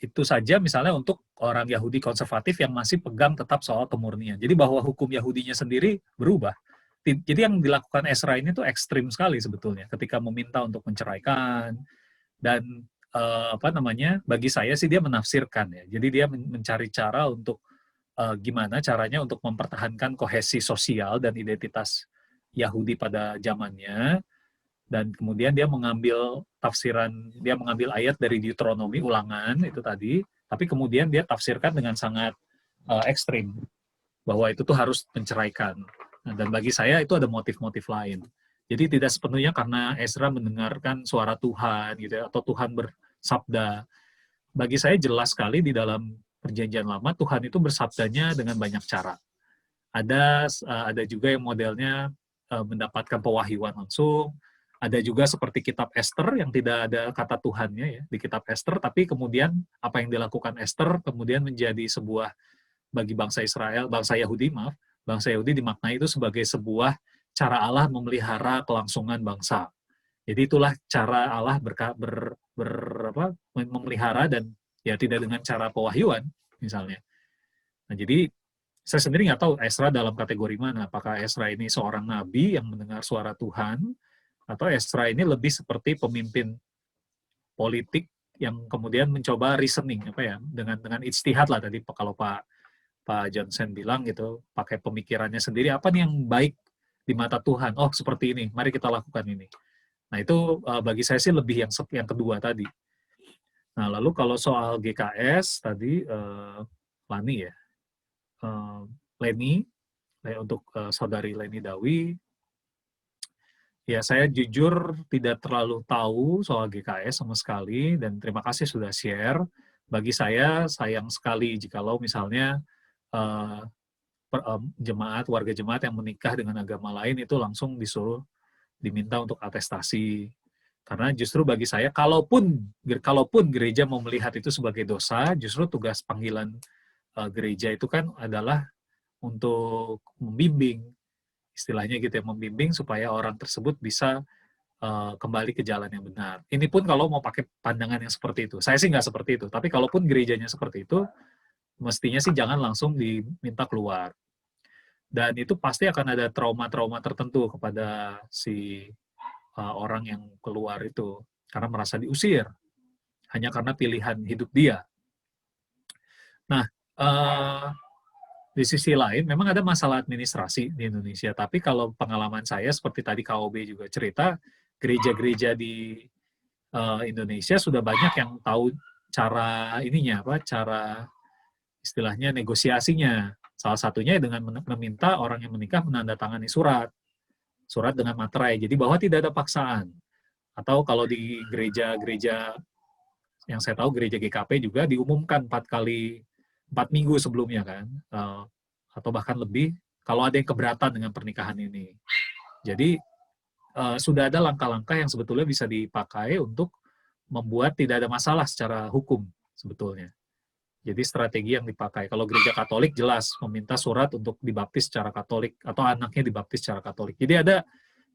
itu saja misalnya untuk orang Yahudi konservatif yang masih pegang tetap soal kemurnian. Jadi bahwa hukum Yahudinya sendiri berubah. Jadi yang dilakukan Ezra ini tuh ekstrim sekali sebetulnya, ketika meminta untuk menceraikan, dan bagi saya sih dia menafsirkan ya. Jadi dia mencari cara untuk gimana caranya untuk mempertahankan kohesi sosial dan identitas Yahudi pada zamannya, dan kemudian dia mengambil tafsiran, dia mengambil ayat dari Deuteronomi, Ulangan itu tadi, tapi kemudian dia tafsirkan dengan sangat ekstrim, bahwa itu tuh harus menceraikan. Nah, dan bagi saya itu ada motif-motif lain. Jadi tidak sepenuhnya karena Ezra mendengarkan suara Tuhan gitu ya, atau Tuhan bersabda. Bagi saya jelas sekali di dalam Perjanjian Lama Tuhan itu bersabdanya dengan banyak cara. Ada juga yang modelnya mendapatkan pewahyuan langsung. Ada juga seperti kitab Esther yang tidak ada kata Tuhannya ya di kitab Esther, tapi kemudian apa yang dilakukan Esther kemudian menjadi sebuah, bagi bangsa Yahudi dimaknai itu sebagai sebuah cara Allah memelihara kelangsungan bangsa. Jadi itulah cara Allah memelihara, dan ya tidak dengan cara pewahyuan misalnya. Nah, jadi saya sendiri nggak tahu Ezra dalam kategori mana. Apakah Ezra ini seorang nabi yang mendengar suara Tuhan, atau Ezra ini lebih seperti pemimpin politik yang kemudian mencoba reasoning dengan ijtihad lah tadi, kalau Pak Johnson bilang gitu, pakai pemikirannya sendiri, apa nih yang baik di mata Tuhan. Oh, seperti ini, mari kita lakukan ini. Nah, itu bagi saya sih lebih yang kedua tadi. Nah, lalu kalau soal GKS tadi, Lani ya, Leni, untuk saudari Leni Dawi, ya saya jujur tidak terlalu tahu soal GKS sama sekali, dan terima kasih sudah share. Bagi saya, sayang sekali jikalau misalnya warga jemaat yang menikah dengan agama lain itu langsung disuruh diminta untuk atestasi. Karena justru bagi saya, kalaupun gereja mau melihat itu sebagai dosa, justru tugas panggilan gereja itu kan adalah untuk membimbing, istilahnya gitu ya, membimbing supaya orang tersebut bisa kembali ke jalan yang benar. Ini pun kalau mau pakai pandangan yang seperti itu. Saya sih nggak seperti itu, tapi kalaupun gerejanya seperti itu, mestinya sih jangan langsung diminta keluar. Dan itu pasti akan ada trauma-trauma tertentu kepada si orang yang keluar itu, karena merasa diusir hanya karena pilihan hidup dia. Nah, di sisi lain memang ada masalah administrasi di Indonesia, tapi kalau pengalaman saya seperti tadi KOB juga cerita, gereja-gereja di Indonesia sudah banyak yang tahu cara cara istilahnya negosiasinya. Salah satunya dengan meminta orang yang menikah menandatangani surat dengan materai, jadi bahwa tidak ada paksaan. Atau kalau di gereja-gereja yang saya tahu, gereja GKP juga diumumkan 4 minggu sebelumnya kan, atau bahkan lebih, kalau ada yang keberatan dengan pernikahan ini. Jadi sudah ada langkah-langkah yang sebetulnya bisa dipakai untuk membuat tidak ada masalah secara hukum sebetulnya. Jadi strategi yang dipakai. Kalau gereja Katolik jelas meminta surat untuk dibaptis secara Katolik atau anaknya dibaptis secara Katolik. Jadi ada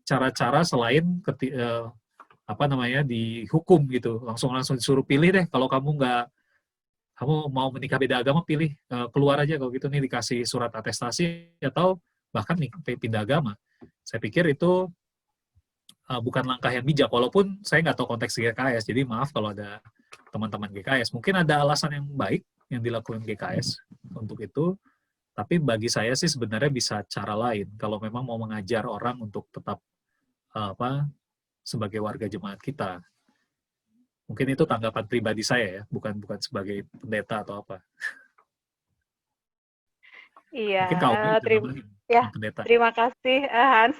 cara-cara selain dihukum gitu. Langsung disuruh pilih deh. Kalau kamu mau menikah beda agama, pilih keluar aja kalau gitu nih, dikasih surat atestasi atau bahkan pindah agama. Saya pikir itu bukan langkah yang bijak, walaupun saya nggak tahu konteks GKS, jadi maaf kalau ada teman-teman GKS. Mungkin ada alasan yang baik yang dilakukan GKS untuk itu, tapi bagi saya sih sebenarnya bisa cara lain, kalau memang mau mengajar orang untuk tetap sebagai warga jemaat kita. Mungkin itu tanggapan pribadi saya ya, bukan sebagai pendeta atau apa. Iya, Mungkin kau pendeta. terima kasih Hans.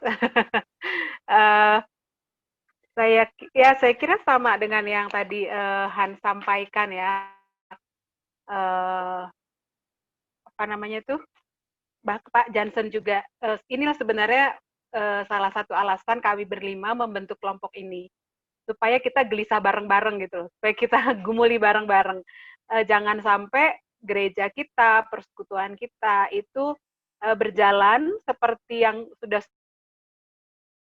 Saya kira sama dengan yang tadi Hans sampaikan ya. Pak Johnson juga. Inilah sebenarnya salah satu alasan kami berlima membentuk kelompok ini, supaya kita gelisah bareng-bareng gitu, supaya kita gumuli bareng-bareng. Jangan sampai gereja kita, persekutuan kita itu berjalan seperti yang sudah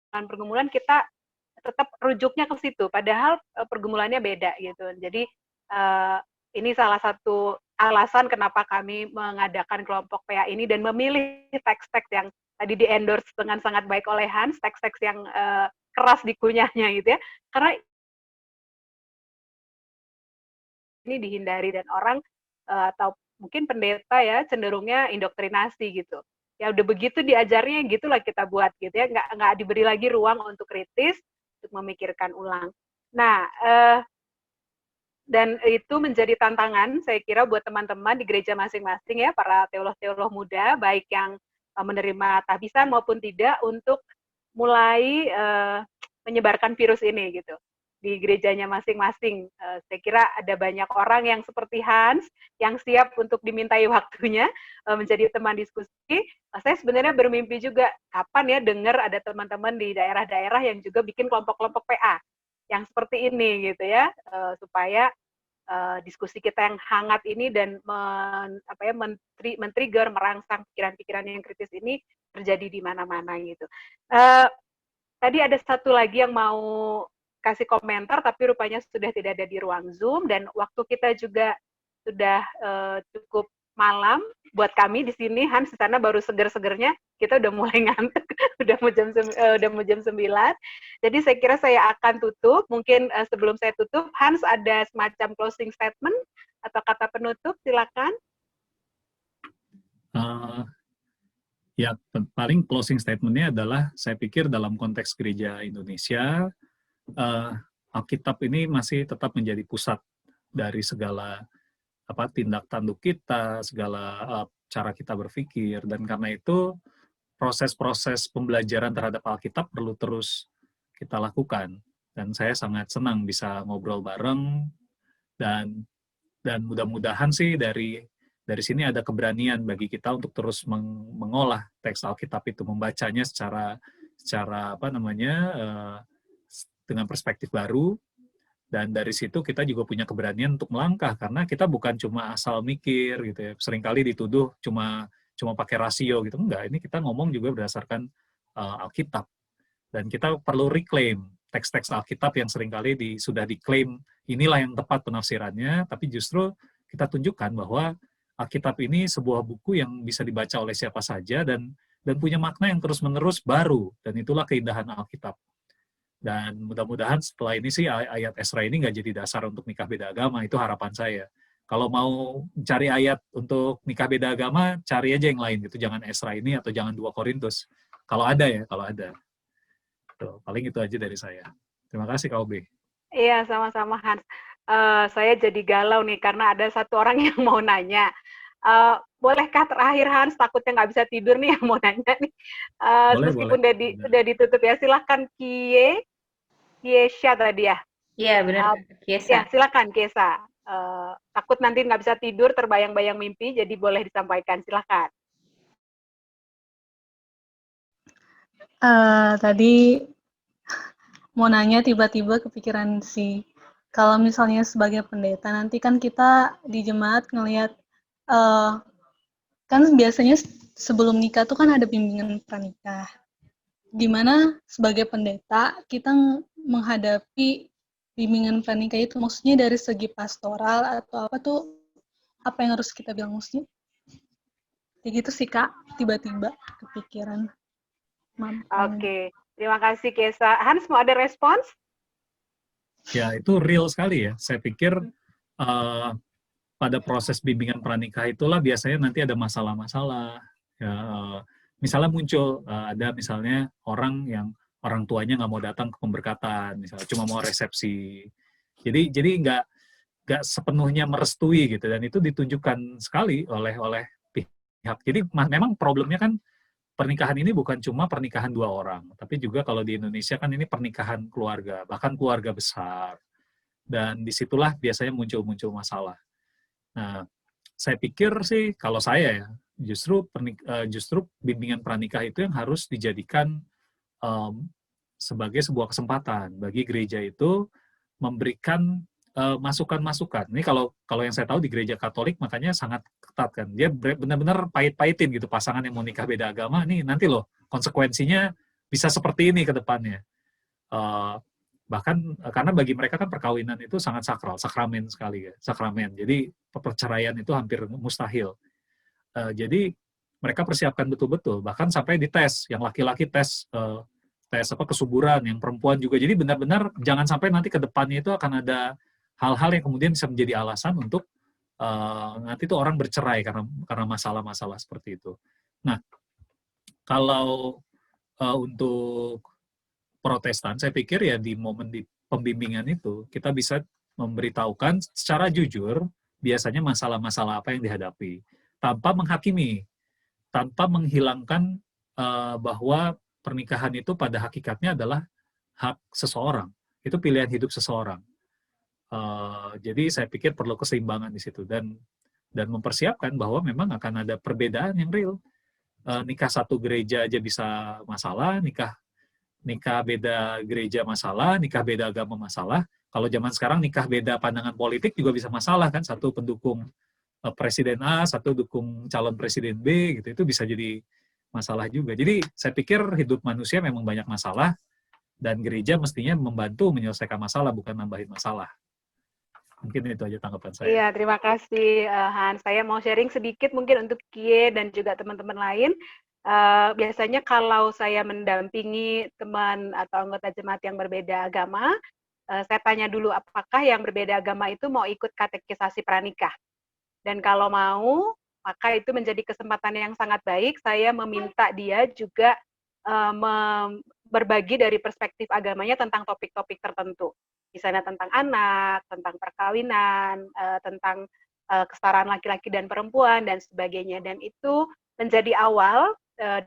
pergumulan, kita tetap rujuknya ke situ, padahal pergumulannya beda gitu. Jadi ini salah satu alasan kenapa kami mengadakan kelompok PA ini dan memilih teks-teks yang tadi di-endorse dengan sangat baik oleh Hans, teks-teks yang keras dikunyahnya gitu ya, karena ini dihindari dan orang atau mungkin pendeta ya cenderungnya indoktrinasi gitu. Ya udah begitu diajarnya, gitulah kita buat gitu ya, nggak diberi lagi ruang untuk kritis, untuk memikirkan ulang. Nah, dan itu menjadi tantangan saya kira buat teman-teman di gereja masing-masing ya, para teolog-teolog muda, baik yang menerima tahbisan maupun tidak, untuk mulai menyebarkan virus ini gitu di gerejanya masing-masing. Saya kira ada banyak orang yang seperti Hans yang siap untuk dimintai waktunya menjadi teman diskusi. Saya sebenarnya bermimpi juga kapan ya dengar ada teman-teman di daerah-daerah yang juga bikin kelompok-kelompok PA yang seperti ini gitu ya, supaya diskusi kita yang hangat ini dan men-trigger, merangsang pikiran-pikiran yang kritis ini terjadi di mana-mana gitu. Tadi ada satu lagi yang mau kasih komentar, tapi rupanya sudah tidak ada di ruang Zoom, dan waktu kita juga sudah cukup malam buat kami di sini. Hans di sana baru seger-segernya, kita udah mulai ngantuk, udah mau jam 9. Jadi saya kira saya akan tutup. Mungkin sebelum saya tutup, Hans ada semacam closing statement atau kata penutup, silakan. Ya, paling closing statement-nya adalah saya pikir dalam konteks gereja Indonesia, Alkitab ini masih tetap menjadi pusat dari segala tindak tanduk kita, segala cara kita berpikir, dan karena itu proses-proses pembelajaran terhadap Alkitab perlu terus kita lakukan. Dan saya sangat senang bisa ngobrol bareng, dan mudah-mudahan sih dari sini ada keberanian bagi kita untuk terus mengolah teks Alkitab itu, membacanya secara dengan perspektif baru, dan dari situ kita juga punya keberanian untuk melangkah, karena kita bukan cuma asal mikir gitu ya. Seringkali dituduh cuma pakai rasio gitu. Enggak, ini kita ngomong juga berdasarkan Alkitab. Dan kita perlu reclaim teks-teks Alkitab yang seringkali sudah diklaim inilah yang tepat penafsirannya, tapi justru kita tunjukkan bahwa Alkitab ini sebuah buku yang bisa dibaca oleh siapa saja dan punya makna yang terus-menerus baru, dan itulah keindahan Alkitab. Dan mudah-mudahan setelah ini sih ayat Esra ini nggak jadi dasar untuk nikah beda agama, itu harapan saya. Kalau mau cari ayat untuk nikah beda agama, cari aja yang lain gitu, jangan Esra ini atau jangan 2 Korintus. Kalau ada ya, kalau ada. Tuh, paling itu aja dari saya. Terima kasih Kak Obe. Iya, sama-sama Hans. Saya jadi galau nih karena ada satu orang yang mau nanya. Bolehkah terakhir Hans, takutnya nggak bisa tidur nih yang mau nanya nih. Meskipun udah ditutup ya, silahkan Kiesha tadi ya. Iya benar, Kiesa. Ya, silakan Kiesa. Takut nanti nggak bisa tidur, terbayang-bayang mimpi, jadi boleh disampaikan. Silakan. Tadi mau nanya tiba-tiba kepikiran sih, kalau misalnya sebagai pendeta nanti kan kita di jemaat ngelihat kan biasanya sebelum nikah tuh kan ada bimbingan pranikah, dimana sebagai pendeta kita menghadapi bimbingan pranikah itu, maksudnya dari segi pastoral atau apa tuh, apa yang harus kita bilang, maksudnya kayak gitu sih Kak, tiba-tiba kepikiran. Oke, terima kasih Kiesa. Hans mau ada respons? Ya, itu real sekali ya. Saya pikir pada proses bimbingan pranikah itulah biasanya nanti ada masalah-masalah. Ya, misalnya muncul ada misalnya orang yang orang tuanya nggak mau datang ke pemberkatan, misalnya cuma mau resepsi. Jadi nggak sepenuhnya merestui gitu, dan itu ditunjukkan sekali oleh pihak. Jadi memang problemnya kan pernikahan ini bukan cuma pernikahan 2 orang, tapi juga kalau di Indonesia kan ini pernikahan keluarga, bahkan keluarga besar. Dan disitulah biasanya muncul masalah. Nah, saya pikir sih kalau saya ya, justru bimbingan pranikah itu yang harus dijadikan sebagai sebuah kesempatan bagi gereja itu memberikan masukan-masukan. Ini kalau yang saya tahu di gereja Katolik makanya sangat ketat kan. Dia benar-benar pahit-pahitin gitu pasangan yang mau nikah beda agama. Nih nanti loh konsekuensinya bisa seperti ini ke depannya. Bahkan karena bagi mereka kan perkawinan itu sangat sakral, sakramen sekali ya, sakramen. Jadi perceraian itu hampir mustahil. Jadi mereka persiapkan betul-betul. Bahkan sampai dites, yang laki-laki tes kesuburan, yang perempuan juga. Jadi benar-benar jangan sampai nanti ke depannya itu akan ada hal-hal yang kemudian bisa menjadi alasan untuk nanti itu orang bercerai karena masalah-masalah seperti itu. Nah, kalau untuk Protestan, saya pikir ya di momen di pembimbingan itu kita bisa memberitahukan secara jujur biasanya masalah-masalah apa yang dihadapi, tanpa menghakimi, tanpa menghilangkan bahwa pernikahan itu pada hakikatnya adalah hak seseorang, itu pilihan hidup seseorang. Jadi saya pikir perlu keseimbangan di situ dan mempersiapkan bahwa memang akan ada perbedaan yang real. Nikah satu gereja aja bisa masalah, nikah beda gereja masalah, nikah beda agama masalah. Kalau zaman sekarang nikah beda pandangan politik juga bisa masalah kan, satu pendukung presiden A, satu dukung calon presiden B gitu, itu bisa jadi masalah juga. Jadi saya pikir hidup manusia memang banyak masalah dan gereja mestinya membantu menyelesaikan masalah, bukan nambahin masalah. Mungkin itu aja tanggapan saya. Iya, terima kasih Hans. Saya mau sharing sedikit mungkin untuk Kie dan juga teman-teman lain. Biasanya kalau saya mendampingi teman atau anggota jemaat yang berbeda agama, saya tanya dulu apakah yang berbeda agama itu mau ikut katekisasi pranikah. Dan kalau mau, Maka itu menjadi kesempatan yang sangat baik. Saya meminta dia juga berbagi dari perspektif agamanya tentang topik-topik tertentu. Misalnya tentang anak, tentang perkawinan, tentang kesetaraan laki-laki dan perempuan, dan sebagainya. Dan itu menjadi awal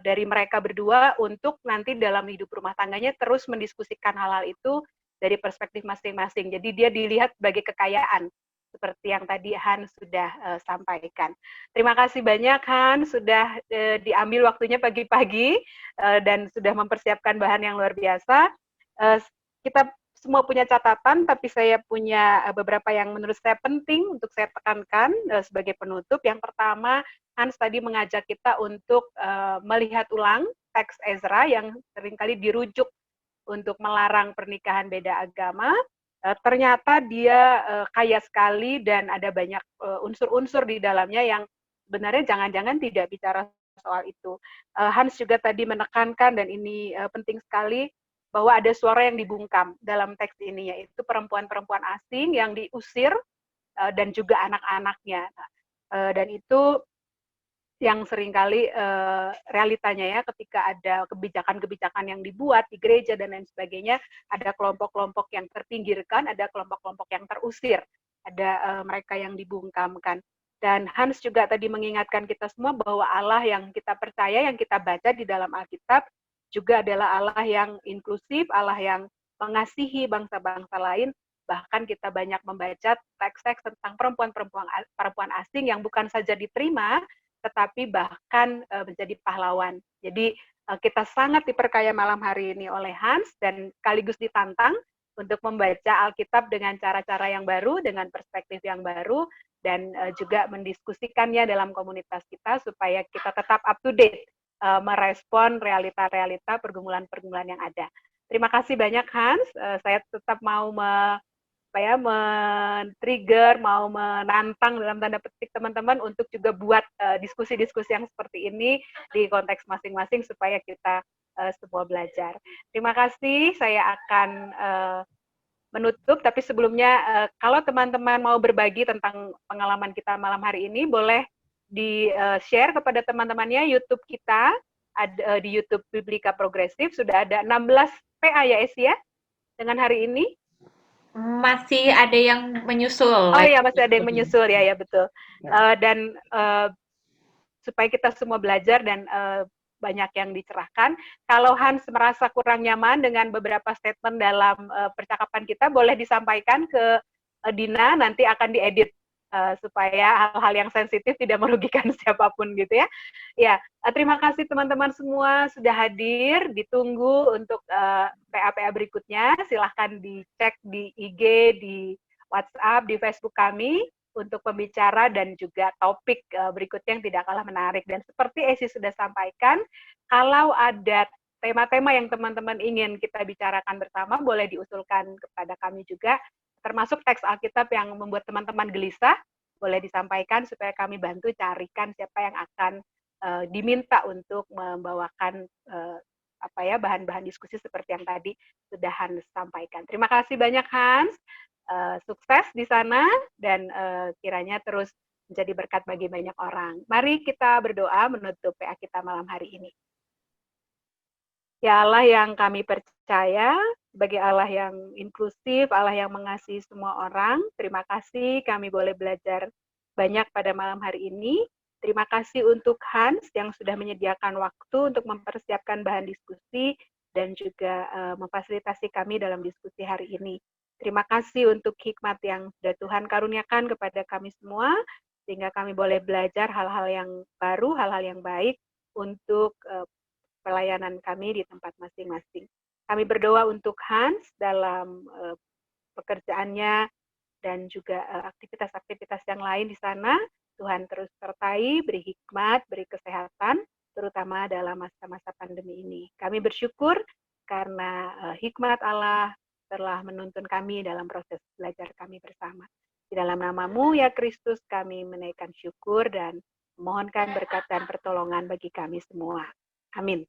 dari mereka berdua untuk nanti dalam hidup rumah tangganya terus mendiskusikan hal-hal itu dari perspektif masing-masing. Jadi dia dilihat sebagai kekayaan, seperti yang tadi Hans sudah sampaikan. Terima kasih banyak Hans, sudah diambil waktunya pagi-pagi dan sudah mempersiapkan bahan yang luar biasa. Kita semua punya catatan, tapi saya punya beberapa yang menurut saya penting untuk saya tekankan sebagai penutup. Yang pertama, Hans tadi mengajak kita untuk melihat ulang teks Ezra yang seringkali dirujuk untuk melarang pernikahan beda agama. Ternyata dia kaya sekali dan ada banyak unsur-unsur di dalamnya yang sebenarnya jangan-jangan tidak bicara soal itu. Hans juga tadi menekankan, dan ini penting sekali, bahwa ada suara yang dibungkam dalam teks ini, yaitu perempuan-perempuan asing yang diusir dan juga anak-anaknya. Dan itu yang seringkali realitanya ya, ketika ada kebijakan-kebijakan yang dibuat di gereja dan lain sebagainya, ada kelompok-kelompok yang terpinggirkan, ada kelompok-kelompok yang terusir, ada mereka yang dibungkamkan. Dan Hans juga tadi mengingatkan kita semua bahwa Allah yang kita percaya, yang kita baca di dalam Alkitab, juga adalah Allah yang inklusif, Allah yang mengasihi bangsa-bangsa lain. Bahkan kita banyak membaca teks-teks tentang perempuan asing yang bukan saja diterima, tetapi bahkan menjadi pahlawan. Jadi kita sangat diperkaya malam hari ini oleh Hans, dan sekaligus ditantang untuk membaca Alkitab dengan cara-cara yang baru, dengan perspektif yang baru, dan juga mendiskusikannya dalam komunitas kita supaya kita tetap up to date, merespon realita-realita pergumulan-pergumulan yang ada. Terima kasih banyak Hans, saya tetap mau men-trigger, mau menantang dalam tanda petik teman-teman untuk juga buat diskusi-diskusi yang seperti ini di konteks masing-masing supaya kita semua belajar. Terima kasih, saya akan menutup, tapi sebelumnya kalau teman-teman mau berbagi tentang pengalaman kita malam hari ini, boleh di-share kepada teman-temannya. YouTube kita, ada di YouTube Biblika Progresif, sudah ada 16 PA ya Esi ya, dengan hari ini. Masih ada yang menyusul. Oh iya, masih ada yang menyusul ya, ya betul. Dan supaya kita semua belajar dan banyak yang dicerahkan. Kalau Hans merasa kurang nyaman dengan beberapa statement dalam percakapan kita, boleh disampaikan ke Dina, nanti akan diedit supaya hal-hal yang sensitif tidak merugikan siapapun gitu ya. Ya, terima kasih teman-teman semua sudah hadir. Ditunggu untuk PA-PA berikutnya. Silahkan dicek di IG, di WhatsApp, di Facebook kami untuk pembicara dan juga topik berikutnya yang tidak kalah menarik. Dan seperti Esi sudah sampaikan, kalau ada tema-tema yang teman-teman ingin kita bicarakan bersama, boleh diusulkan kepada kami juga, termasuk teks Alkitab yang membuat teman-teman gelisah, boleh disampaikan supaya kami bantu carikan siapa yang akan diminta untuk membawakan bahan-bahan diskusi seperti yang tadi sudah Hans sampaikan. Terima kasih banyak Hans, sukses di sana, dan kiranya terus menjadi berkat bagi banyak orang. Mari kita berdoa menutup PA kita malam hari ini. Ya Allah yang kami percaya, sebagai Allah yang inklusif, Allah yang mengasihi semua orang, terima kasih kami boleh belajar banyak pada malam hari ini. Terima kasih untuk Hans yang sudah menyediakan waktu untuk mempersiapkan bahan diskusi dan juga memfasilitasi kami dalam diskusi hari ini. Terima kasih untuk hikmat yang sudah Tuhan karuniakan kepada kami semua, sehingga kami boleh belajar hal-hal yang baru, hal-hal yang baik untuk pelayanan kami di tempat masing-masing. Kami berdoa untuk Hans dalam pekerjaannya dan juga aktivitas-aktivitas yang lain di sana. Tuhan terus sertai, beri hikmat, beri kesehatan, terutama dalam masa-masa pandemi ini. Kami bersyukur karena hikmat Allah telah menuntun kami dalam proses belajar kami bersama. Di dalam nama-Mu ya Kristus, kami menaikkan syukur dan memohonkan berkat dan pertolongan bagi kami semua. Amin.